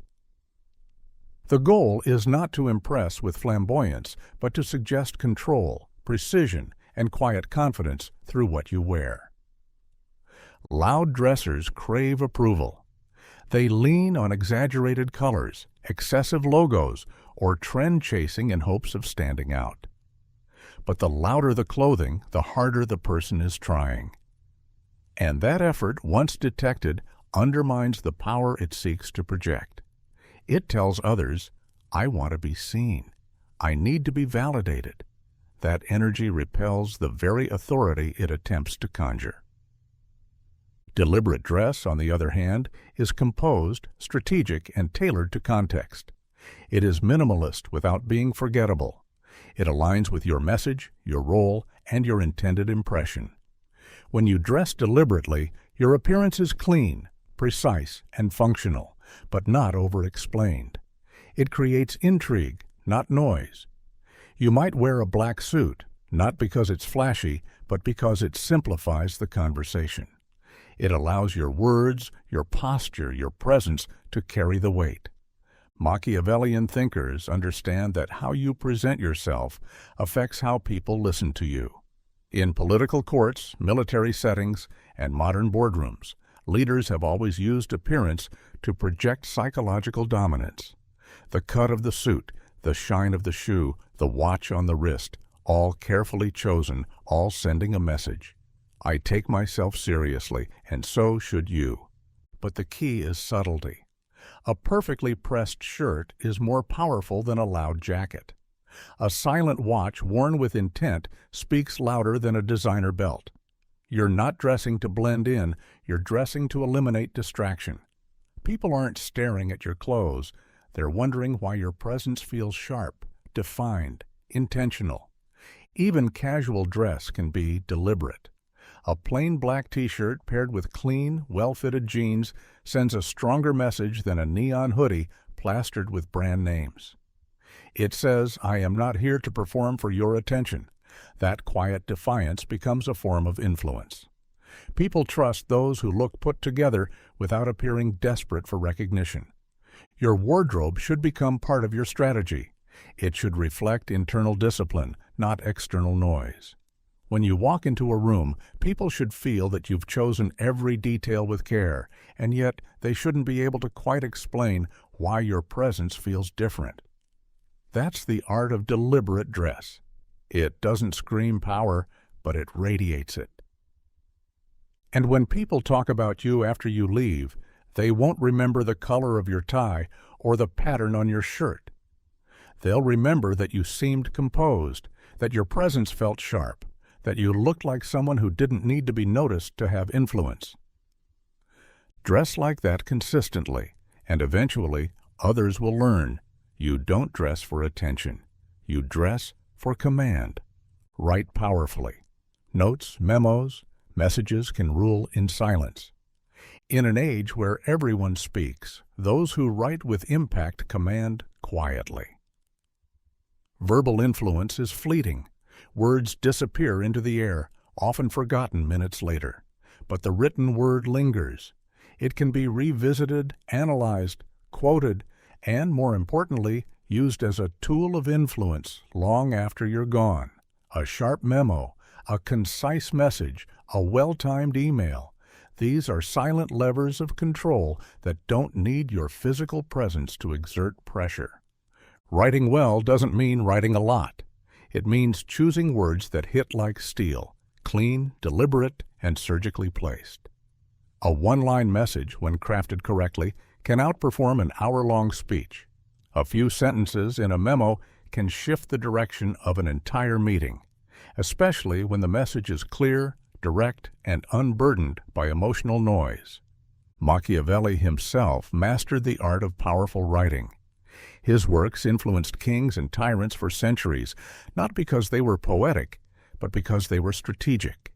The goal is not to impress with flamboyance, but to suggest control, precision, and quiet confidence through what you wear. Loud dressers crave approval. They lean on exaggerated colors, excessive logos, or trend chasing in hopes of standing out. But the louder the clothing, the harder the person is trying. And that effort, once detected, undermines the power it seeks to project. It tells others, I want to be seen. I need to be validated. That energy repels the very authority it attempts to conjure. Deliberate dress, on the other hand, is composed, strategic, and tailored to context. It is minimalist without being forgettable. It aligns with your message, your role, and your intended impression. When you dress deliberately, your appearance is clean, precise, and functional, but not over-explained. It creates intrigue, not noise. You might wear a black suit, not because it's flashy, but because it simplifies the conversation. It allows your words, your posture, your presence to carry the weight. Machiavellian thinkers understand that how you present yourself affects how people listen to you. In political courts, military settings, and modern boardrooms, leaders have always used appearance to project psychological dominance. The cut of the suit, the shine of the shoe, the watch on the wrist, all carefully chosen, all sending a message. I take myself seriously, and so should you. But the key is subtlety. A perfectly pressed shirt is more powerful than a loud jacket. A silent watch worn with intent speaks louder than a designer belt. You're not dressing to blend in, you're dressing to eliminate distraction. People aren't staring at your clothes, they're wondering why your presence feels sharp, defined, intentional. Even casual dress can be deliberate. A plain black t-shirt paired with clean, well-fitted jeans sends a stronger message than a neon hoodie plastered with brand names. It says, I am not here to perform for your attention. That quiet defiance becomes a form of influence. People trust those who look put together without appearing desperate for recognition. Your wardrobe should become part of your strategy. It should reflect internal discipline, not external noise. When you walk into a room, people should feel that you've chosen every detail with care, and yet they shouldn't be able to quite explain why your presence feels different. That's the art of deliberate dress. It doesn't scream power, but it radiates it. And when people talk about you after you leave, they won't remember the color of your tie or the pattern on your shirt. They'll remember that you seemed composed, that your presence felt sharp, that you looked like someone who didn't need to be noticed to have influence. Dress like that consistently, and eventually others will learn. You don't dress for attention. You dress for command. Write powerfully. Notes, memos, messages can rule in silence. In an age where everyone speaks, those who write with impact command quietly. Verbal influence is fleeting. Words disappear into the air, often forgotten minutes later. But the written word lingers. It can be revisited, analyzed, quoted, and, more importantly, used as a tool of influence long after you're gone. A sharp memo, a concise message, a well-timed email. These are silent levers of control that don't need your physical presence to exert pressure. Writing well doesn't mean writing a lot. It means choosing words that hit like steel, clean, deliberate, and surgically placed. A one-line message, when crafted correctly, can outperform an hour-long speech. A few sentences in a memo can shift the direction of an entire meeting, especially when the message is clear, direct, and unburdened by emotional noise. Machiavelli himself mastered the art of powerful writing. His works influenced kings and tyrants for centuries, not because they were poetic, but because they were strategic.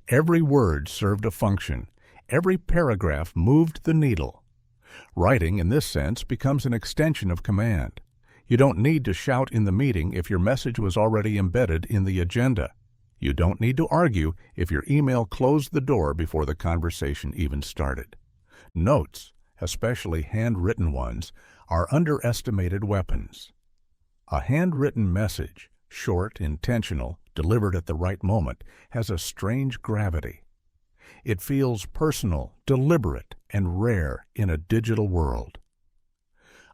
Every word served a function. Every paragraph moved the needle. Writing, in this sense, becomes an extension of command. You don't need to shout in the meeting if your message was already embedded in the agenda. You don't need to argue if your email closed the door before the conversation even started. Notes, especially handwritten ones, are underestimated weapons. A handwritten message, short, intentional, delivered at the right moment, has a strange gravity. It feels personal, deliberate, and rare in a digital world.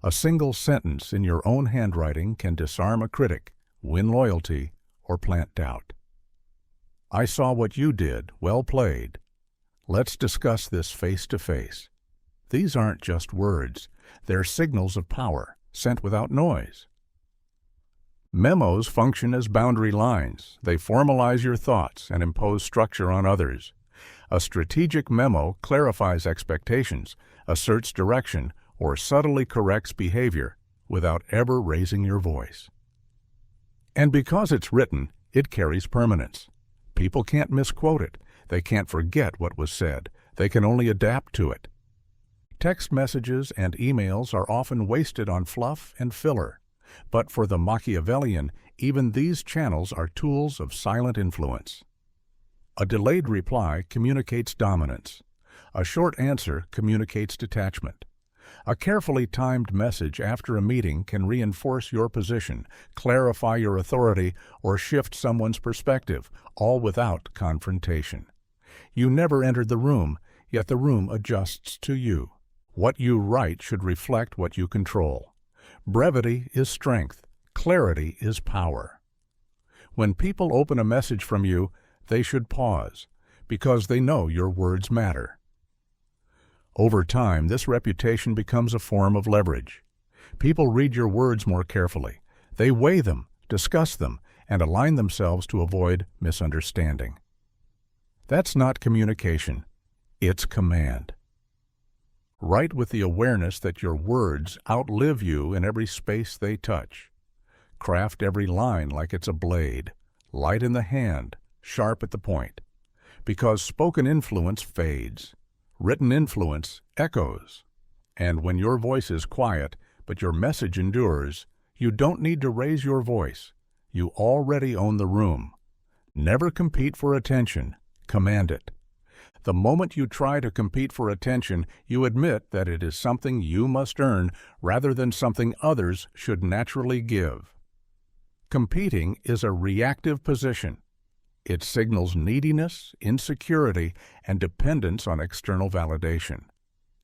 A single sentence in your own handwriting can disarm a critic, win loyalty, or plant doubt. I saw what you did. Well played. Let's discuss this face to face. These aren't just words. They're signals of power, sent without noise. Memos function as boundary lines. They formalize your thoughts and impose structure on others. A strategic memo clarifies expectations, asserts direction, or subtly corrects behavior without ever raising your voice. And because it's written, it carries permanence. People can't misquote it. They can't forget what was said. They can only adapt to it. Text messages and emails are often wasted on fluff and filler. But for the Machiavellian, even these channels are tools of silent influence. A delayed reply communicates dominance. A short answer communicates detachment. A carefully timed message after a meeting can reinforce your position, clarify your authority, or shift someone's perspective, all without confrontation. You never entered the room, yet the room adjusts to you. What you write should reflect what you control. Brevity is strength. Clarity is power. When people open a message from you, they should pause, because they know your words matter. Over time, this reputation becomes a form of leverage. People read your words more carefully. They weigh them, discuss them, and align themselves to avoid misunderstanding. That's not communication. It's command. Write with the awareness that your words outlive you in every space they touch. Craft every line like it's a blade, light in the hand, sharp at the point. Because spoken influence fades. Written influence echoes. And when your voice is quiet, but your message endures, you don't need to raise your voice. You already own the room. Never compete for attention. Command it. The moment you try to compete for attention, you admit that it is something you must earn rather than something others should naturally give. Competing is a reactive position. It signals neediness, insecurity, and dependence on external validation.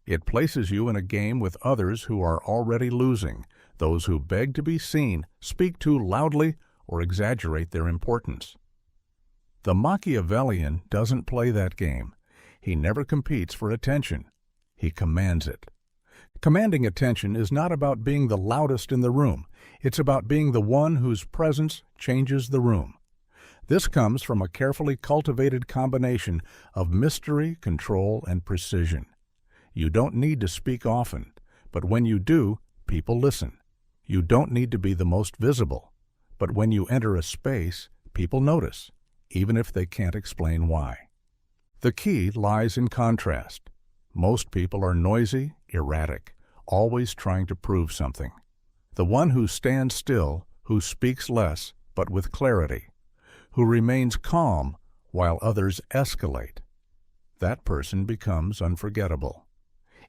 It places you in a game with others who are already losing, those who beg to be seen, speak too loudly, or exaggerate their importance. The Machiavellian doesn't play that game. He never competes for attention. He commands it. Commanding attention is not about being the loudest in the room. It's about being the one whose presence changes the room. This comes from a carefully cultivated combination of mystery, control, and precision. You don't need to speak often, but when you do, people listen. You don't need to be the most visible, but when you enter a space, people notice, even if they can't explain why. The key lies in contrast. Most people are noisy, erratic, always trying to prove something. The one who stands still, who speaks less, but with clarity, who remains calm while others escalate, that person becomes unforgettable.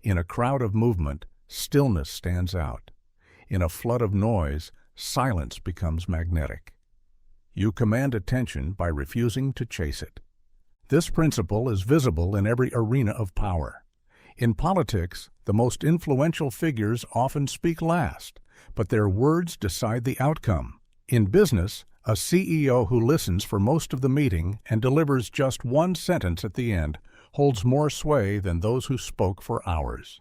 In a crowd of movement, stillness stands out. In a flood of noise, silence becomes magnetic. You command attention by refusing to chase it. This principle is visible in every arena of power. In politics, the most influential figures often speak last, but their words decide the outcome. In business, a CEO who listens for most of the meeting and delivers just one sentence at the end holds more sway than those who spoke for hours.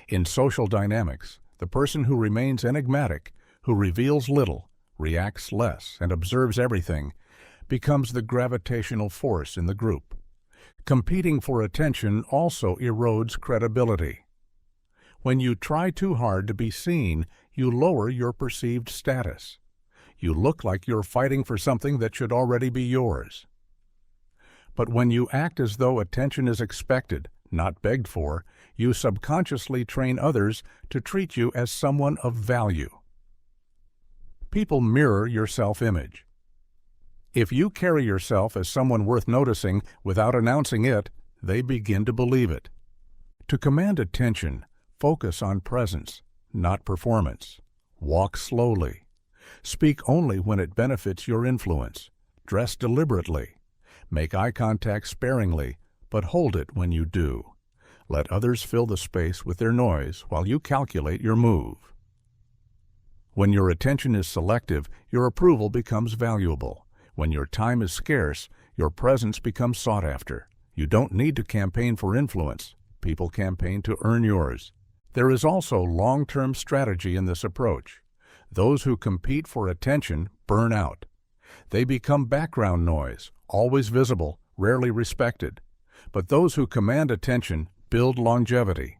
In social dynamics, the person who remains enigmatic, who reveals little, reacts less, and observes everything, becomes the gravitational force in the group. Competing for attention also erodes credibility. When you try too hard to be seen, you lower your perceived status. You look like you're fighting for something that should already be yours. But when you act as though attention is expected, not begged for, you subconsciously train others to treat you as someone of value. People mirror your self-image. If you carry yourself as someone worth noticing without announcing it, they begin to believe it. To command attention, focus on presence, not performance. Walk slowly. Speak only when it benefits your influence. Dress deliberately. Make eye contact sparingly, but hold it when you do. Let others fill the space with their noise while you calculate your move. When your attention is selective, your approval becomes valuable. When your time is scarce, your presence becomes sought after. You don't need to campaign for influence. People campaign to earn yours. There is also long-term strategy in this approach. Those who compete for attention burn out. They become background noise, always visible, rarely respected. But those who command attention build longevity.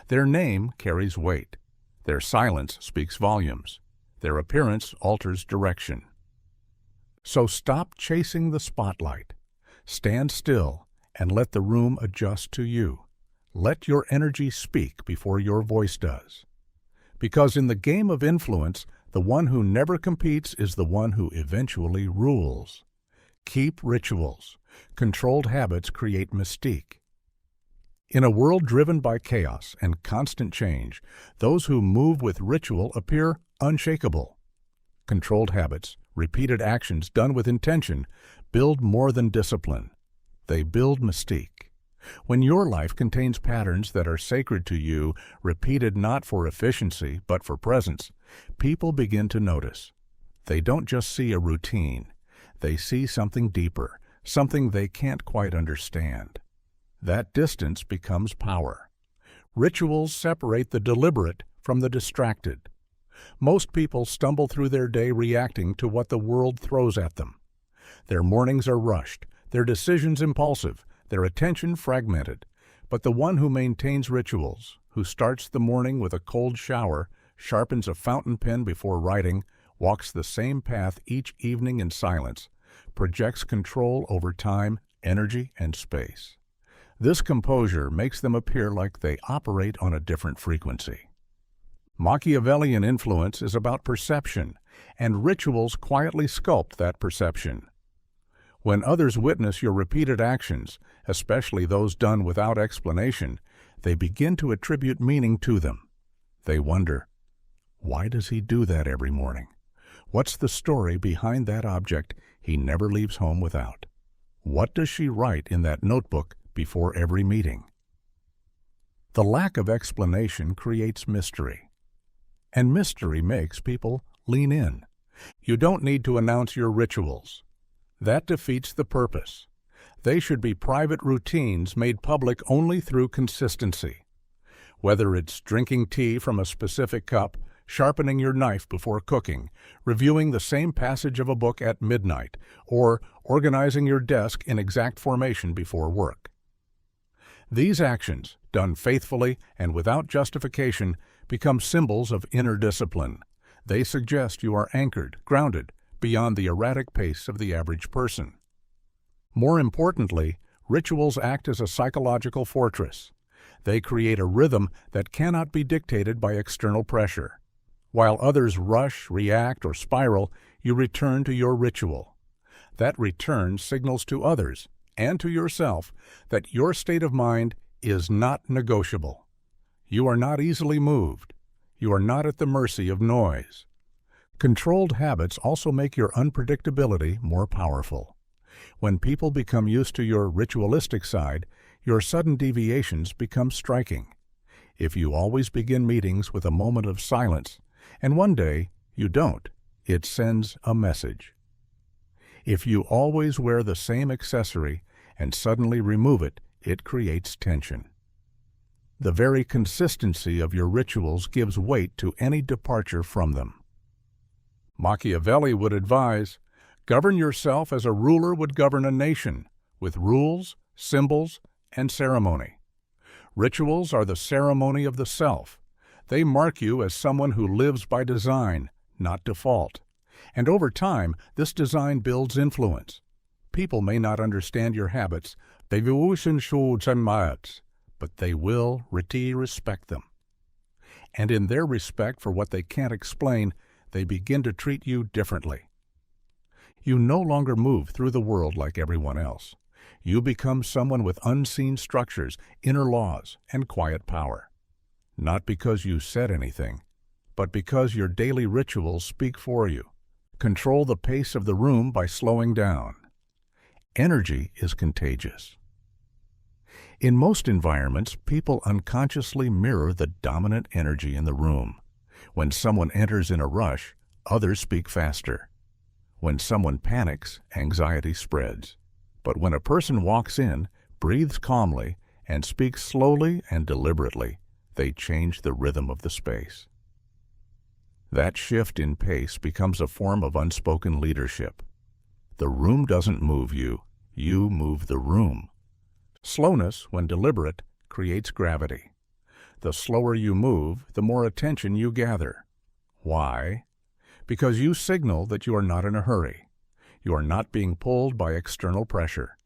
Their name carries weight. Their silence speaks volumes. Their appearance alters direction. So stop chasing the spotlight. Stand still and let the room adjust to you. Let your energy speak before your voice does. Because in the game of influence, the one who never competes is the one who eventually rules. Keep rituals. Controlled habits create mystique. In a world driven by chaos and constant change, those who move with ritual appear unshakable. Controlled habits, repeated actions done with intention, build more than discipline. They build mystique. When your life contains patterns that are sacred to you, repeated not for efficiency but for presence, people begin to notice. They don't just see a routine. They see something deeper, something they can't quite understand. That distance becomes power. Rituals separate the deliberate from the distracted. Most people stumble through their day reacting to what the world throws at them. Their mornings are rushed, their decisions impulsive, their attention fragmented. But the one who maintains rituals, who starts the morning with a cold shower, sharpens a fountain pen before writing, walks the same path each evening in silence, projects control over time, energy, and space. This composure makes them appear like they operate on a different frequency. Machiavellian influence is about perception, and rituals quietly sculpt that perception. When others witness your repeated actions, especially those done without explanation, they begin to attribute meaning to them. They wonder, why does he do that every morning? What's the story behind that object he never leaves home without? What does she write in that notebook before every meeting? The lack of explanation creates mystery, and mystery makes people lean in. You don't need to announce your rituals. That defeats the purpose. They should be private routines made public only through consistency. Whether it's drinking tea from a specific cup, sharpening your knife before cooking, reviewing the same passage of a book at midnight, or organizing your desk in exact formation before work. These actions, done faithfully and without justification, become symbols of inner discipline. They suggest you are anchored, grounded, beyond the erratic pace of the average person. More importantly, rituals act as a psychological fortress. They create a rhythm that cannot be dictated by external pressure. While others rush, react, or spiral, you return to your ritual. That return signals to others and to yourself that your state of mind is not negotiable. You are not easily moved. You are not at the mercy of noise. Controlled habits also make your unpredictability more powerful. When people become used to your ritualistic side, your sudden deviations become striking. If you always begin meetings with a moment of silence, and one day you don't, it sends a message. If you always wear the same accessory and suddenly remove it, it creates tension. The very consistency of your rituals gives weight to any departure from them. Machiavelli would advise, govern yourself as a ruler would govern a nation, with rules, symbols, and ceremony. Rituals are the ceremony of the self. They mark you as someone who lives by design, not default. And over time, this design builds influence. People may not understand your habits, but they will respect them. And in their respect for what they can't explain, they begin to treat you differently. You no longer move through the world like everyone else. You become someone with unseen structures, inner laws, and quiet power. Not because you said anything, but because your daily rituals speak for you. Control the pace of the room by slowing down. Energy is contagious. In most environments, people unconsciously mirror the dominant energy in the room. When someone enters in a rush, others speak faster. When someone panics, anxiety spreads. But when a person walks in, breathes calmly, and speaks slowly and deliberately, they change the rhythm of the space. That shift in pace becomes a form of unspoken leadership. The room doesn't move you, you move the room. Slowness, when deliberate, creates gravity. The slower you move, the more attention you gather. Why? Because you signal that you are not in a hurry. You are not being pulled by external pressure.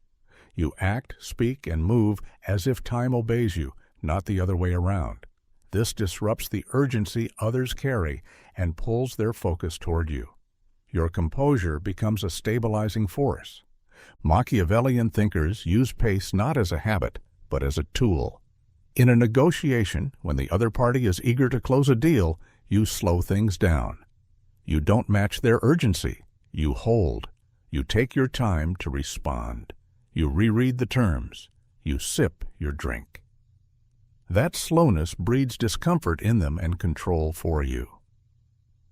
You act, speak, and move as if time obeys you, not the other way around. This disrupts the urgency others carry and pulls their focus toward you. Your composure becomes a stabilizing force. Machiavellian thinkers use pace not as a habit, but as a tool. In a negotiation, when the other party is eager to close a deal, you slow things down. You don't match their urgency. You hold. You take your time to respond. You reread the terms. You sip your drink. That slowness breeds discomfort in them and control for you.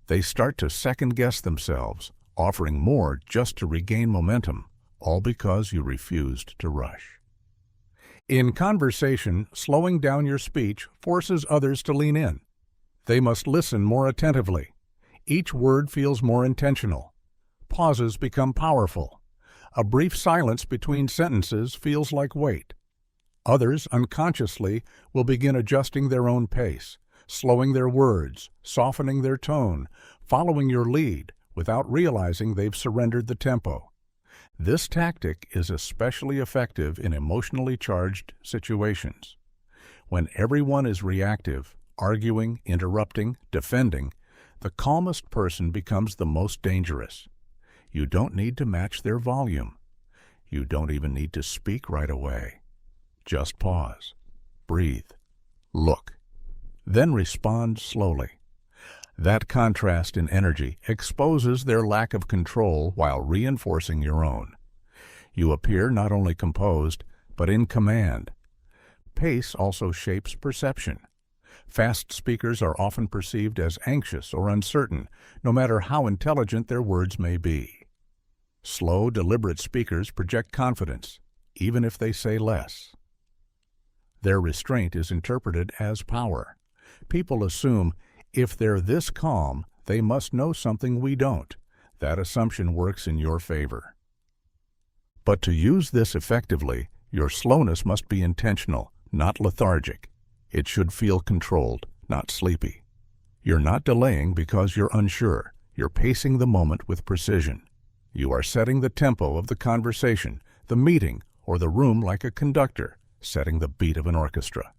They start to second-guess themselves, offering more just to regain momentum, all because you refused to rush. In conversation, slowing down your speech forces others to lean in. They must listen more attentively. Each word feels more intentional. Pauses become powerful. A brief silence between sentences feels like weight. Others, unconsciously, will begin adjusting their own pace, slowing their words, softening their tone, following your lead, without realizing they've surrendered the tempo. This tactic is especially effective in emotionally charged situations. When everyone is reactive, arguing, interrupting, defending, the calmest person becomes the most dangerous. You don't need to match their volume. You don't even need to speak right away. Just pause, breathe, look, then respond slowly. That contrast in energy exposes their lack of control while reinforcing your own. You appear not only composed, but in command. Pace also shapes perception. Fast speakers are often perceived as anxious or uncertain, no matter how intelligent their words may be. Slow, deliberate speakers project confidence, even if they say less. Their restraint is interpreted as power. People assume, if they're this calm, they must know something we don't. That assumption works in your favor. But to use this effectively, your slowness must be intentional, not lethargic. It should feel controlled, not sleepy. You're not delaying because you're unsure. You're pacing the moment with precision. You are setting the tempo of the conversation, the meeting, or the room like a conductor, setting the beat of an orchestra.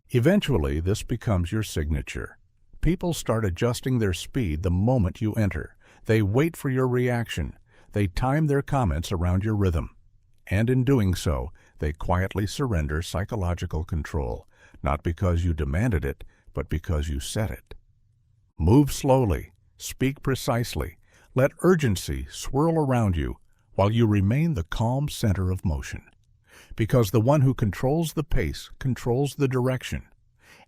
Eventually, this becomes your signature. People start adjusting their speed the moment you enter. They wait for your reaction. They time their comments around your rhythm. And in doing so, they quietly surrender psychological control, not because you demanded it, but because you set it. Move slowly, speak precisely, let urgency swirl around you while you remain the calm center of motion. Because the one who controls the pace controls the direction,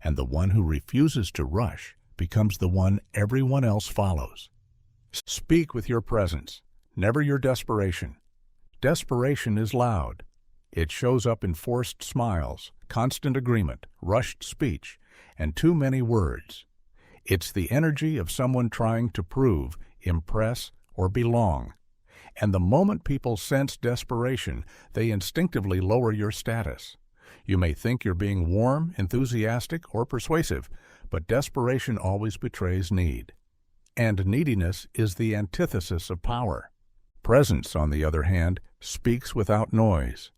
and the one who refuses to rush becomes the one everyone else follows. Speak with your presence, never your desperation. Desperation is loud. It shows up in forced smiles, constant agreement, rushed speech, and too many words. It's the energy of someone trying to prove, impress, or belong. And the moment people sense desperation, they instinctively lower your status. You may think you're being warm, enthusiastic, or persuasive, but desperation always betrays need. And neediness is the antithesis of power. Presence, on the other hand, speaks without noise.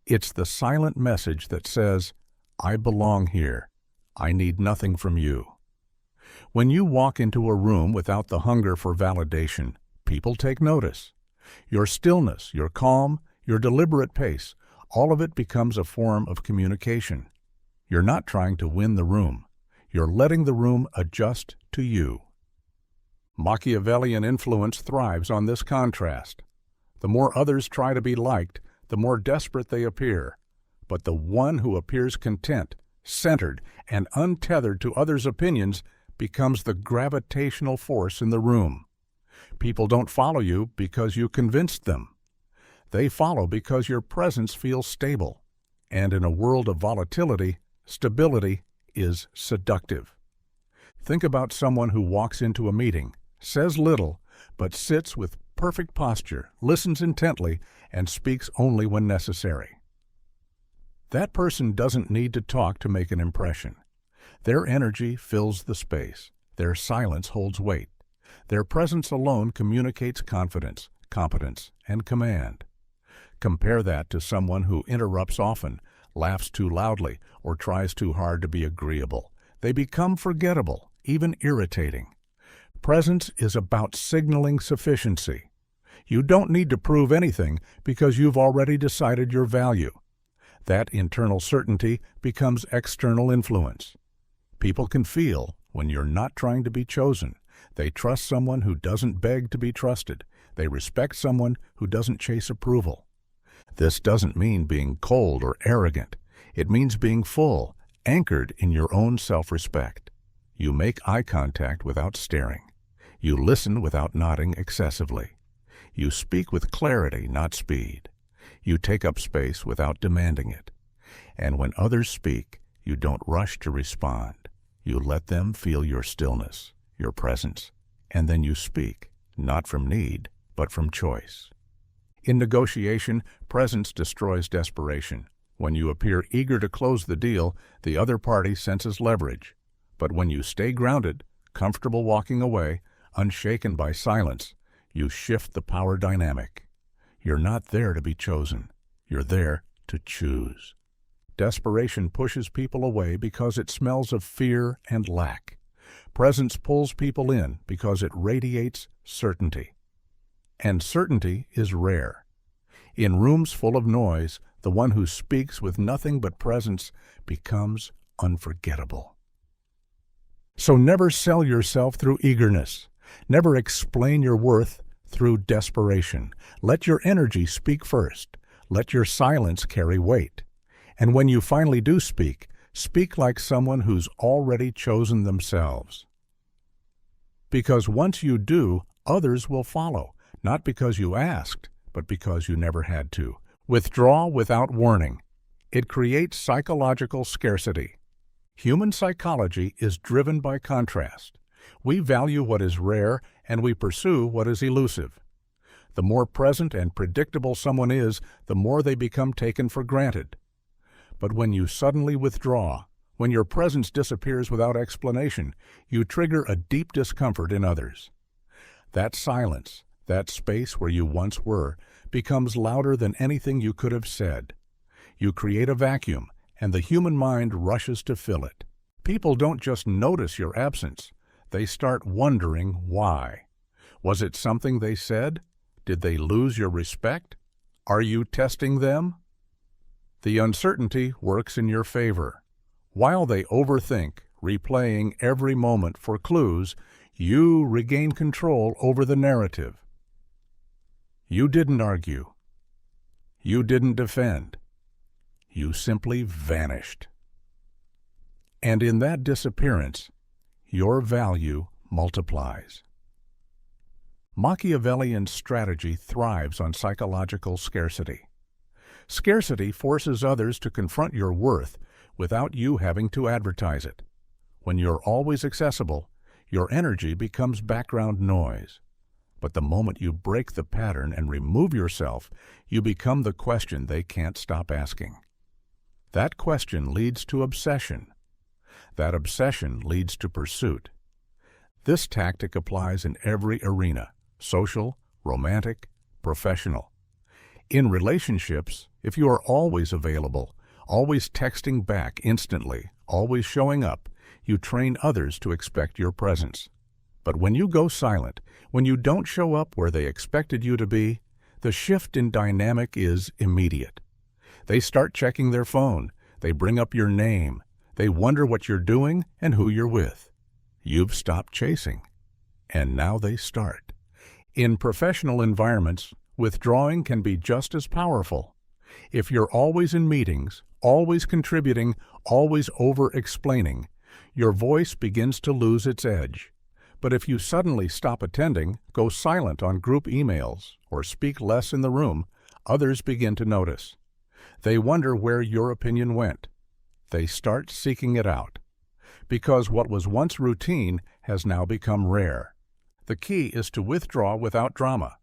It's the silent message that says, I belong here. I need nothing from you. When you walk into a room without the hunger for validation, people take notice. Your stillness, your calm, your deliberate pace, all of it becomes a form of communication. You're not trying to win the room. You're letting the room adjust to you. Machiavellian influence thrives on this contrast. The more others try to be liked, the more desperate they appear. But the one who appears content, centered, and untethered to others' opinions becomes the gravitational force in the room. People don't follow you because you convinced them. They follow because your presence feels stable. And in a world of volatility, stability is seductive. Think about someone who walks into a meeting, says little, but sits with perfect posture, listens intently, and speaks only when necessary. That person doesn't need to talk to make an impression. Their energy fills the space. Their silence holds weight. Their presence alone communicates confidence, competence, and command. Compare that to someone who interrupts often, laughs too loudly, or tries too hard to be agreeable. They become forgettable, even irritating. Presence is about signaling sufficiency. You don't need to prove anything because you've already decided your value. That internal certainty becomes external influence. People can feel when you're not trying to be chosen. They trust someone who doesn't beg to be trusted. They respect someone who doesn't chase approval. This doesn't mean being cold or arrogant. It means being full, anchored in your own self-respect. You make eye contact without staring. You listen without nodding excessively. You speak with clarity, not speed. You take up space without demanding it. And when others speak, you don't rush to respond. You let them feel your stillness, your presence, and then you speak, not from need, but from choice. In negotiation, presence destroys desperation. When you appear eager to close the deal, the other party senses leverage. But when you stay grounded, comfortable walking away, unshaken by silence, you shift the power dynamic. You're not there to be chosen. You're there to choose. Desperation pushes people away because it smells of fear and lack. Presence pulls people in because it radiates certainty. And certainty is rare. In rooms full of noise, the one who speaks with nothing but presence becomes unforgettable. So never sell yourself through eagerness. Never explain your worth through desperation. Let your energy speak first. Let your silence carry weight. And when you finally do speak, speak like someone who's already chosen themselves. Because once you do, others will follow, not because you asked, but because you never had to. Withdraw without warning. It creates psychological scarcity. Human psychology is driven by contrast. We value what is rare and we pursue what is elusive. The more present and predictable someone is, the more they become taken for granted. But when you suddenly withdraw, when your presence disappears without explanation, you trigger a deep discomfort in others. That silence, that space where you once were, becomes louder than anything you could have said. You create a vacuum, and the human mind rushes to fill it. People don't just notice your absence. They start wondering why. Was it something they said? Did they lose your respect? Are you testing them? The uncertainty works in your favor. While they overthink, replaying every moment for clues, you regain control over the narrative. You didn't argue. You didn't defend. You simply vanished. And in that disappearance, your value multiplies. Machiavellian strategy thrives on psychological scarcity. Scarcity forces others to confront your worth without you having to advertise it. When you're always accessible, your energy becomes background noise. But the moment you break the pattern and remove yourself, you become the question they can't stop asking. That question leads to obsession. That obsession leads to pursuit. This tactic applies in every arena: social, romantic, professional. In relationships, if you are always available, always texting back instantly, always showing up, you train others to expect your presence. But when you go silent, when you don't show up where they expected you to be, the shift in dynamic is immediate. They start checking their phone. They bring up your name. They wonder what you're doing and who you're with. You've stopped chasing. And now they start. In professional environments, withdrawing can be just as powerful. If you're always in meetings, always contributing, always over-explaining, your voice begins to lose its edge. But if you suddenly stop attending, go silent on group emails, or speak less in the room, others begin to notice. They wonder where your opinion went. They start seeking it out. because what was once routine has now become rare. The key is to withdraw without drama.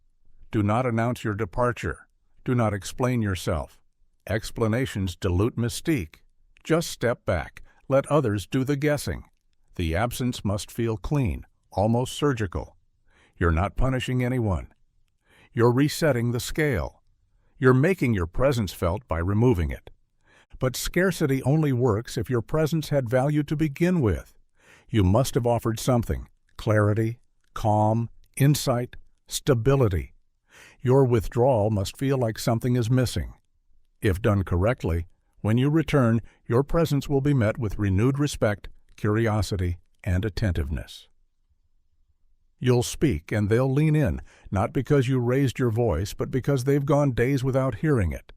Do not announce your departure. Do not explain yourself. Explanations dilute mystique. Just step back. Let others do the guessing. The absence must feel clean, almost surgical. You're not punishing anyone. You're resetting the scale. You're making your presence felt by removing it. But scarcity only works if your presence had value to begin with. You must have offered something: clarity, calm, insight, stability. Your withdrawal must feel like something is missing. If done correctly, when you return, your presence will be met with renewed respect, curiosity, and attentiveness. You'll speak and they'll lean in, not because you raised your voice, but because they've gone days without hearing it.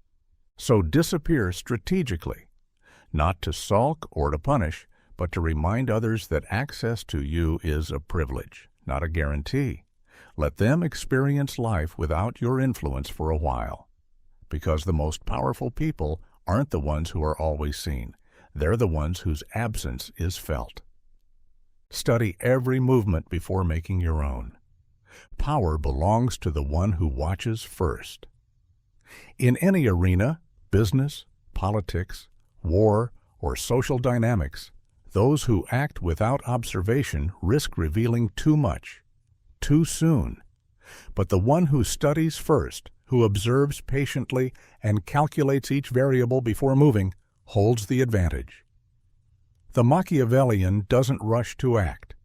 So disappear strategically, not to sulk or to punish, but to remind others that access to you is a privilege, not a guarantee. Let them experience life without your influence for a while. Because the most powerful people aren't the ones who are always seen. They're the ones whose absence is felt. Study every movement before making your own. Power belongs to the one who watches first. In any arena, business, politics, war, or social dynamics, those who act without observation risk revealing too much, too soon. But the one who studies first, who observes patiently and calculates each variable before moving, holds the advantage. The Machiavellian doesn't rush to act.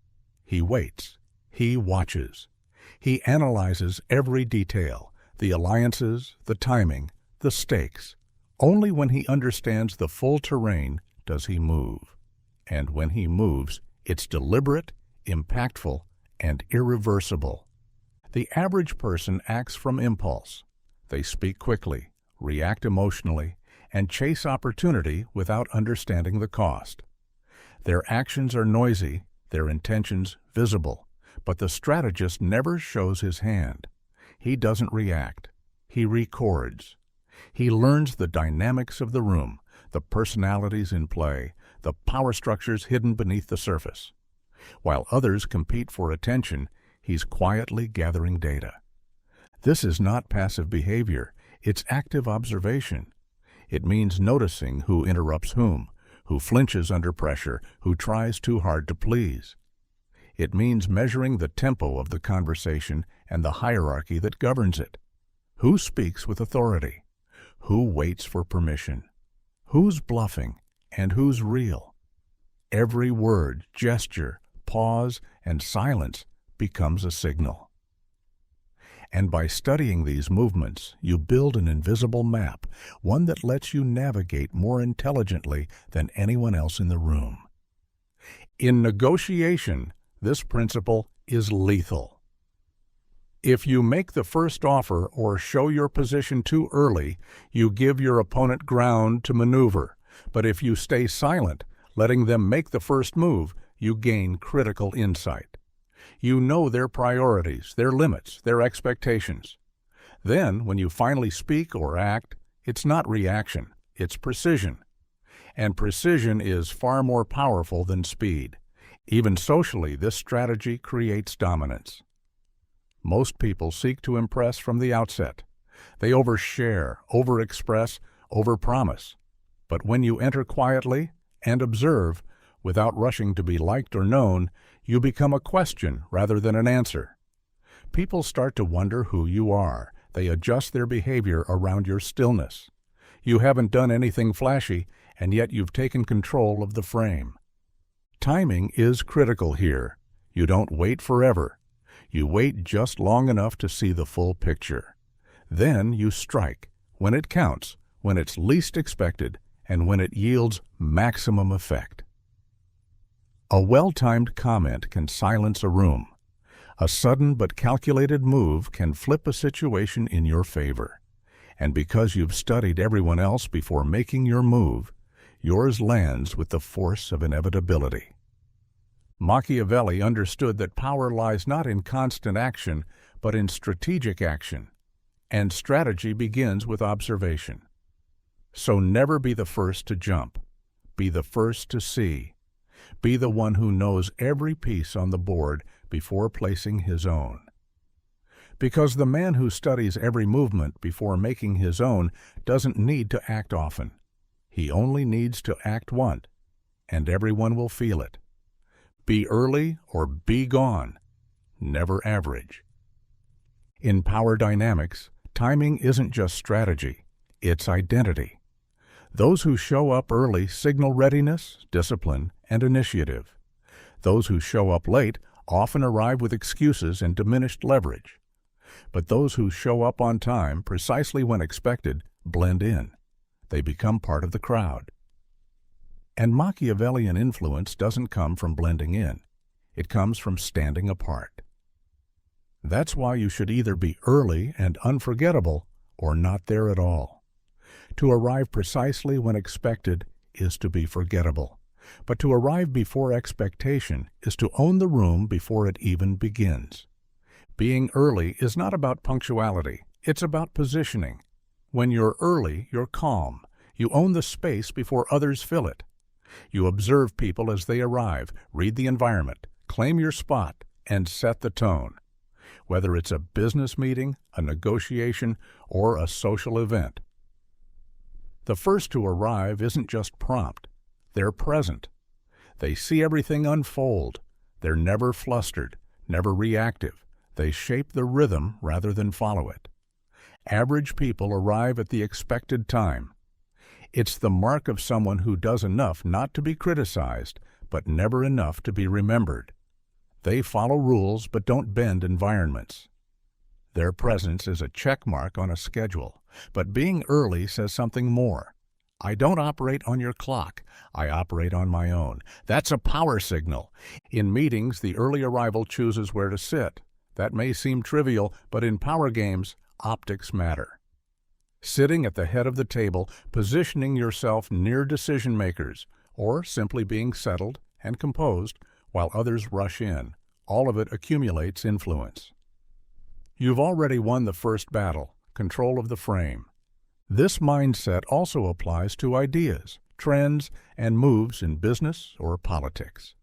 He waits. He watches. He analyzes every detail, the alliances, the timing, the stakes. Only when he understands the full terrain does he move. And when he moves, it's deliberate, impactful, and irreversible. The average person acts from impulse. They speak quickly, react emotionally, and chase opportunity without understanding the cost. Their actions are noisy, their intentions visible, but the strategist never shows his hand. He doesn't react. He records. He learns the dynamics of the room, the personalities in play, the power structures hidden beneath the surface. While others compete for attention, he's quietly gathering data. This is not passive behavior. It's active observation. It means noticing who interrupts whom, who flinches under pressure, who tries too hard to please. It means measuring the tempo of the conversation and the hierarchy that governs it. Who speaks with authority? Who waits for permission? Who's bluffing and who's real? Every word, gesture, pause, and silence becomes a signal. And by studying these movements, you build an invisible map, one that lets you navigate more intelligently than anyone else in the room. In negotiation, this principle is lethal. If you make the first offer or show your position too early, you give your opponent ground to maneuver. But if you stay silent, letting them make the first move, you gain critical insight. You know their priorities, their limits, their expectations. Then, when you finally speak or act, it's not reaction, it's precision. And precision is far more powerful than speed. Even socially, this strategy creates dominance. Most people seek to impress from the outset. They overshare, overexpress, overpromise. But when you enter quietly and observe, without rushing to be liked or known, you become a question rather than an answer. People start to wonder who you are. They adjust their behavior around your stillness. You haven't done anything flashy, and yet you've taken control of the frame. Timing is critical here. You don't wait forever. You wait just long enough to see the full picture. Then you strike, when it counts, when it's least expected, and when it yields maximum effect. A well-timed comment can silence a room. A sudden but calculated move can flip a situation in your favor. And because you've studied everyone else before making your move, yours lands with the force of inevitability. Machiavelli understood that power lies not in constant action, but in strategic action. And strategy begins with observation. So never be the first to jump. Be the first to see. Be the one who knows every piece on the board before placing his own. Because the man who studies every movement before making his own doesn't need to act often. He only needs to act once, and everyone will feel it. Be early or be gone. Never average. In power dynamics, timing isn't just strategy, it's identity. Those who show up early signal readiness, discipline, and initiative. Those who show up late often arrive with excuses and diminished leverage. But those who show up on time, precisely when expected, blend in. They become part of the crowd. And Machiavellian influence doesn't come from blending in. It comes from standing apart. That's why you should either be early and unforgettable or not there at all. To arrive precisely when expected is to be forgettable, but to arrive before expectation is to own the room before it even begins. Being early is not about punctuality, it's about positioning. When you're early, you're calm. You own the space before others fill it. You observe people as they arrive, read the environment, claim your spot, and set the tone. Whether it's a business meeting, a negotiation, or a social event. The first to arrive isn't just prompt, they're present. They see everything unfold. They're never flustered, never reactive. They shape the rhythm rather than follow it. Average people arrive at the expected time. It's the mark of someone who does enough not to be criticized, but never enough to be remembered. They follow rules but don't bend environments. Their presence is a check mark on a schedule, but being early says something more. I don't operate on your clock. I operate on my own. That's a power signal. In meetings, the early arrival chooses where to sit. That may seem trivial, but in power games, optics matter. Sitting at the head of the table, positioning yourself near decision makers, or simply being settled and composed while others rush in, all of it accumulates influence. You've already won the first battle, control of the frame. This mindset also applies to ideas, trends, and moves in business or politics.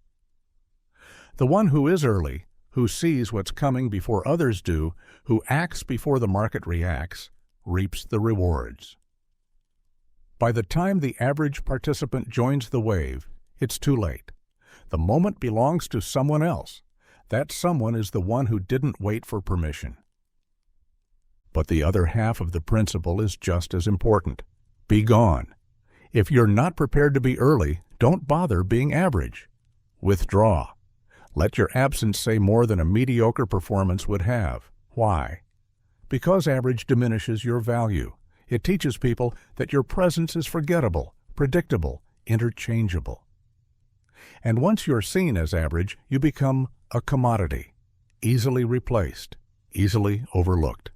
The one who is early, who sees what's coming before others do, who acts before the market reacts, reaps the rewards. By the time the average participant joins the wave, it's too late. The moment belongs to someone else. That someone is the one who didn't wait for permission. But the other half of the principle is just as important. Be gone. If you're not prepared to be early, don't bother being average. Withdraw. Let your absence say more than a mediocre performance would have. Why? Because average diminishes your value. It teaches people that your presence is forgettable, predictable, interchangeable. And once you're seen as average, you become a commodity, easily replaced, easily overlooked.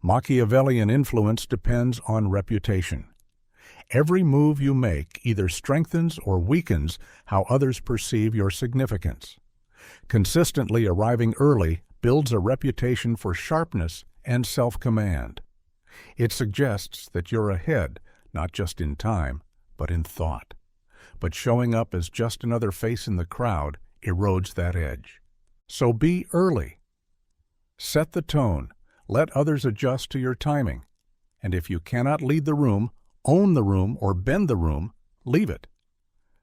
Machiavellian influence depends on reputation. Every move you make either strengthens or weakens how others perceive your significance. Consistently arriving early builds a reputation for sharpness and self-command. It suggests that you're ahead, not just in time, but in thought. But showing up as just another face in the crowd erodes that edge. So be early. Set the tone. Let others adjust to your timing. And if you cannot lead the room, own the room, or bend the room, leave it.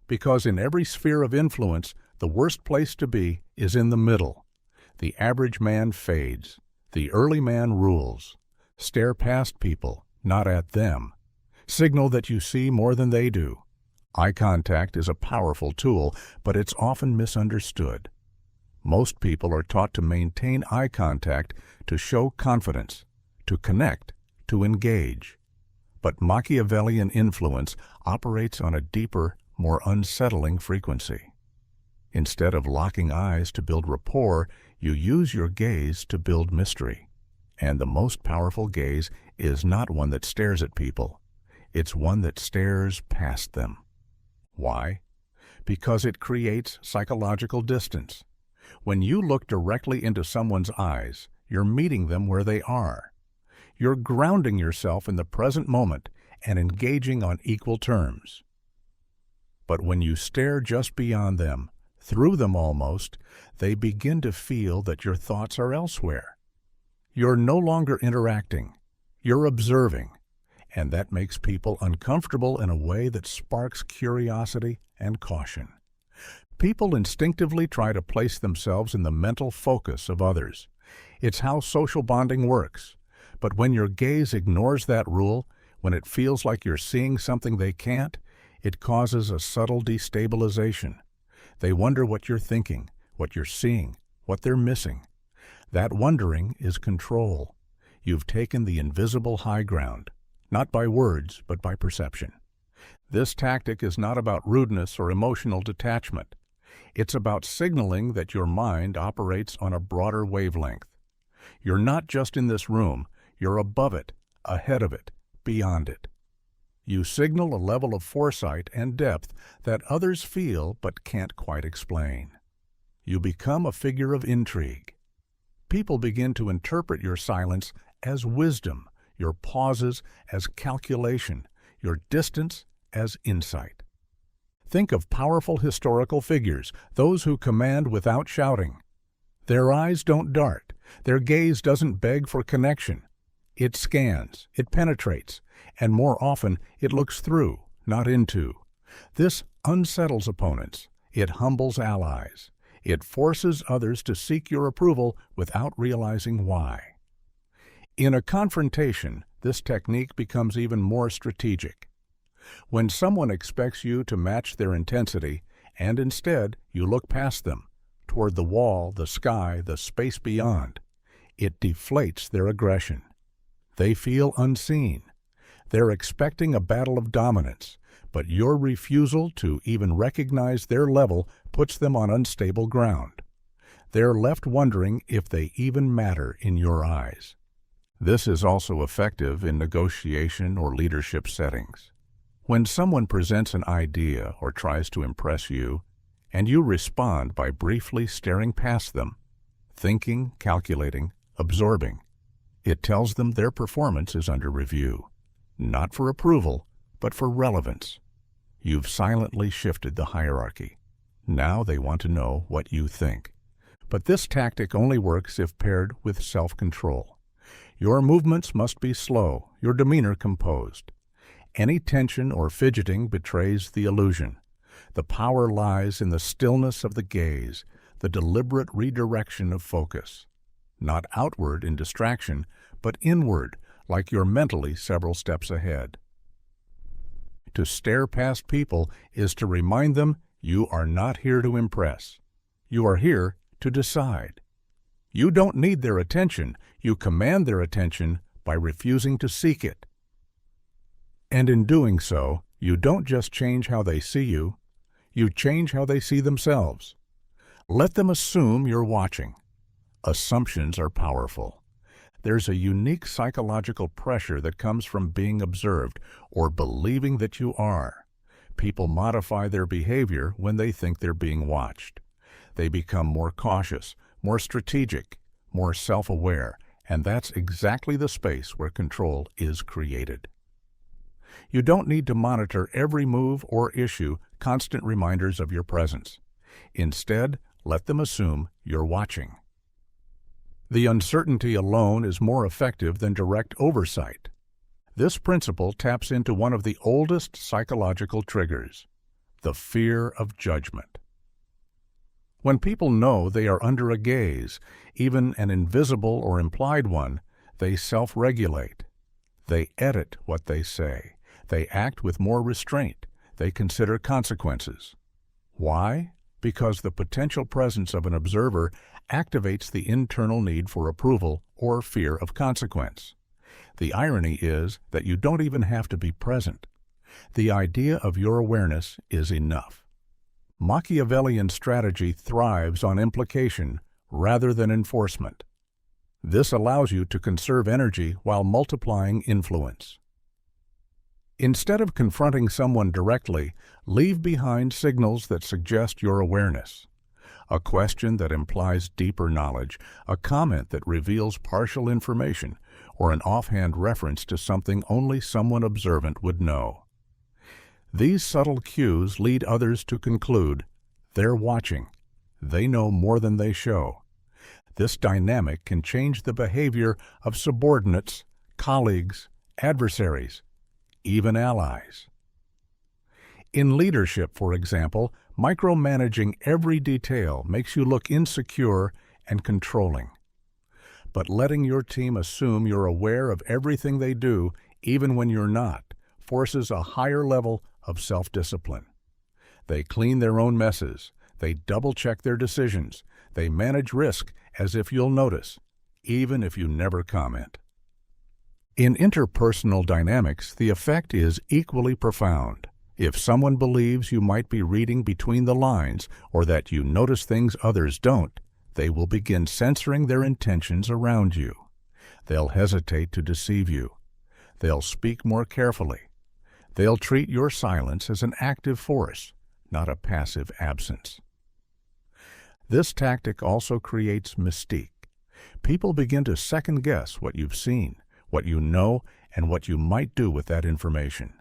Because in every sphere of influence, the worst place to be is in the middle. The average man fades. The early man rules. Stare past people, not at them. Signal that you see more than they do. Eye contact is a powerful tool, but it's often misunderstood. Most people are taught to maintain eye contact to show confidence, to connect, to engage. But Machiavellian influence operates on a deeper, more unsettling frequency. Instead of locking eyes to build rapport, you use your gaze to build mystery. And the most powerful gaze is not one that stares at people. It's one that stares past them. Why? Because it creates psychological distance. When you look directly into someone's eyes, you're meeting them where they are. You're grounding yourself in the present moment and engaging on equal terms. But when you stare just beyond them, through them almost, they begin to feel that your thoughts are elsewhere. You're no longer interacting, you're observing, and that makes people uncomfortable in a way that sparks curiosity and caution. People instinctively try to place themselves in the mental focus of others. It's how social bonding works. But when your gaze ignores that rule, when it feels like you're seeing something they can't, it causes a subtle destabilization. They wonder what you're thinking, what you're seeing, what they're missing. That wondering is control. You've taken the invisible high ground, not by words, but by perception. This tactic is not about rudeness or emotional detachment. It's about signaling that your mind operates on a broader wavelength. You're not just in this room, you're above it, ahead of it, beyond it. You signal a level of foresight and depth that others feel but can't quite explain. You become a figure of intrigue. People begin to interpret your silence as wisdom, your pauses as calculation, your distance as insight. Think of powerful historical figures, those who command without shouting. Their eyes don't dart, their gaze doesn't beg for connection. It scans, it penetrates, and more often it looks through, not into. This unsettles opponents, it humbles allies, it forces others to seek your approval without realizing why. In a confrontation, this technique becomes even more strategic. When someone expects you to match their intensity, and instead you look past them, toward the wall, the sky, the space beyond, it deflates their aggression. They feel unseen. They're expecting a battle of dominance, but your refusal to even recognize their level puts them on unstable ground. They're left wondering if they even matter in your eyes. This is also effective in negotiation or leadership settings. When someone presents an idea or tries to impress you, and you respond by briefly staring past them, thinking, calculating, absorbing, it tells them their performance is under review, not for approval, but for relevance. You've silently shifted the hierarchy. Now they want to know what you think. But this tactic only works if paired with self-control. Your movements must be slow, your demeanor composed. Any tension or fidgeting betrays the illusion. The power lies in the stillness of the gaze, the deliberate redirection of focus. Not outward in distraction, but inward, like you're mentally several steps ahead. To stare past people is to remind them you are not here to impress. You are here to decide. You don't need their attention, you command their attention by refusing to seek it. And in doing so, you don't just change how they see you, you change how they see themselves. Let them assume you're watching. Assumptions are powerful. There's a unique psychological pressure that comes from being observed or believing that you are. People modify their behavior when they think they're being watched. They become more cautious, more strategic, more self-aware, and that's exactly the space where control is created. You don't need to monitor every move or issue constant reminders of your presence. Instead, let them assume you're watching. The uncertainty alone is more effective than direct oversight. This principle taps into one of the oldest psychological triggers, the fear of judgment. When people know they are under a gaze, even an invisible or implied one, they self-regulate. They edit what they say. They act with more restraint. They consider consequences. Why? Because the potential presence of an observer activates the internal need for approval or fear of consequence. The irony is that you don't even have to be present. The idea of your awareness is enough. Machiavellian strategy thrives on implication rather than enforcement. This allows you to conserve energy while multiplying influence. Instead of confronting someone directly, leave behind signals that suggest your awareness. A question that implies deeper knowledge, a comment that reveals partial information, or an offhand reference to something only someone observant would know. These subtle cues lead others to conclude they're watching. They know more than they show. This dynamic can change the behavior of subordinates, colleagues, adversaries, even allies. In leadership, for example, micromanaging every detail makes you look insecure and controlling. But letting your team assume you're aware of everything they do, even when you're not, forces a higher level of self-discipline. They clean their own messes. They double-check their decisions. They manage risk as if you'll notice, even if you never comment. In interpersonal dynamics, the effect is equally profound. If someone believes you might be reading between the lines or that you notice things others don't, they will begin censoring their intentions around you. They'll hesitate to deceive you. They'll speak more carefully. They'll treat your silence as an active force, not a passive absence. This tactic also creates mystique. People begin to second-guess what you've seen, what you know, and what you might do with that information.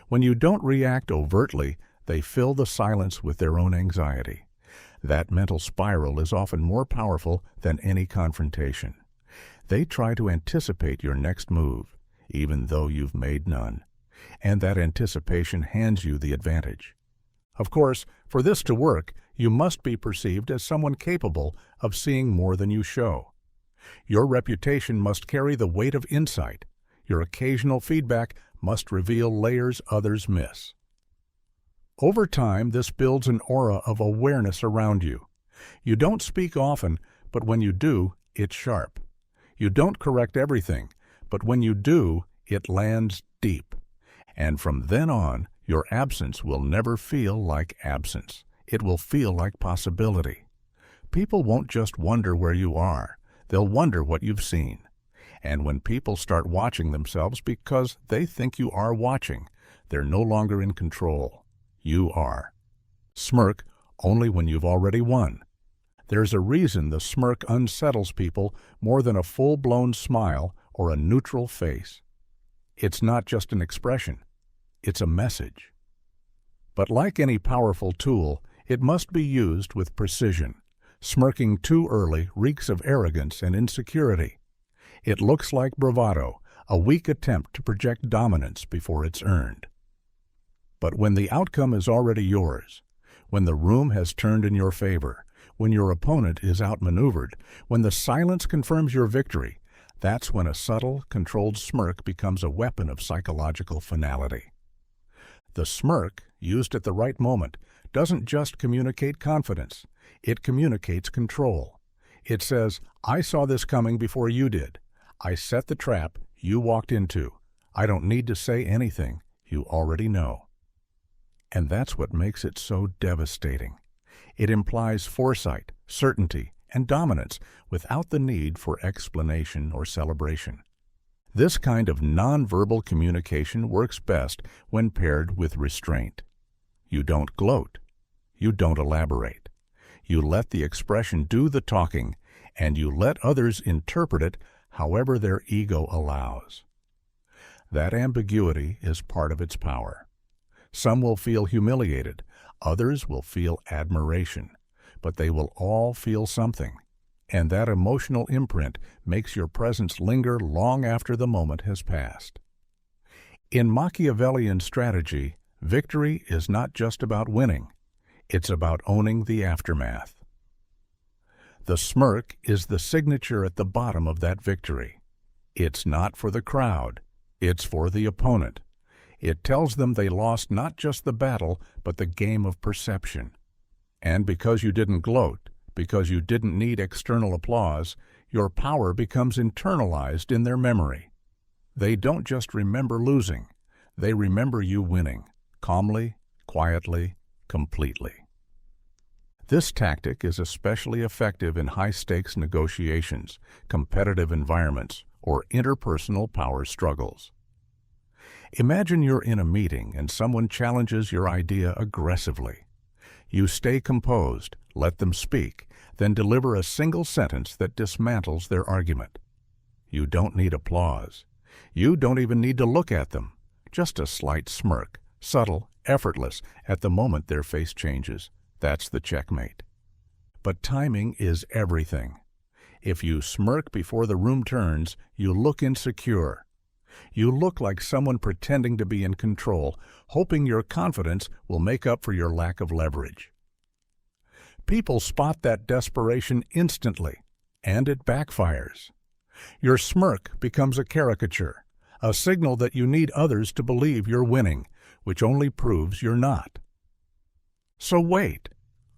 When you don't react overtly, they fill the silence with their own anxiety. That mental spiral is often more powerful than any confrontation. They try to anticipate your next move, even though you've made none, and that anticipation hands you the advantage. Of course, for this to work, you must be perceived as someone capable of seeing more than you show. Your reputation must carry the weight of insight. Your occasional feedback must reveal layers others miss. Over time, this builds an aura of awareness around you. You don't speak often, but when you do, it's sharp. You don't correct everything, but when you do, it lands deep. And from then on, your absence will never feel like absence. It will feel like possibility. People won't just wonder where you are. They'll wonder what you've seen. And when people start watching themselves because they think you are watching, they're no longer in control. You are. Smirk only when you've already won. There's a reason the smirk unsettles people more than a full-blown smile or a neutral face. It's not just an expression. It's a message. But like any powerful tool, it must be used with precision. Smirking too early reeks of arrogance and insecurity. It looks like bravado, a weak attempt to project dominance before it's earned. But when the outcome is already yours, when the room has turned in your favor, when your opponent is outmaneuvered, when the silence confirms your victory, that's when a subtle, controlled smirk becomes a weapon of psychological finality. The smirk, used at the right moment, doesn't just communicate confidence. It communicates control. It says, I saw this coming before you did. I set the trap you walked into. I don't need to say anything. You already know. And that's what makes it so devastating. It implies foresight, certainty, and dominance without the need for explanation or celebration. This kind of nonverbal communication works best when paired with restraint. You don't gloat. You don't elaborate. You let the expression do the talking, and you let others interpret it however their ego allows. That ambiguity is part of its power. Some will feel humiliated, others will feel admiration, but they will all feel something, and that emotional imprint makes your presence linger long after the moment has passed. In Machiavellian strategy, victory is not just about winning, it's about owning the aftermath. The smirk is the signature at the bottom of that victory. It's not for the crowd, it's for the opponent. It tells them they lost not just the battle, but the game of perception. And because you didn't gloat, because you didn't need external applause, your power becomes internalized in their memory. They don't just remember losing, they remember you winning, calmly, quietly, completely. This tactic is especially effective in high-stakes negotiations, competitive environments, or interpersonal power struggles. Imagine you're in a meeting and someone challenges your idea aggressively. You stay composed, let them speak, then deliver a single sentence that dismantles their argument. You don't need applause. You don't even need to look at them. Just a slight smirk, subtle, effortless at the moment their face changes. That's the checkmate. But timing is everything. If you smirk before the room turns, you look insecure. You look like someone pretending to be in control, hoping your confidence will make up for your lack of leverage. People spot that desperation instantly, and it backfires. Your smirk becomes a caricature, a signal that you need others to believe you're winning, which only proves you're not. So wait.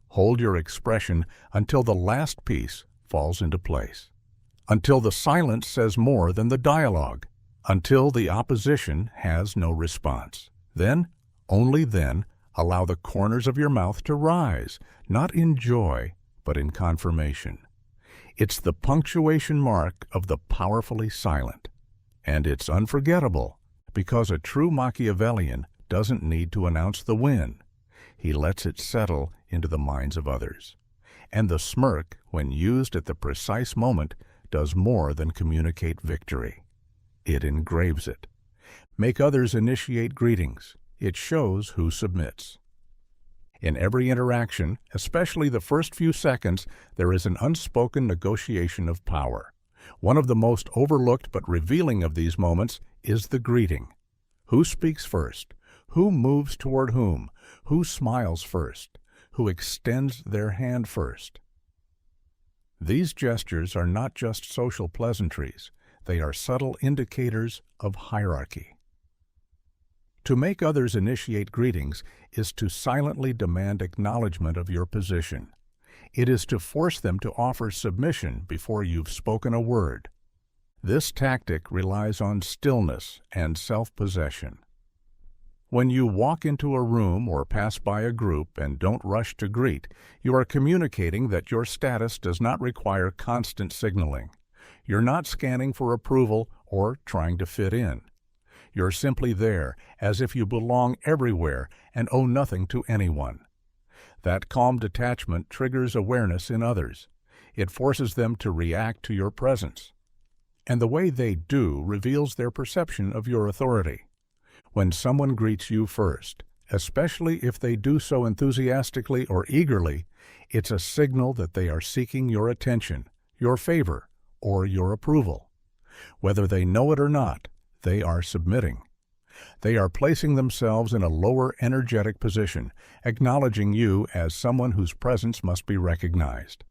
Hold your expression until the last piece falls into place, until the silence says more than the dialogue, until the opposition has no response. Then, only then, allow the corners of your mouth to rise, not in joy, but in confirmation. It's the punctuation mark of the powerfully silent. And it's unforgettable, because a true Machiavellian doesn't need to announce the win. He lets it settle into the minds of others. And the smirk, when used at the precise moment, does more than communicate victory. It engraves it. Make others initiate greetings. It shows who submits. In every interaction, especially the first few seconds, there is an unspoken negotiation of power. One of the most overlooked but revealing of these moments is the greeting. Who speaks first? Who moves toward whom? Who smiles first? Who extends their hand first? These gestures are not just social pleasantries. They are subtle indicators of hierarchy. To make others initiate greetings is to silently demand acknowledgement of your position. It is to force them to offer submission before you've spoken a word. This tactic relies on stillness and self-possession. When you walk into a room or pass by a group and don't rush to greet, you are communicating that your status does not require constant signaling. You're not scanning for approval or trying to fit in. You're simply there, as if you belong everywhere and owe nothing to anyone. That calm detachment triggers awareness in others. It forces them to react to your presence. And the way they do reveals their perception of your authority. When someone greets you first, especially if they do so enthusiastically or eagerly, it's a signal that they are seeking your attention, your favor, or your approval. Whether they know it or not, they are submitting. They are placing themselves in a lower energetic position, acknowledging you as someone whose presence must be recognized.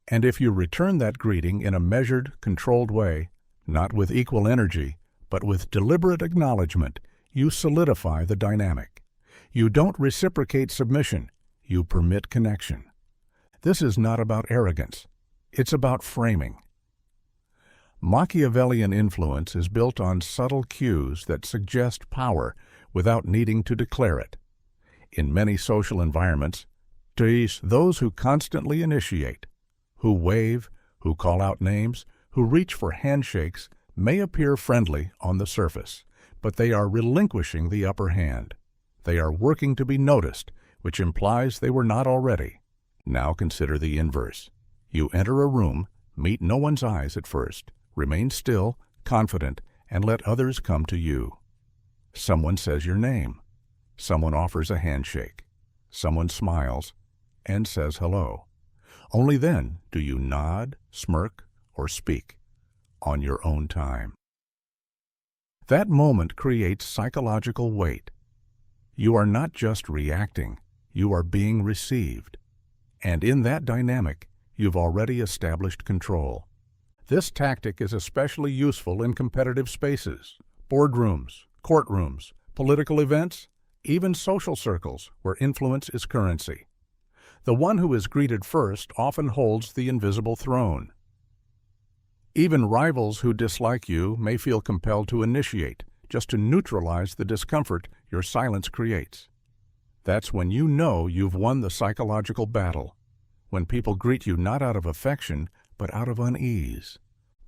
And if you return that greeting in a measured, controlled way, not with equal energy, but with deliberate acknowledgement, you solidify the dynamic. You don't reciprocate submission, you permit connection. This is not about arrogance. It's about framing. Machiavellian influence is built on subtle cues that suggest power without needing to declare it. In many social environments, it is those who constantly initiate, who wave, who call out names, who reach for handshakes, may appear friendly on the surface, but they are relinquishing the upper hand. They are working to be noticed, which implies they were not already. Now consider the inverse. You enter a room, meet no one's eyes at first, remain still, confident, and let others come to you. Someone says your name. Someone offers a handshake. Someone smiles and says hello. Only then do you nod, smirk, or speak on your own time. That moment creates psychological weight. You are not just reacting, you are being received. And in that dynamic, you've already established control. This tactic is especially useful in competitive spaces, boardrooms, courtrooms, political events, even social circles where influence is currency. The one who is greeted first often holds the invisible throne. Even rivals who dislike you may feel compelled to initiate, just to neutralize the discomfort your silence creates. That's when you know you've won the psychological battle, when people greet you not out of affection, but out of unease.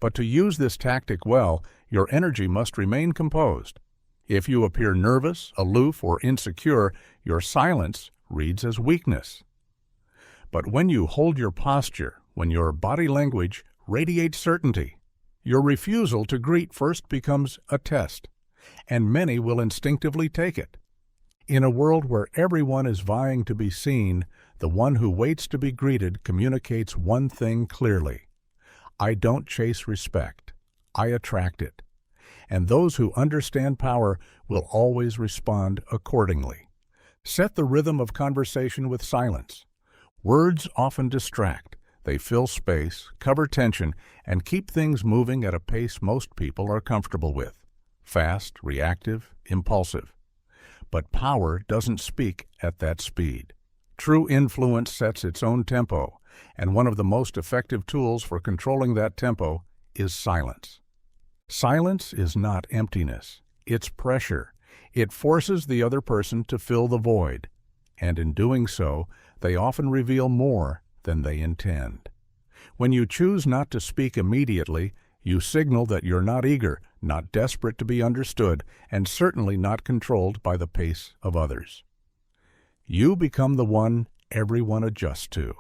But to use this tactic well, your energy must remain composed. If you appear nervous, aloof, or insecure, your silence reads as weakness. But when you hold your posture, when your body language radiates certainty, your refusal to greet first becomes a test, and many will instinctively take it. In a world where everyone is vying to be seen, the one who waits to be greeted communicates one thing clearly. I don't chase respect. I attract it. And those who understand power will always respond accordingly. Set the rhythm of conversation with silence. Words often distract. They fill space, cover tension, and keep things moving at a pace most people are comfortable with. Fast, reactive, impulsive. But power doesn't speak at that speed. True influence sets its own tempo, and one of the most effective tools for controlling that tempo is silence. Silence is not emptiness. It's pressure. It forces the other person to fill the void, and in doing so, they often reveal more than they intend. When you choose not to speak immediately, you signal that you're not eager, not desperate to be understood, and certainly not controlled by the pace of others. You become the one everyone adjusts to.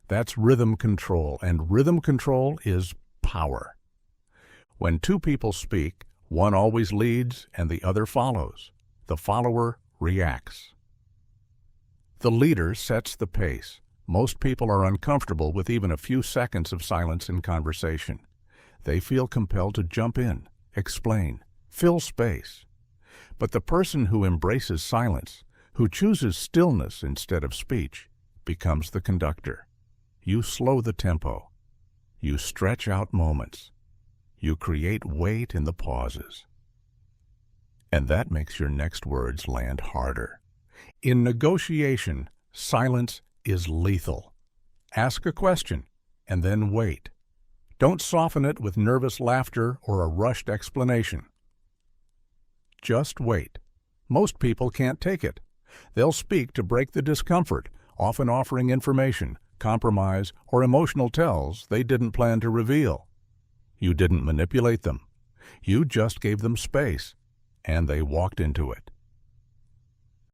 That's rhythm control, and rhythm control is power. When two people speak, one always leads and the other follows. The follower reacts. The leader sets the pace. Most people are uncomfortable with even a few seconds of silence in conversation. They feel compelled to jump in, explain, fill space. But the person who embraces silence, who chooses stillness instead of speech, becomes the conductor. You slow the tempo. You stretch out moments. You create weight in the pauses. And that makes your next words land harder. In negotiation, silence is lethal. Ask a question, and then wait. Don't soften it with nervous laughter or a rushed explanation. Just wait. Most people can't take it. They'll speak to break the discomfort, often offering information, compromise, or emotional tells they didn't plan to reveal. You didn't manipulate them. You just gave them space, and they walked into it.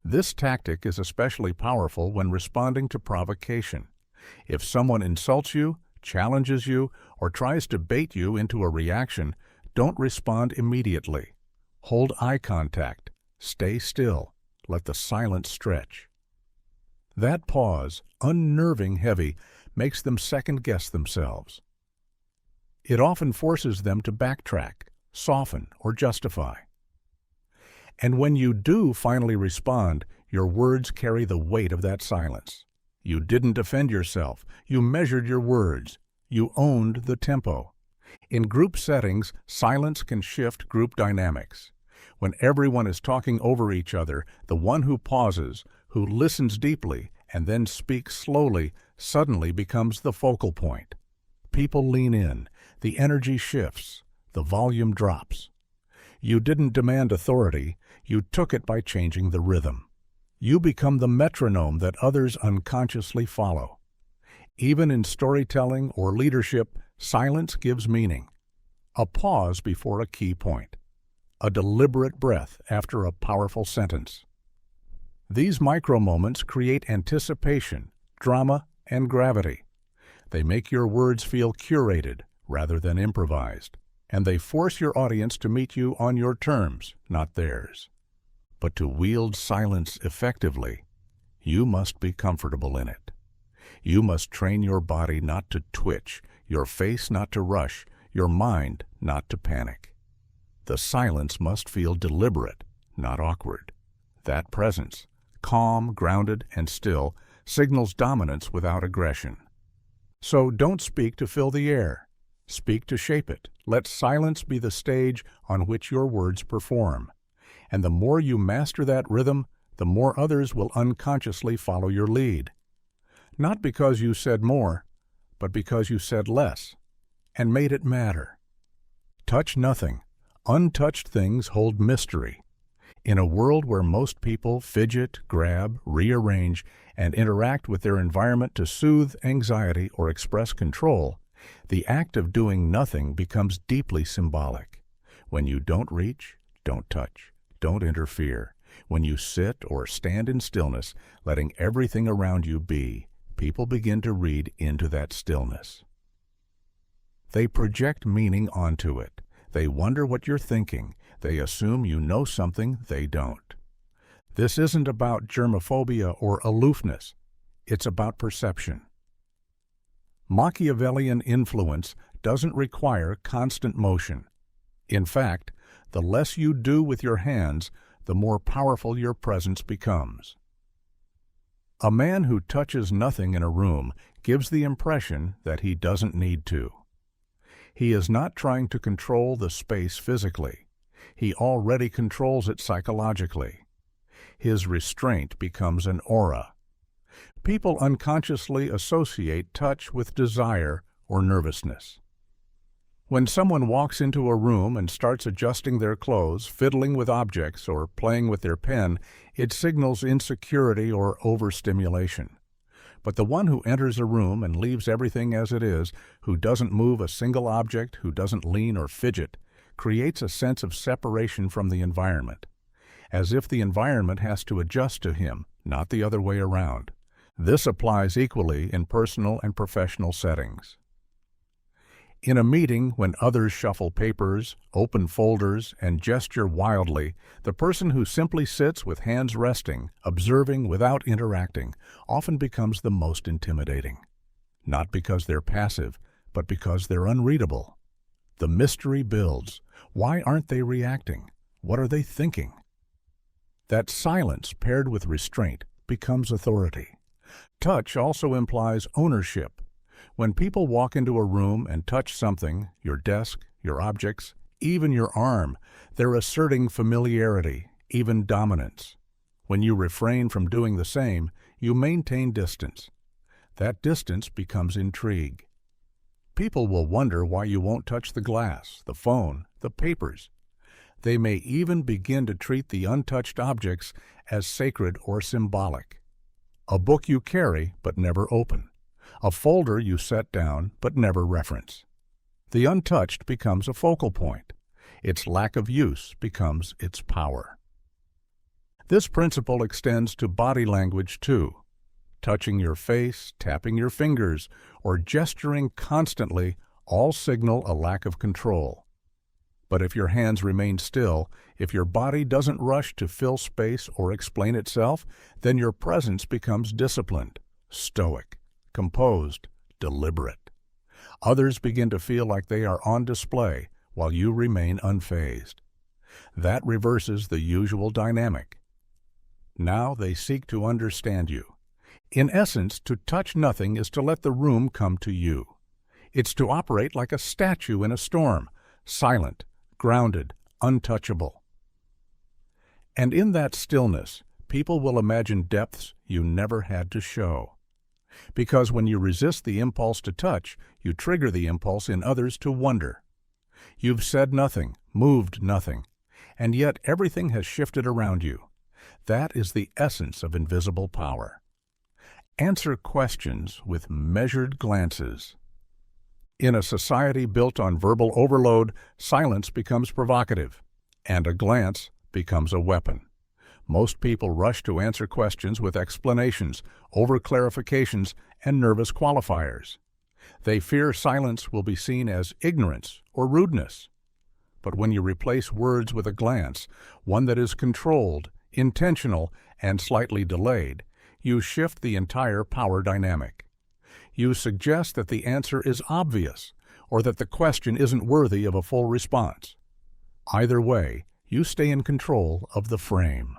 This tactic is especially powerful when responding to provocation. If someone insults you, challenges you, or tries to bait you into a reaction, don't respond immediately. Hold eye contact. Stay still. Let the silence stretch. That pause, unnerving heavy, makes them second-guess themselves. It often forces them to backtrack, soften, or justify. And when you do finally respond, your words carry the weight of that silence. You didn't defend yourself. You measured your words. You owned the tempo. In group settings, silence can shift group dynamics. When everyone is talking over each other, the one who pauses, who listens deeply, and then speaks slowly, suddenly becomes the focal point. People lean in. The energy shifts. The volume drops. You didn't demand authority. You took it by changing the rhythm. You become the metronome that others unconsciously follow. Even in storytelling or leadership, silence gives meaning. A pause before a key point. A deliberate breath after a powerful sentence. These micro-moments create anticipation, drama, and gravity. They make your words feel curated rather than improvised, and they force your audience to meet you on your terms, not theirs. But to wield silence effectively, you must be comfortable in it. You must train your body not to twitch, your face not to rush, your mind not to panic. The silence must feel deliberate, not awkward. That presence, calm, grounded, and still, signals dominance without aggression. So don't speak to fill the air. Speak to shape it. Let silence be the stage on which your words perform. And the more you master that rhythm, the more others will unconsciously follow your lead. Not because you said more, but because you said less, and made it matter. Touch nothing. Untouched things hold mystery. In a world where most people fidget, grab, rearrange, and interact with their environment to soothe anxiety or express control, the act of doing nothing becomes deeply symbolic. When you don't reach, don't touch, don't interfere. When you sit or stand in stillness, letting everything around you be, people begin to read into that stillness. They project meaning onto it. They wonder what you're thinking. They assume you know something they don't. This isn't about germophobia or aloofness. It's about perception. Machiavellian influence doesn't require constant motion. In fact, the less you do with your hands, the more powerful your presence becomes. A man who touches nothing in a room gives the impression that he doesn't need to. He is not trying to control the space physically. He already controls it psychologically. His restraint becomes an aura. People unconsciously associate touch with desire or nervousness. When someone walks into a room and starts adjusting their clothes, fiddling with objects, or playing with their pen, it signals insecurity or overstimulation. But the one who enters a room and leaves everything as it is, who doesn't move a single object, who doesn't lean or fidget, creates a sense of separation from the environment, as if the environment has to adjust to him, not the other way around. This applies equally in personal and professional settings. In a meeting, when others shuffle papers, open folders, and gesture wildly, the person who simply sits with hands resting, observing without interacting, often becomes the most intimidating. Not because they're passive, but because they're unreadable. The mystery builds. Why aren't they reacting? What are they thinking? That silence paired with restraint becomes authority. Touch also implies ownership. When people walk into a room and touch something, your desk, your objects, even your arm, they're asserting familiarity, even dominance. When you refrain from doing the same, you maintain distance. That distance becomes intrigue. People will wonder why you won't touch the glass, the phone, the papers. They may even begin to treat the untouched objects as sacred or symbolic. A book you carry but never open. A folder you set down but never reference. The untouched becomes a focal point. Its lack of use becomes its power. This principle extends to body language too. Touching your face, tapping your fingers, or gesturing constantly all signal a lack of control. But if your hands remain still, if your body doesn't rush to fill space or explain itself, then your presence becomes disciplined, stoic, composed, deliberate. Others begin to feel like they are on display while you remain unfazed. That reverses the usual dynamic. Now they seek to understand you. In essence, to touch nothing is to let the room come to you. It's to operate like a statue in a storm, silent, grounded, untouchable. And in that stillness, people will imagine depths you never had to show. Because when you resist the impulse to touch, you trigger the impulse in others to wonder. You've said nothing, moved nothing, and yet everything has shifted around you. That is the essence of invisible power. Answer questions with measured glances. In a society built on verbal overload, silence becomes provocative, and a glance becomes a weapon. Most people rush to answer questions with explanations, over-clarifications, and nervous qualifiers. They fear silence will be seen as ignorance or rudeness. But when you replace words with a glance, one that is controlled, intentional, and slightly delayed, you shift the entire power dynamic. You suggest that the answer is obvious, or that the question isn't worthy of a full response. Either way, you stay in control of the frame.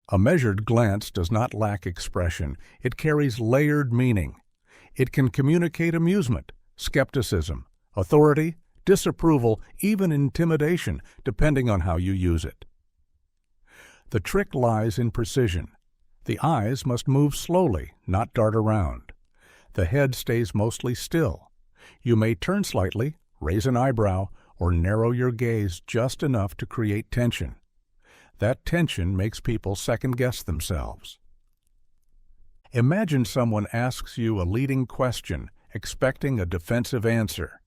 A measured glance does not lack expression. It carries layered meaning. It can communicate amusement, skepticism, authority, disapproval, even intimidation, depending on how you use it. The trick lies in precision. The eyes must move slowly, not dart around. The head stays mostly still. You may turn slightly, raise an eyebrow, or narrow your gaze just enough to create tension. That tension makes people second-guess themselves. Imagine someone asks you a leading question, expecting a defensive answer.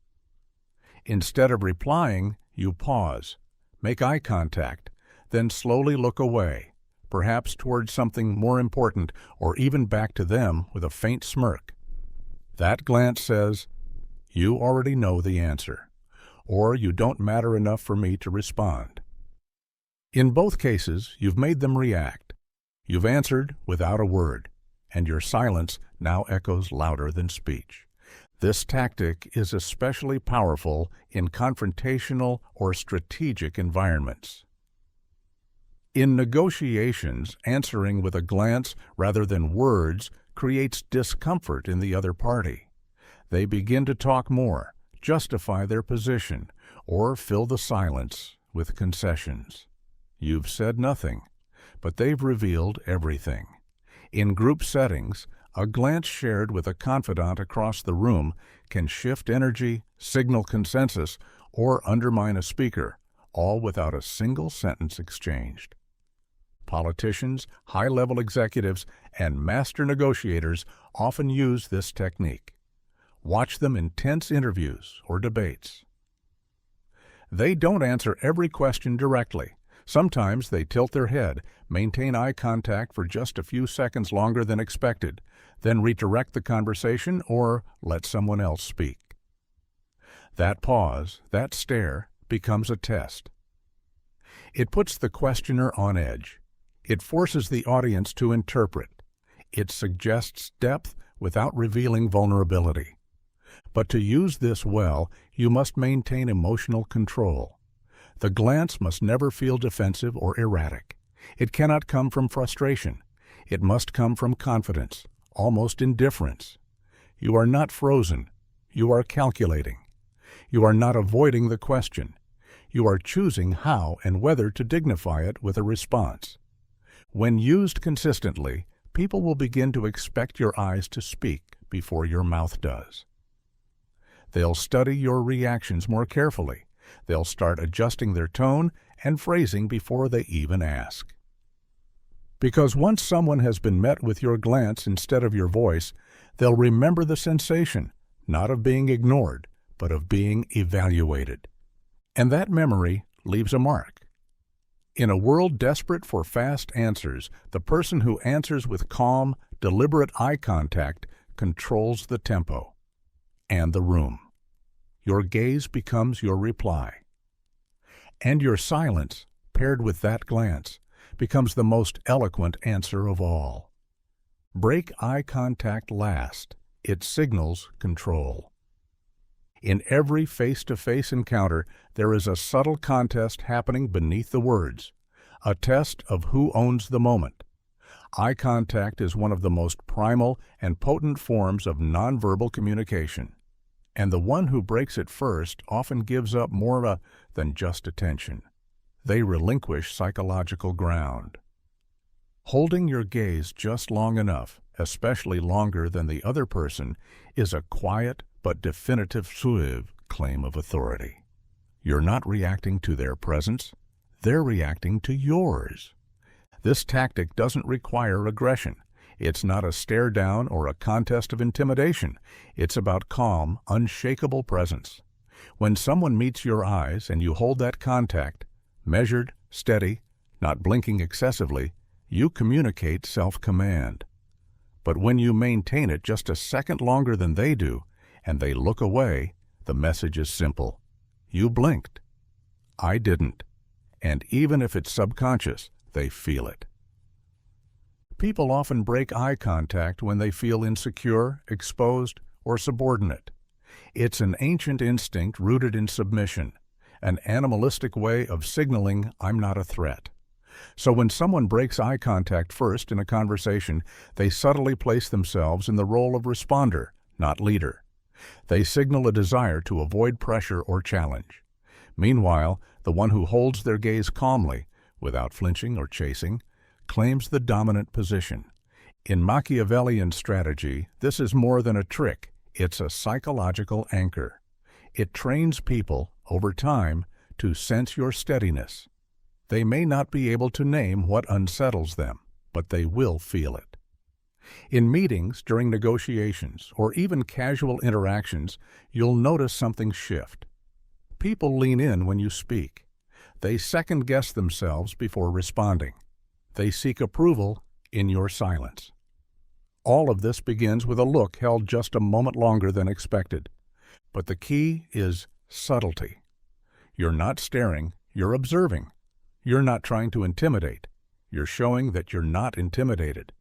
Instead of replying, you pause, make eye contact, then slowly look away, perhaps towards something more important or even back to them with a faint smirk. That glance says, "You already know the answer," or "You don't matter enough for me to respond." In both cases, you've made them react. You've answered without a word, and your silence now echoes louder than speech. This tactic is especially powerful in confrontational or strategic environments. In negotiations, answering with a glance rather than words creates discomfort in the other party. They begin to talk more, justify their position, or fill the silence with concessions. You've said nothing, but they've revealed everything. In group settings, a glance shared with a confidant across the room can shift energy, signal consensus, or undermine a speaker, all without a single sentence exchanged. Politicians, high-level executives, and master negotiators often use this technique. Watch them in tense interviews or debates. They don't answer every question directly. Sometimes they tilt their head, maintain eye contact for just a few seconds longer than expected, then redirect the conversation or let someone else speak. That pause, that stare, becomes a test. It puts the questioner on edge. It forces the audience to interpret. It suggests depth without revealing vulnerability. But to use this well, you must maintain emotional control. The glance must never feel defensive or erratic. It cannot come from frustration. It must come from confidence, almost indifference. You are not frozen. You are calculating. You are not avoiding the question. You are choosing how and whether to dignify it with a response. When used consistently, people will begin to expect your eyes to speak before your mouth does. They'll study your reactions more carefully. They'll start adjusting their tone and phrasing before they even ask. Because once someone has been met with your glance instead of your voice, they'll remember the sensation, not of being ignored, but of being evaluated. And that memory leaves a mark. In a world desperate for fast answers, the person who answers with calm, deliberate eye contact controls the tempo and the room. Your gaze becomes your reply. And your silence, paired with that glance, becomes the most eloquent answer of all. Break eye contact last. It signals control. In every face-to-face encounter, there is a subtle contest happening beneath the words, a test of who owns the moment. Eye contact is one of the most primal and potent forms of nonverbal communication, and the one who breaks it first often gives up more than just attention. They relinquish psychological ground. Holding your gaze just long enough, especially longer than the other person, is a quiet but definitive claim of authority. You're not reacting to their presence, they're reacting to yours. This tactic doesn't require aggression. It's not a stare down or a contest of intimidation. It's about calm, unshakable presence. When someone meets your eyes and you hold that contact, measured, steady, not blinking excessively, you communicate self-command. But when you maintain it just a second longer than they do, and they look away, the message is simple. You blinked. I didn't. And even if it's subconscious, they feel it. People often break eye contact when they feel insecure, exposed, or subordinate. It's an ancient instinct rooted in submission, an animalistic way of signaling I'm not a threat. So when someone breaks eye contact first in a conversation, they subtly place themselves in the role of responder, not leader. They signal a desire to avoid pressure or challenge. Meanwhile, the one who holds their gaze calmly, without flinching or chasing, claims the dominant position. In Machiavellian strategy, this is more than a trick. It's a psychological anchor. It trains people, over time, to sense your steadiness. They may not be able to name what unsettles them, but they will feel it. In meetings, during negotiations, or even casual interactions, you'll notice something shift. People lean in when you speak. They second-guess themselves before responding. They seek approval in your silence. All of this begins with a look held just a moment longer than expected. But the key is subtlety. You're not staring, you're observing. You're not trying to intimidate. You're showing that you're not intimidated.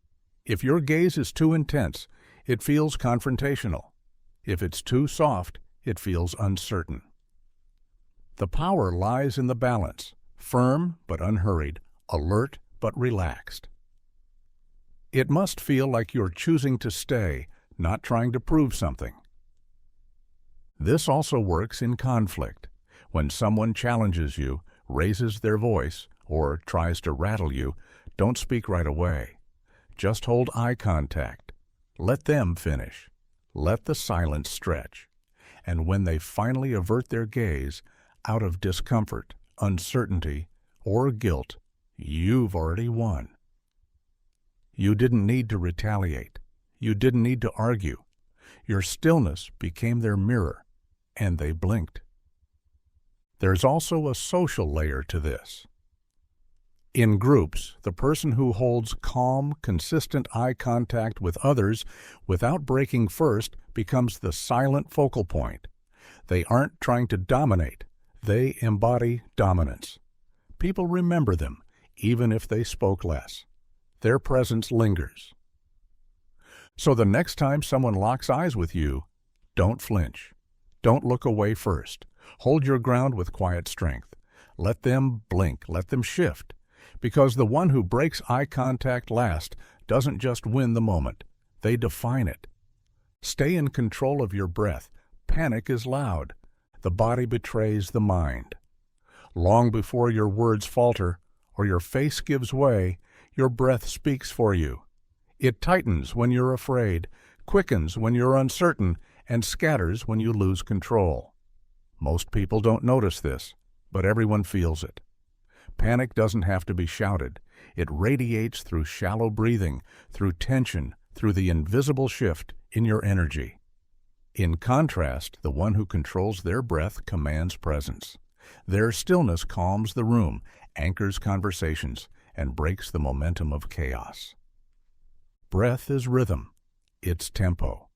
If your gaze is too intense, it feels confrontational. If it's too soft, it feels uncertain. The power lies in the balance, firm but unhurried, alert but relaxed. It must feel like you're choosing to stay, not trying to prove something. This also works in conflict. When someone challenges you, raises their voice, or tries to rattle you, don't speak right away. Just hold eye contact. Let them finish. Let the silence stretch. And when they finally avert their gaze, out of discomfort, uncertainty, or guilt, you've already won. You didn't need to retaliate. You didn't need to argue. Your stillness became their mirror, and they blinked. There's also a social layer to this. In groups, the person who holds calm, consistent eye contact with others without breaking first becomes the silent focal point. They aren't trying to dominate. They embody dominance. People remember them, even if they spoke less. Their presence lingers. So the next time someone locks eyes with you, don't flinch. Don't look away first. Hold your ground with quiet strength. Let them blink. Let them shift. Because the one who breaks eye contact last doesn't just win the moment. They define it. Stay in control of your breath. Panic is loud. The body betrays the mind. Long before your words falter or your face gives way, your breath speaks for you. It tightens when you're afraid, quickens when you're uncertain, and scatters when you lose control. Most people don't notice this, but everyone feels it. Panic doesn't have to be shouted. It radiates through shallow breathing, through tension, through the invisible shift in your energy. In contrast, the one who controls their breath commands presence. Their stillness calms the room, anchors conversations, and breaks the momentum of chaos. Breath is rhythm. It's tempo.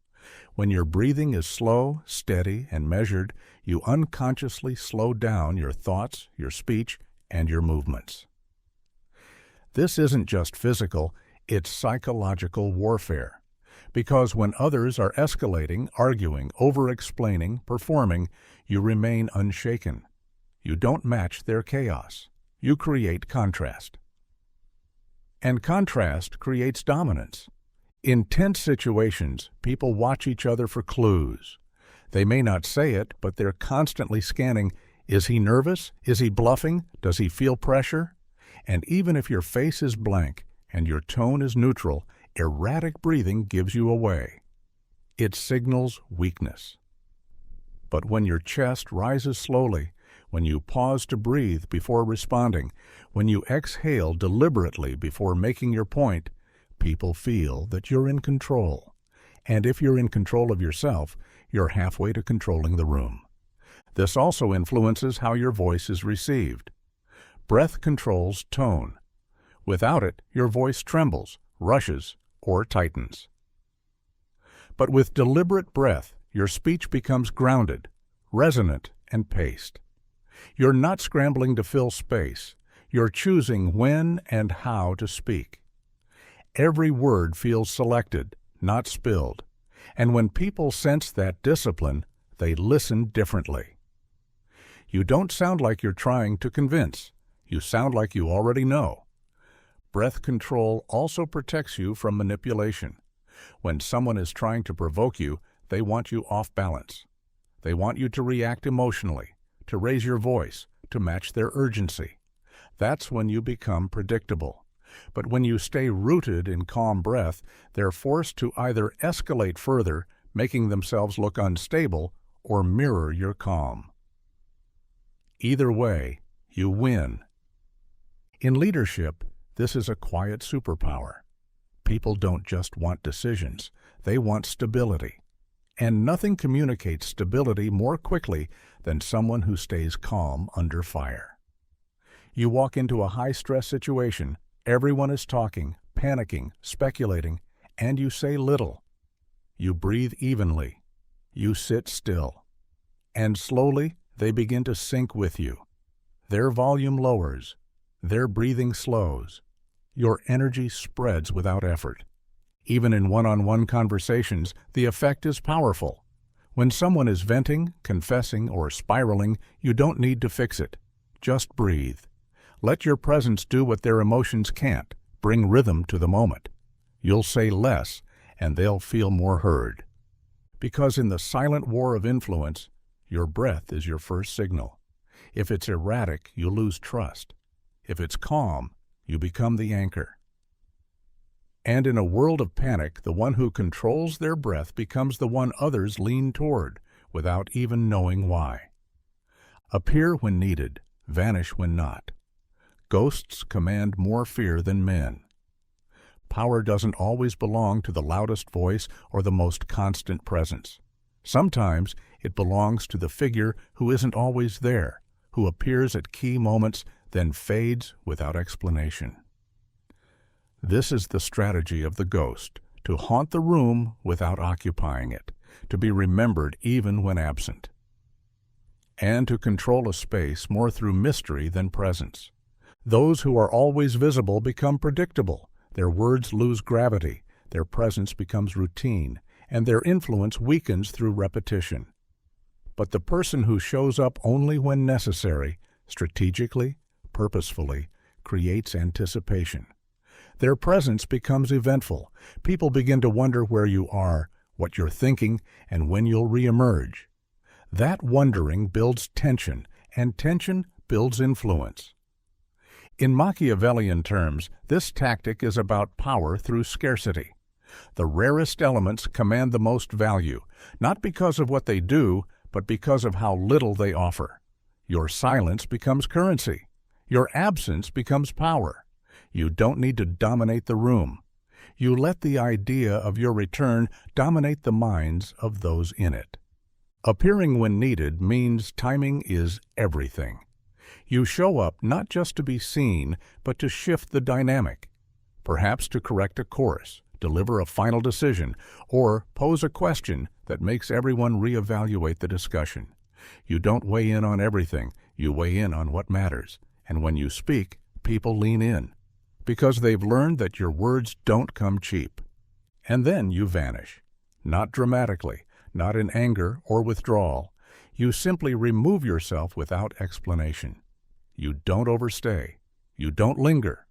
When your breathing is slow, steady, and measured, you unconsciously slow down your thoughts, your speech, and your movements. This isn't just physical, it's psychological warfare. Because when others are escalating, arguing, over-explaining, performing, you remain unshaken. You don't match their chaos. You create contrast. And contrast creates dominance. In tense situations, people watch each other for clues. They may not say it, but they're constantly scanning. Is he nervous? Is he bluffing? Does he feel pressure? And even if your face is blank and your tone is neutral, erratic breathing gives you away. It signals weakness. But when your chest rises slowly, when you pause to breathe before responding, when you exhale deliberately before making your point, people feel that you're in control. And if you're in control of yourself, you're halfway to controlling the room. This also influences how your voice is received. Breath controls tone. Without it, your voice trembles, rushes, or tightens. But with deliberate breath, your speech becomes grounded, resonant, and paced. You're not scrambling to fill space. You're choosing when and how to speak. Every word feels selected, not spilled. And when people sense that discipline, they listen differently. You don't sound like you're trying to convince. You sound like you already know. Breath control also protects you from manipulation. When someone is trying to provoke you, they want you off balance. They want you to react emotionally, to raise your voice, to match their urgency. That's when you become predictable. But when you stay rooted in calm breath, they're forced to either escalate further, making themselves look unstable, or mirror your calm. Either way, you win. In leadership, this is a quiet superpower. People don't just want decisions, they want stability. And nothing communicates stability more quickly than someone who stays calm under fire. You walk into a high-stress situation, everyone is talking, panicking, speculating, and you say little. You breathe evenly. You sit still. And slowly, they begin to sink with you. Their volume lowers. Their breathing slows. Your energy spreads without effort. Even in one-on-one conversations, the effect is powerful. When someone is venting, confessing, or spiraling, you don't need to fix it. Just breathe. Let your presence do what their emotions can't. Bring rhythm to the moment. You'll say less, and they'll feel more heard. Because in the silent war of influence, your breath is your first signal. If it's erratic, you lose trust. If it's calm, you become the anchor. And in a world of panic, the one who controls their breath becomes the one others lean toward, without even knowing why. Appear when needed, vanish when not. Ghosts command more fear than men. Power doesn't always belong to the loudest voice or the most constant presence. Sometimes it belongs to the figure who isn't always there, who appears at key moments, then fades without explanation. This is the strategy of the ghost, to haunt the room without occupying it, to be remembered even when absent, and to control a space more through mystery than presence. Those who are always visible become predictable, their words lose gravity, their presence becomes routine, and their influence weakens through repetition. But the person who shows up only when necessary, strategically, purposefully, creates anticipation. Their presence becomes eventful. People begin to wonder where you are, what you're thinking, and when you'll reemerge. That wondering builds tension, and tension builds influence. In Machiavellian terms, this tactic is about power through scarcity. The rarest elements command the most value, not because of what they do, but because of how little they offer. Your silence becomes currency. Your absence becomes power. You don't need to dominate the room. You let the idea of your return dominate the minds of those in it. Appearing when needed means timing is everything. You show up not just to be seen, but to shift the dynamic. Perhaps to correct a course, deliver a final decision, or pose a question that makes everyone reevaluate the discussion. You don't weigh in on everything, you weigh in on what matters. And when you speak, people lean in, because they've learned that your words don't come cheap. And then you vanish. Not dramatically, not in anger or withdrawal. You simply remove yourself without explanation. You don't overstay. You don't linger.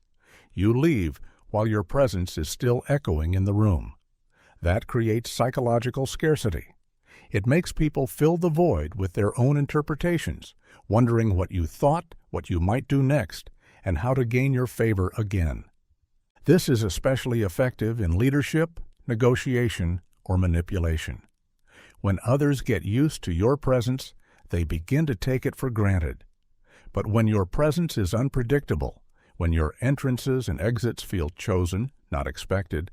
You leave while your presence is still echoing in the room. That creates psychological scarcity. It makes people fill the void with their own interpretations, wondering what you thought, what you might do next, and how to gain your favor again. This is especially effective in leadership, negotiation, or manipulation. When others get used to your presence, they begin to take it for granted. But when your presence is unpredictable, when your entrances and exits feel chosen, not expected,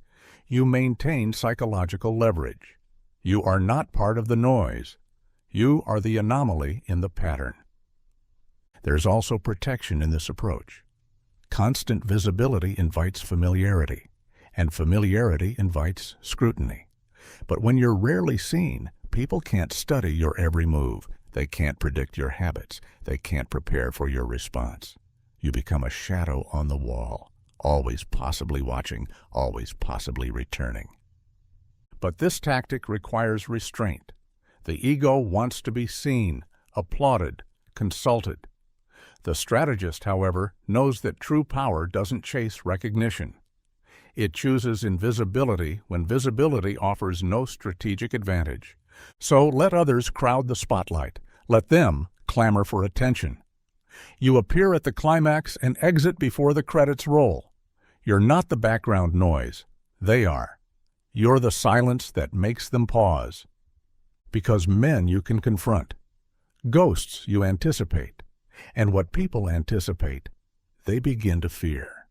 you maintain psychological leverage. You are not part of the noise. You are the anomaly in the pattern. There's also protection in this approach. Constant visibility invites familiarity, and familiarity invites scrutiny. But when you're rarely seen, people can't study your every move. They can't predict your habits. They can't prepare for your response. You become a shadow on the wall, always possibly watching, always possibly returning. But this tactic requires restraint. The ego wants to be seen, applauded, consulted. The strategist, however, knows that true power doesn't chase recognition. It chooses invisibility when visibility offers no strategic advantage. So let others crowd the spotlight. Let them clamor for attention. You appear at the climax and exit before the credits roll. You're not the background noise. They are. You're the silence that makes them pause. Because men you can confront. Ghosts you anticipate. And what people anticipate, they begin to fear.